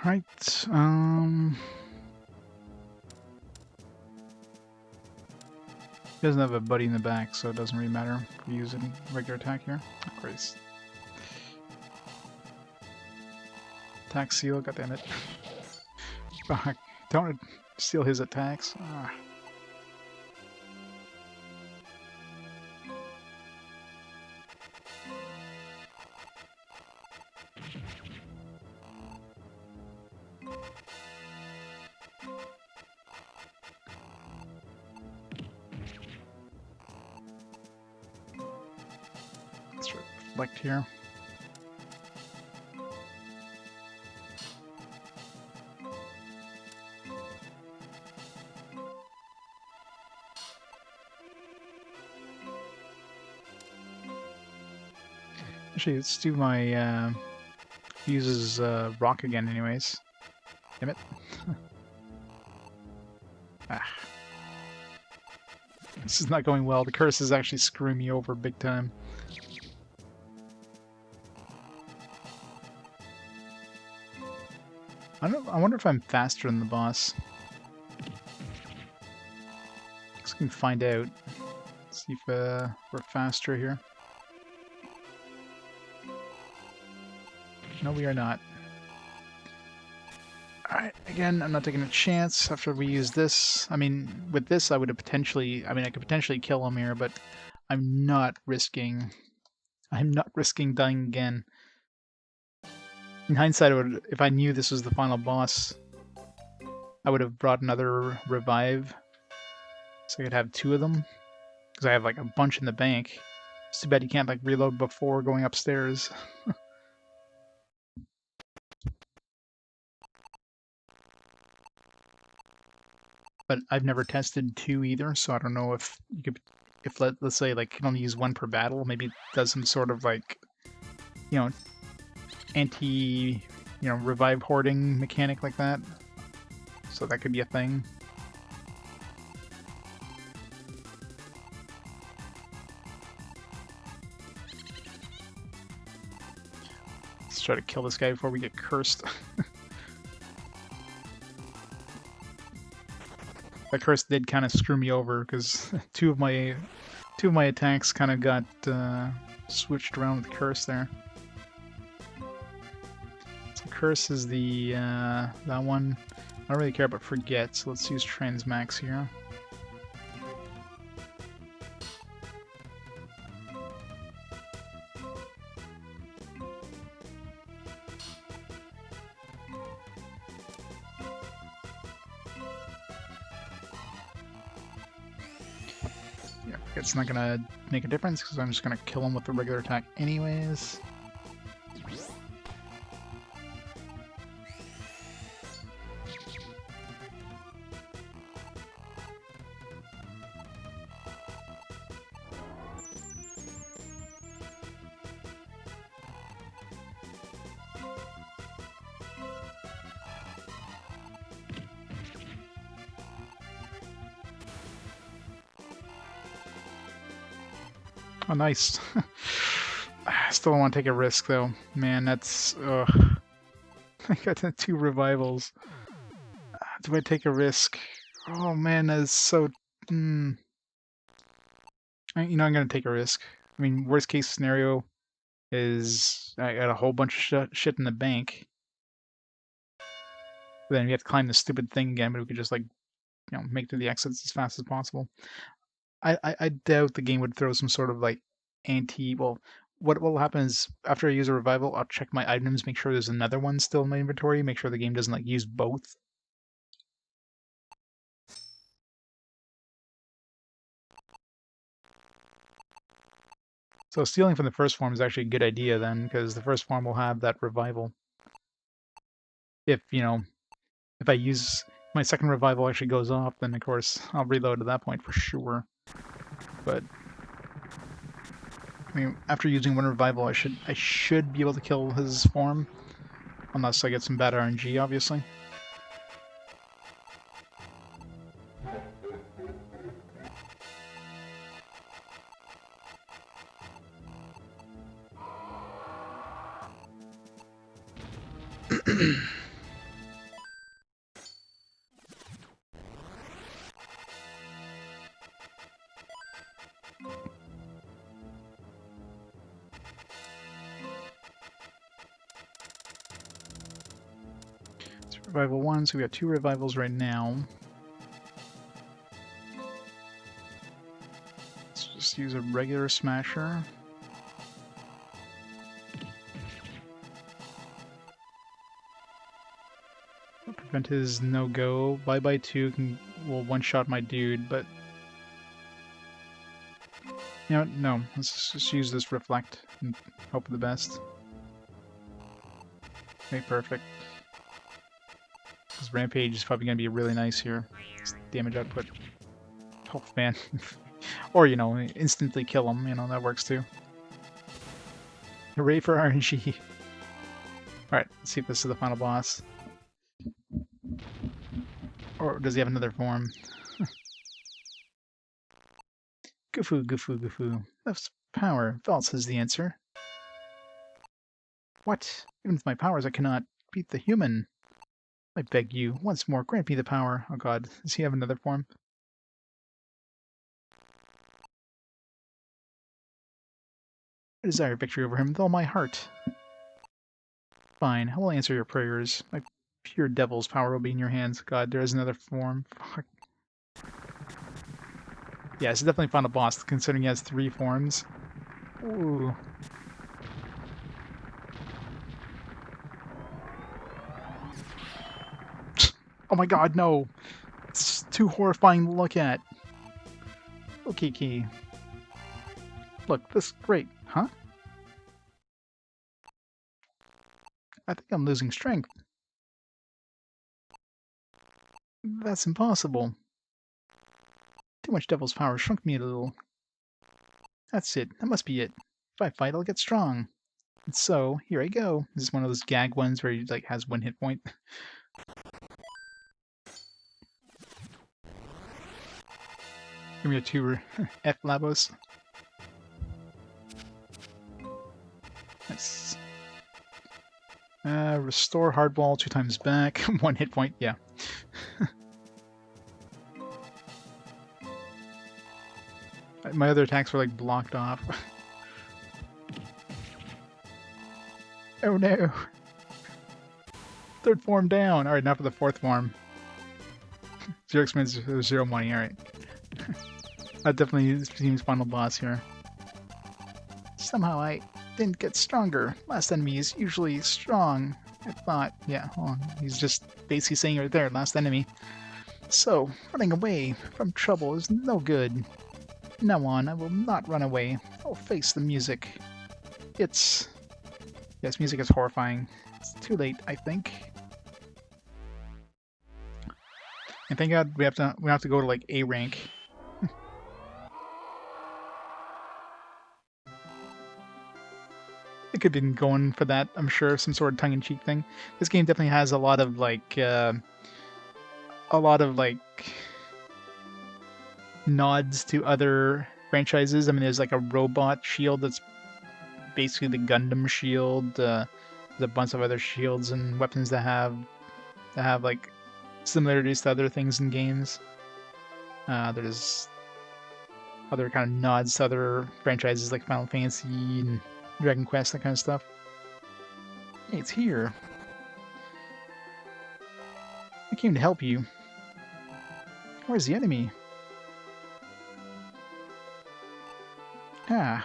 Right, He doesn't have a buddy in the back, so it doesn't really matter if we use a regular attack here. Oh, Christ. Attack seal, goddammit. Fuck. Don't steal his attacks. Ah. select here. Actually, let's do my uses rock again anyways. Damn it. Ah. This is not going well. The curse is actually screwing me over big time. I wonder if I'm faster than the boss. Guess we can find out. See if we're faster here. No, we are not. Alright, again, I'm not taking a chance after we use this. I mean, with this I would have potentially... I could potentially kill him here, but I'm not risking dying again. In hindsight, if I knew this was the final boss, I would have brought another revive, so I could have 2 of them. Because I have like a bunch in the bank. It's too bad you can't like reload before going upstairs. But I've never tested 2 either, so I don't know if you could, if let's say like you can only use 1 per battle, maybe it does some sort of like, you know, revive hoarding mechanic like that. So that could be a thing. Let's try to kill this guy before we get cursed. That curse did kind of screw me over because two of my attacks kind of got switched around with curse there. So curse is the that one. I don't really care about forget, so let's use transmax here. Yeah, it's not gonna make a difference because I'm just gonna kill him with the regular attack anyways. Oh, nice. I still don't want to take a risk, though. Man, that's... ugh. I got the 2 revivals. Do I take a risk? Oh, man, that is so... I'm going to take a risk. I mean, worst case scenario is I got a whole bunch of shit in the bank. Then we have to climb this stupid thing again, but we could just, like, make to the exits as fast as possible. I doubt the game would throw some sort of like well, what will happen is after I use a revival, I'll check my items, make sure there's another one still in my inventory, make sure the game doesn't like use both. So stealing from the first form is actually a good idea then, because the first form will have that revival. If I use my second revival actually goes off, then of course I'll reload at that point for sure. But I mean, after using 1 revival, I should be able to kill his form, unless I get some bad RNG, obviously. Revival 1, so we got 2 revivals right now. Let's just use a regular smasher. Prevent his no-go. Bye-bye 2 will one-shot my dude, but... You know what? No, let's just use this reflect and hope for the best. Okay, perfect. This rampage is probably going to be really nice here. It's damage output. Oh, man. Or, you know, instantly kill him. You know, that works too. Hooray for RNG. Alright, let's see if this is the final boss. Or does he have another form? Gufu, Gufu, Gufu. That's power. False is the answer. What? Even with my powers, I cannot beat the human. I beg you, once more, grant me the power. Oh god, does he have another form? I desire victory over him with all my heart. Fine, I will answer your prayers. My pure devil's power will be in your hands. God, there is another form. Fuck. Yeah, it's definitely final boss, considering he has 3 forms. Ooh. Oh my god, no! It's too horrifying to look at. Okay, Key. Look, this is great, huh? I think I'm losing strength. That's impossible. Too much devil's power shrunk me a little. That's it. That must be it. If I fight, I'll get strong. And so, here I go. This is one of those gag ones where he like has 1 hit point. Give me a 2 F Labos. Nice. Restore hardball 2 times back. 1 hit point, yeah. My other attacks were like blocked off. Oh no! 3rd form down! Alright, now for the 4th form. 0 expense, 0 money, alright. That definitely seems final boss here. Somehow I didn't get stronger. Last enemy is usually strong. I thought, yeah, well, he's just basically saying right there, last enemy. So, running away from trouble is no good. From now on, I will not run away. I will face the music. It's... Yes, music is horrifying. It's too late, I think. And thank God we have to go to like A rank. It could have been going for that, I'm sure, some sort of tongue-in-cheek thing. This game definitely has a lot of like nods to other franchises. I mean, there's like a robot shield that's basically the Gundam shield. There's a bunch of other shields and weapons that have like similarities to other things in games. There's other kind of nods to other franchises like Final Fantasy and Dragon Quest, that kind of stuff. Hey, it's here. I came to help you. Where's the enemy? Ah.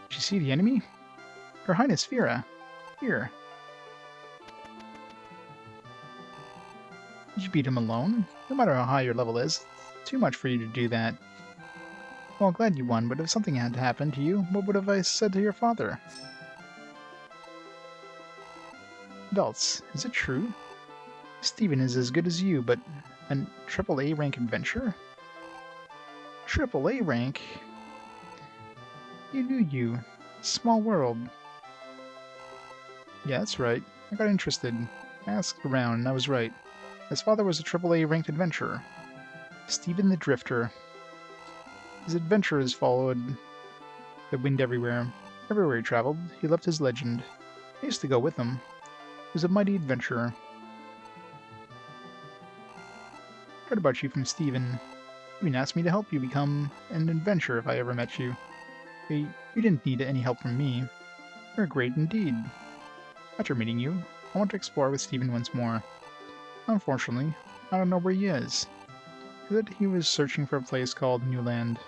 Did you see the enemy? Her Highness Fira. Here. Did you beat him alone? No matter how high your level is, it's too much for you to do that. Well, glad you won, but if something had happened to you, what would have I said to your father? Belts, is it true? Steven is as good as you, but a AAA rank adventurer? AAA rank? You knew you. Small world. Yeah, that's right. I got interested. I asked around, and I was right. His father was a AAA ranked adventurer. Steven the Drifter. His adventurers followed the wind everywhere. Everywhere he traveled, he left his legend. I used to go with him. He was a mighty adventurer. Heard about you from Steven. He even asked me to help you become an adventurer if I ever met you. You didn't need any help from me. You're great indeed. After meeting you, I want to explore with Steven once more. Unfortunately, I don't know where he is. He said he was searching for a place called New Land.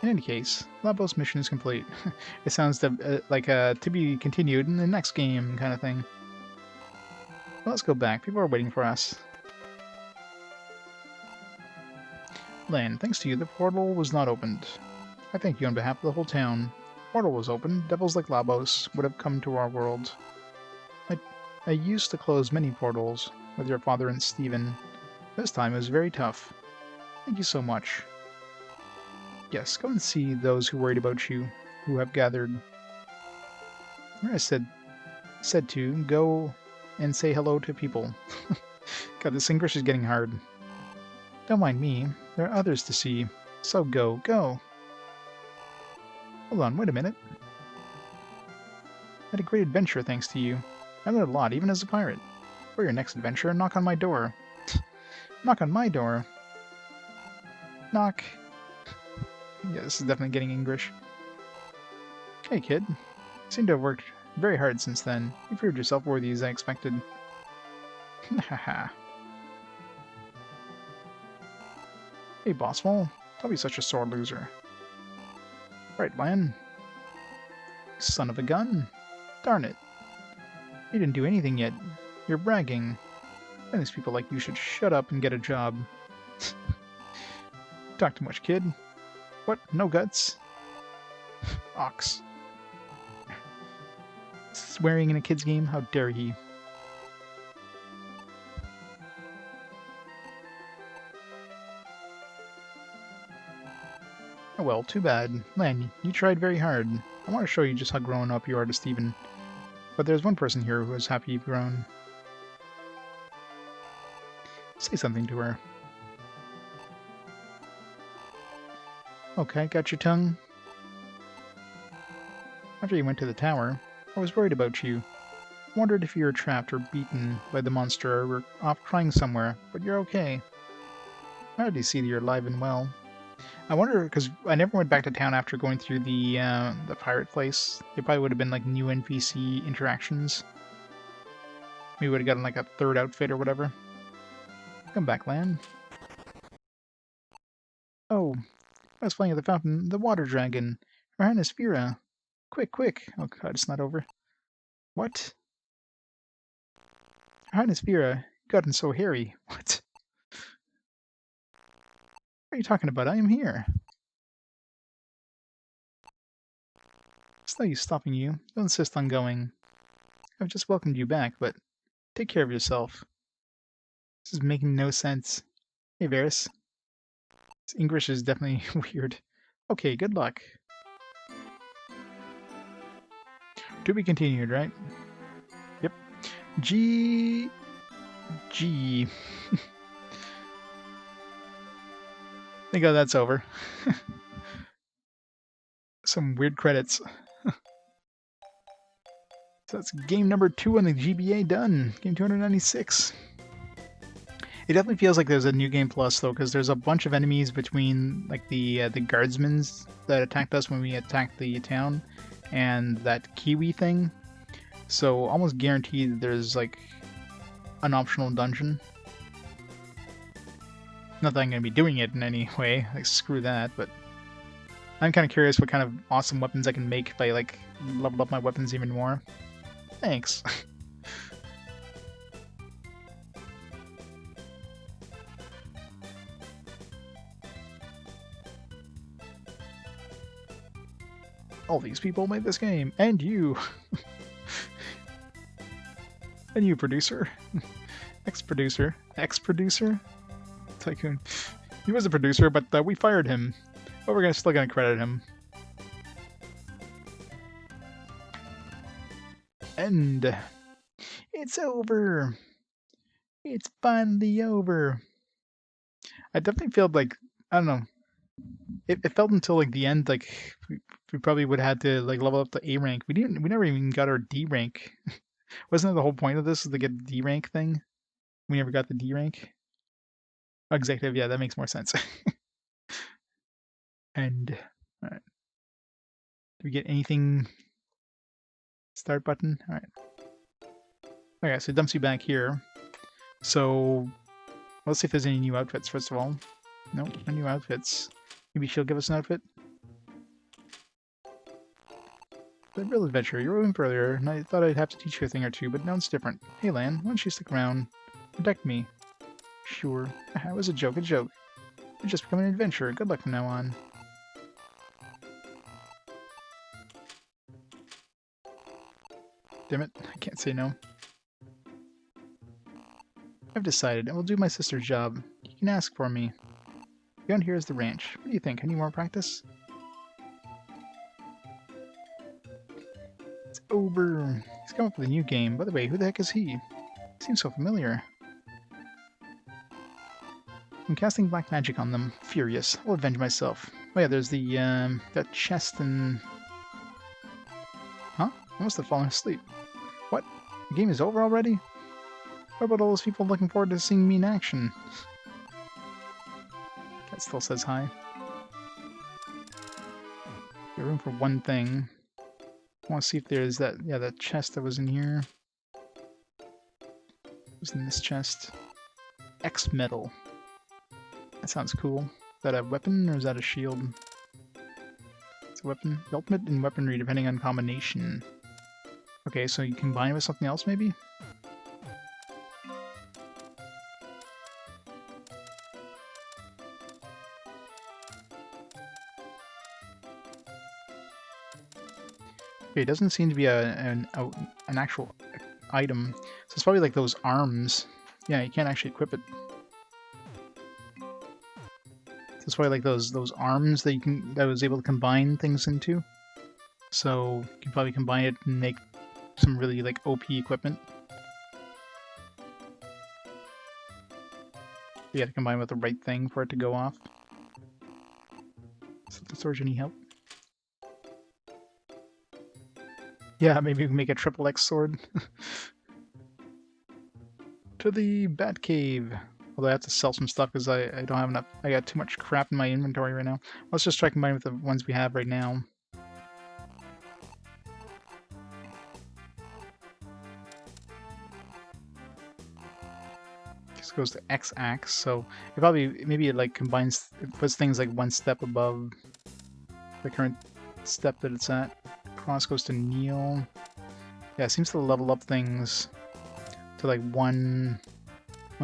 In any case, Labos' mission is complete. It sounds like to be continued in the next game kind of thing. Well, let's go back. People are waiting for us. Land, thanks to you, the portal was not opened. I thank you on behalf of the whole town. Portal was open. Devils like Labos would have come to our world. I used to close many portals with your father and Stephen. This time it was very tough. Thank you so much. Yes, go and see those who worried about you, who have gathered. I said to go and say hello to people. God, this English is getting hard. Don't mind me. There are others to see. So go, go. Hold on, wait a minute. I had a great adventure thanks to you. I learned a lot, even as a pirate. For your next adventure, knock on my door. Knock on my door. Knock. Yeah, this is definitely getting English. Hey, kid. You seem to have worked very hard since then. You proved yourself worthy as I expected. Haha. Hey, Bosswell. Don't be such a sore loser. Right, Lan. Son of a gun. Darn it. You didn't do anything yet. You're bragging. And these people like you should shut up and get a job. Talk too much, kid. What? No guts? Ox. Swearing in a kid's game? How dare he? Oh well, too bad. Lan, you tried very hard. I want to show you just how grown up you are to Stephen. But there's one person here who is happy you've grown. Say something to her. Okay, got your tongue? After you went to the tower, I was worried about you. Wondered if you were trapped or beaten by the monster or were off crying somewhere, but you're okay. I already see that you're alive and well. I wonder, because I never went back to town after going through the pirate place. There probably would have been like new NPC interactions. We would have gotten like a third outfit or whatever. Come back, Lan. Oh, I was playing at the fountain. The water dragon. Her Highness Vera. Quick, quick. Oh god, it's not over. What? Her Highness Vera. Gotten so hairy. What? What are you talking about? I am here. It's no use stopping you. Don't insist on going. I've just welcomed you back, but take care of yourself. This is making no sense. Hey, Varys. This English is definitely weird. Okay, good luck. To be continued, right? Yep. G. Thank God that's over. Some weird credits. So that's game number 2 on the GBA done. Game 296. It definitely feels like there's a new game plus though, because there's a bunch of enemies between like the guardsmen that attacked us when we attacked the town, and that Kiwi thing. So almost guaranteed there's like an optional dungeon. Not that I'm going to be doing it in any way, like screw that, but I'm kind of curious what kind of awesome weapons I can make if I like level up my weapons even more. Thanks. All these people made this game, and you. And you, producer. Ex-producer. Ex-producer? Tycoon. He was a producer, but we fired him. But we're still gonna credit him. And it's over. It's finally over. I definitely felt like, I don't know. It felt until like the end like we probably would have had to like level up the A rank. We never even got our D rank. Wasn't that the whole point of this, is to get the D rank thing? We never got the D rank. Oh, executive, yeah, that makes more sense. And alright. Do we get anything? Start button? Alright. Okay, so it dumps you back here. So let's see if there's any new outfits first of all. Nope, no new outfits. Maybe she'll give us an outfit. The real adventure. You were moving earlier, and I thought I'd have to teach you a thing or two, but now it's different. Hey, Lan, why don't you stick around? Protect me. Sure. It was a joke, a joke. You're just becoming an adventurer. Good luck from now on. Damn it, I can't say no. I've decided I will do my sister's job. You can ask for me. Beyond here is the ranch. What do you think? I need more practice? It's over. He's come up with a new game. By the way, who the heck is he? He seems so familiar. I'm casting black magic on them. Furious. I'll avenge myself. Oh yeah, there's the, that chest and... Huh? I must have fallen asleep. What? The game is over already? What about all those people looking forward to seeing me in action? Cat still says hi. There's room for one thing. I want to see if there's that, yeah, that chest that was in here. It was in this chest. X metal. That sounds cool. Is that a weapon or is that a shield? It's a weapon. The ultimate in weaponry depending on combination. Okay, so you combine it with something else maybe? Okay, it doesn't seem to be an actual item. So it's probably like those arms. Yeah, you can't actually equip it. So it's probably like those arms that that was able to combine things into. So you can probably combine it and make some really like OP equipment. You gotta combine with the right thing for it to go off. So the storage any help? Yeah, maybe we can make a triple X sword. To the Bat Cave. Although I have to sell some stuff because I don't have enough. I got too much crap in my inventory right now. Let's just try combining with the ones we have right now. This goes to X axe, so it probably maybe it like combines, it puts things like one step above the current step that it's at. Cross goes to kneel. Yeah, it seems to level up things to like one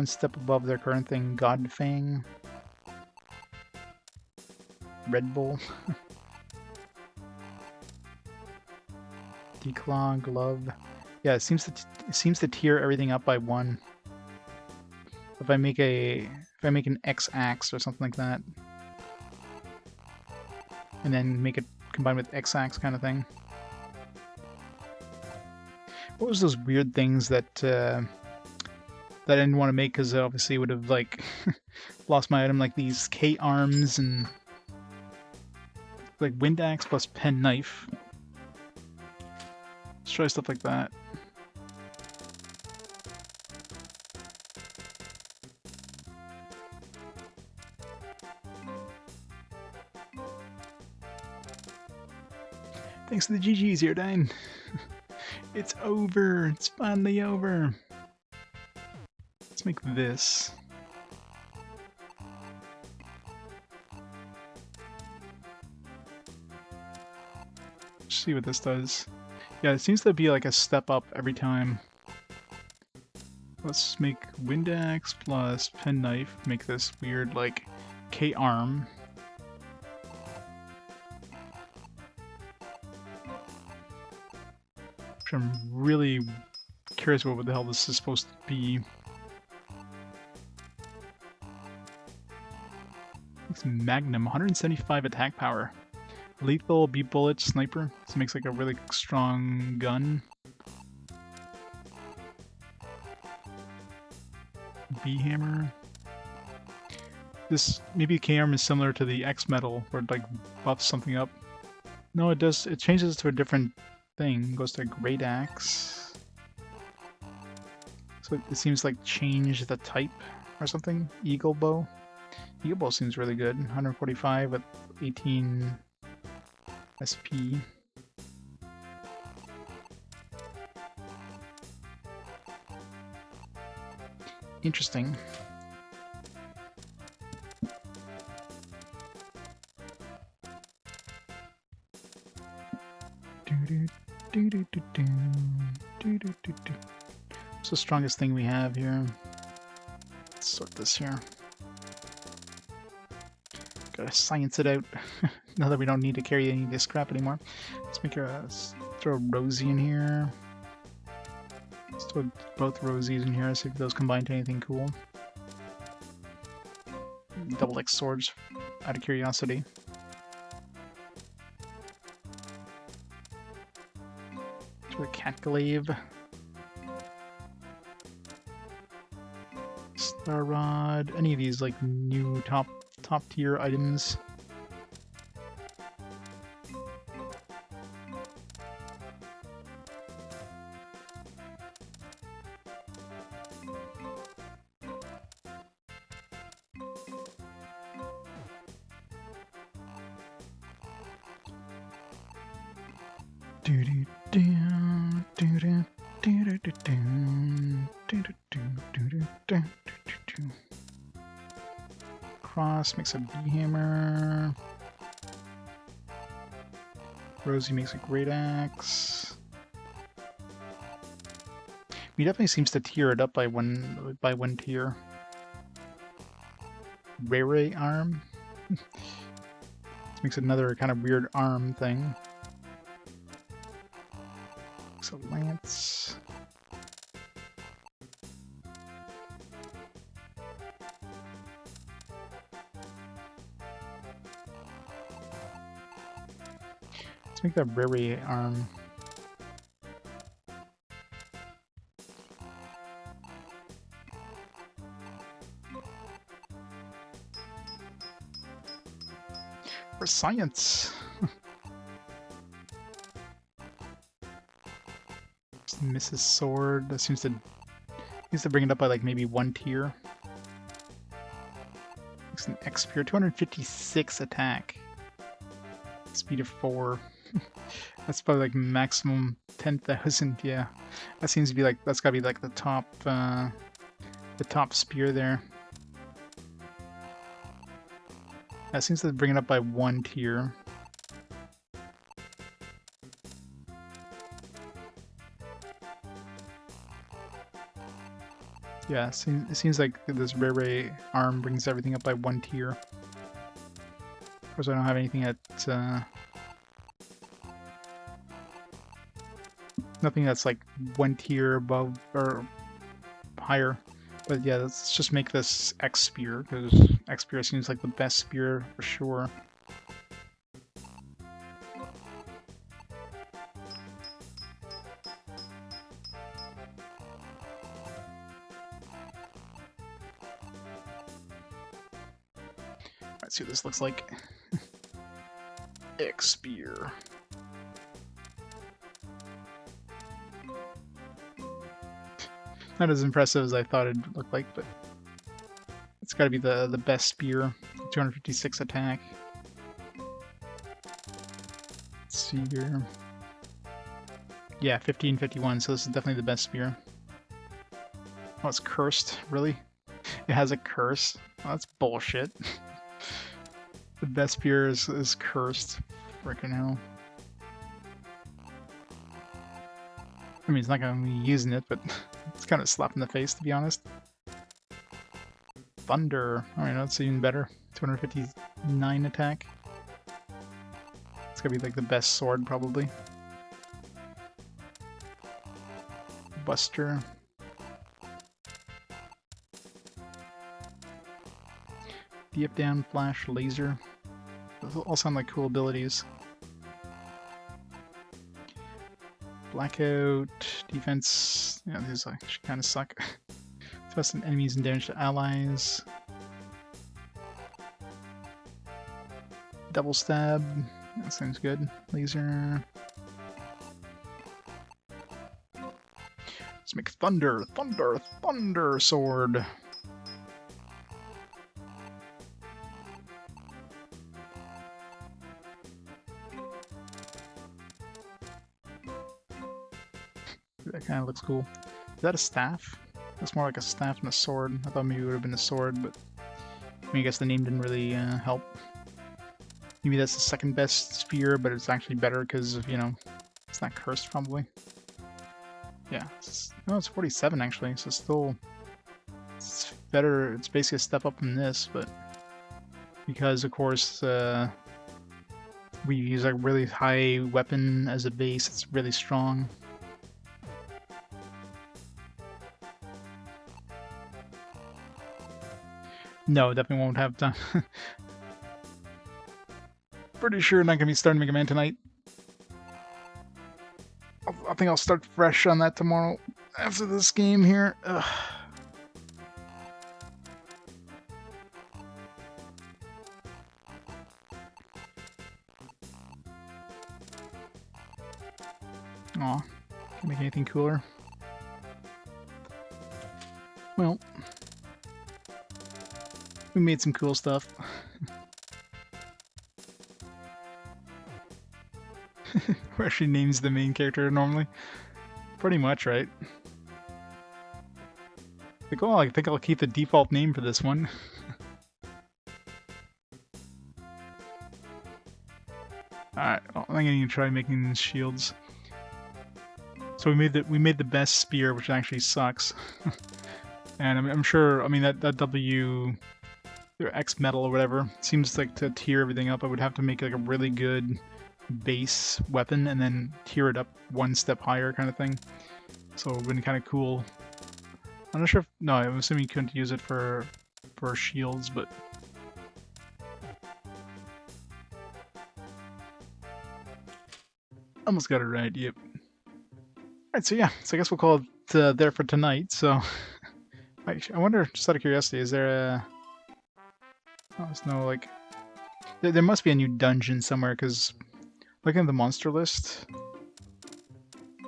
step above their current thing. God Fang. Red Bull. Declaw, Glove. Yeah, it seems to tier everything up by one. If I make an X axe or something like that, and then make it combine with X axe kind of thing. What was those weird things that that I didn't want to make because obviously would have like lost my item, like these K arms and like wind axe plus pen knife. Let's try stuff like that. Thanks to the GG's, Iodine. It's over. It's finally over. Let's make this. Let's see what this does. Yeah, it seems to be like a step up every time. Let's make wind axe plus pen knife. Make this weird like K arm. I'm really curious about what the hell this is supposed to be. It's Magnum, 175 attack power. Lethal, B-bullet, sniper. This makes like a really strong gun. B-hammer. This, maybe K-arm is similar to the X-metal, where it like buffs something up. No, it does, it changes to a different thing. Goes to Great Axe. So it seems like change the type or something. Eagle Bow. Eagle Bow seems really good. 145 with 18 SP. Interesting. What's the strongest thing we have here? Let's sort this here. Gotta science it out. Now that we don't need to carry any of this crap anymore. Let's make throw a Rosie in here. Let's put both rosies in here, see if those combine to anything cool. Double-X swords, out of curiosity. To a Kite Glove. Star Rod. Any of these like new top tier items. Cross makes a B-hammer. Rosie makes a great axe. He definitely seems to tier it up by one tier. Ray arm. This makes another kind of weird arm thing. Makes a lance. Let's make that Ray arm. For science. Mrs. Sword. That seems to bring it up by like maybe one tier. It's an X Spear, 256 attack. Speed of 4. That's probably like maximum 10,000. Yeah, that seems to be like that's gotta be like the top spear there. That seems to bring it up by one tier. Yeah, it seems like this Ray arm brings everything up by one tier. Of course, I don't have anything at nothing that's like one tier above or higher. But yeah, let's just make this X Spear, because X Spear seems like the best spear for sure. Let's see what this looks like. X Spear. Not as impressive as I thought it'd look like, but it's got to be the best spear. 256 attack. Let's see here. Yeah, 1551. So this is definitely the best spear. Oh, it's cursed. Really? It has a curse. Oh, that's bullshit. The best spear is cursed. Frickin' hell. I mean, it's not gonna be using it, but it's kind of a slap in the face, to be honest. Thunder. Alright, that's even better. 259 attack. It's gonna be like the best sword, probably. Buster. Dip down, flash, laser. Those all sound like cool abilities. Blackout, defense. Yeah, these actually kind of suck. Thrust in enemies and damage to allies. Double stab. That sounds good. Laser. Let's make thunder, thunder, thunder sword. That kind of looks cool. Is that a staff? That's more like a staff than a sword. I thought maybe it would have been a sword, but I mean, I guess the name didn't really help. Maybe that's the second best spear, but it's actually better because of, you know, it's not cursed probably. Yeah, no, it's 47 actually, so still, it's better. It's basically a step up from this, but because of course we use a really high weapon as a base, it's really strong. No, definitely won't have time. Pretty sure not gonna be starting Mega Man tonight. I think I'll start fresh on that tomorrow after this game here. Ugh. Aw, can't make anything cooler. Well, we made some cool stuff. Who actually names the main character normally? Pretty much, right? Like, oh, I think I'll keep the default name for this one. Alright, well, I'm gonna try making shields. So we made the best spear, which actually sucks. And I'm sure, I mean, that W, or X metal or whatever, seems like to tier everything up. I would have to make like a really good base weapon and then tier it up one step higher kind of thing. So it would have been kind of cool. I'm not sure if, no, I'm assuming you couldn't use it for shields, but almost got it right, yep. Alright, so yeah, so I guess we'll call it there for tonight, so... I wonder, just out of curiosity, is there a... Oh, there's no, like... There must be a new dungeon somewhere, because looking at the monster list...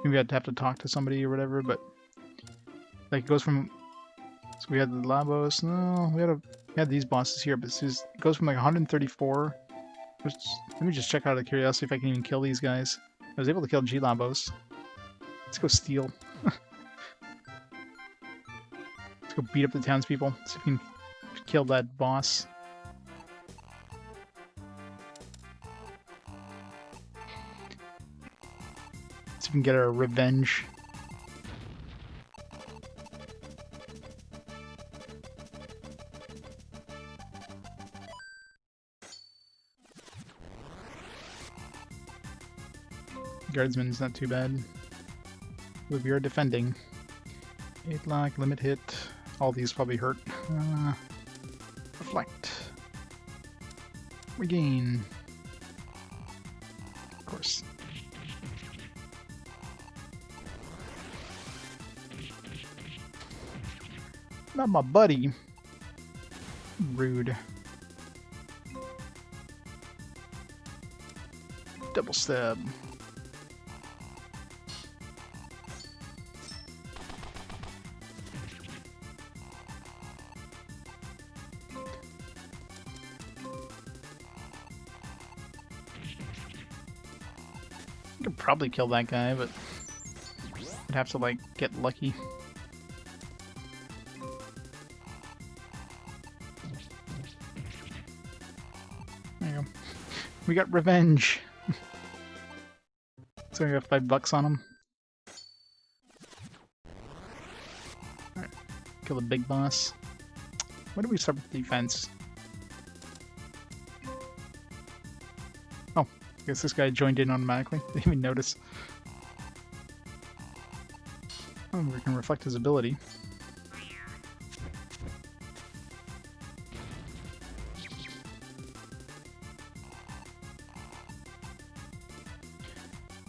Maybe I'd have to talk to somebody or whatever, but... Like, it goes from... So we had the Labos, no, we had these bosses here, but it goes from like 134... Which, let me just check out of curiosity if I can even kill these guys. I was able to kill G-Labos. Let's go steal. Let's go beat up the townspeople. See if we can kill that boss. See if we can get our revenge. Guardsman's not too bad. We are defending. 8 lock, limit hit. All these probably hurt. Reflect. Regain. Of course. Not my buddy. Rude. Double stab. I could probably kill that guy, but I'd have to, like, get lucky. There you go. We got revenge! So we got $5 on him. Alright, kill the big boss. Why do we start with defense? Oh, I guess this guy joined in automatically. Didn't even notice. Oh, we can reflect his ability.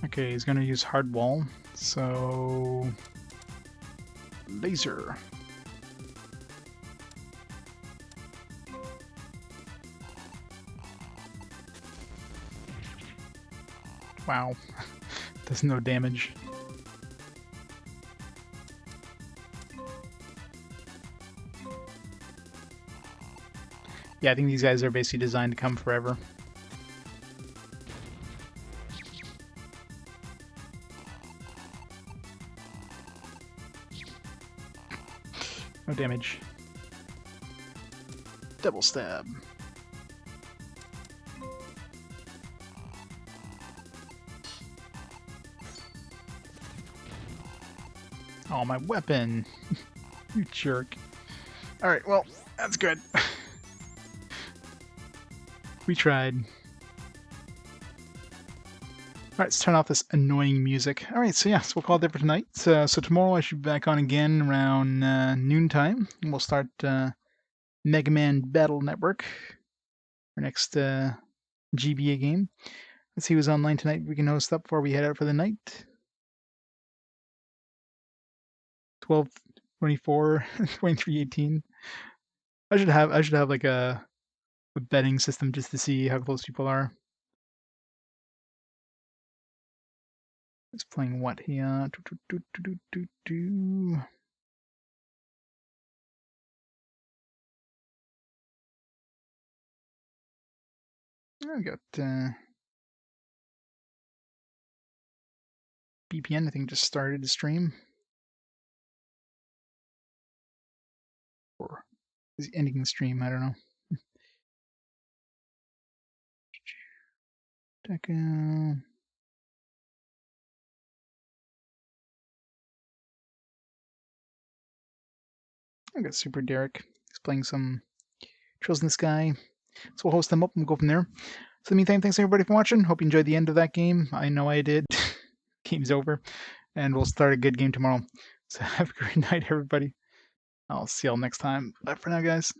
Okay, he's gonna use hard wall, so... Laser. Wow. Does no damage. Yeah, I think these guys are basically designed to come forever. No damage. Double stab. Oh, my weapon! You jerk. Alright, well, that's good. We tried. Alright, let's turn off this annoying music. Alright, so yeah, so we'll call it there for tonight. So tomorrow I should be back on again around noontime. And we'll start Mega Man Battle Network. Our next GBA game. Let's see who's online tonight. We can host up before we head out for the night. 12, 24, 23, 18. I should have like a betting system just to see how close people are. It's playing what here? I got BPN, I think, just started the stream. Or is he ending the stream? I don't know. Deca. I got Super Derek. He's playing some Trails in the Sky. So we'll host them up and we'll go from there. So in the meantime, thanks everybody for watching. Hope you enjoyed the end of that game. I know I did. Game's over. And we'll start a good game tomorrow. So have a great night, everybody. I'll see y'all next time. Bye for now, guys.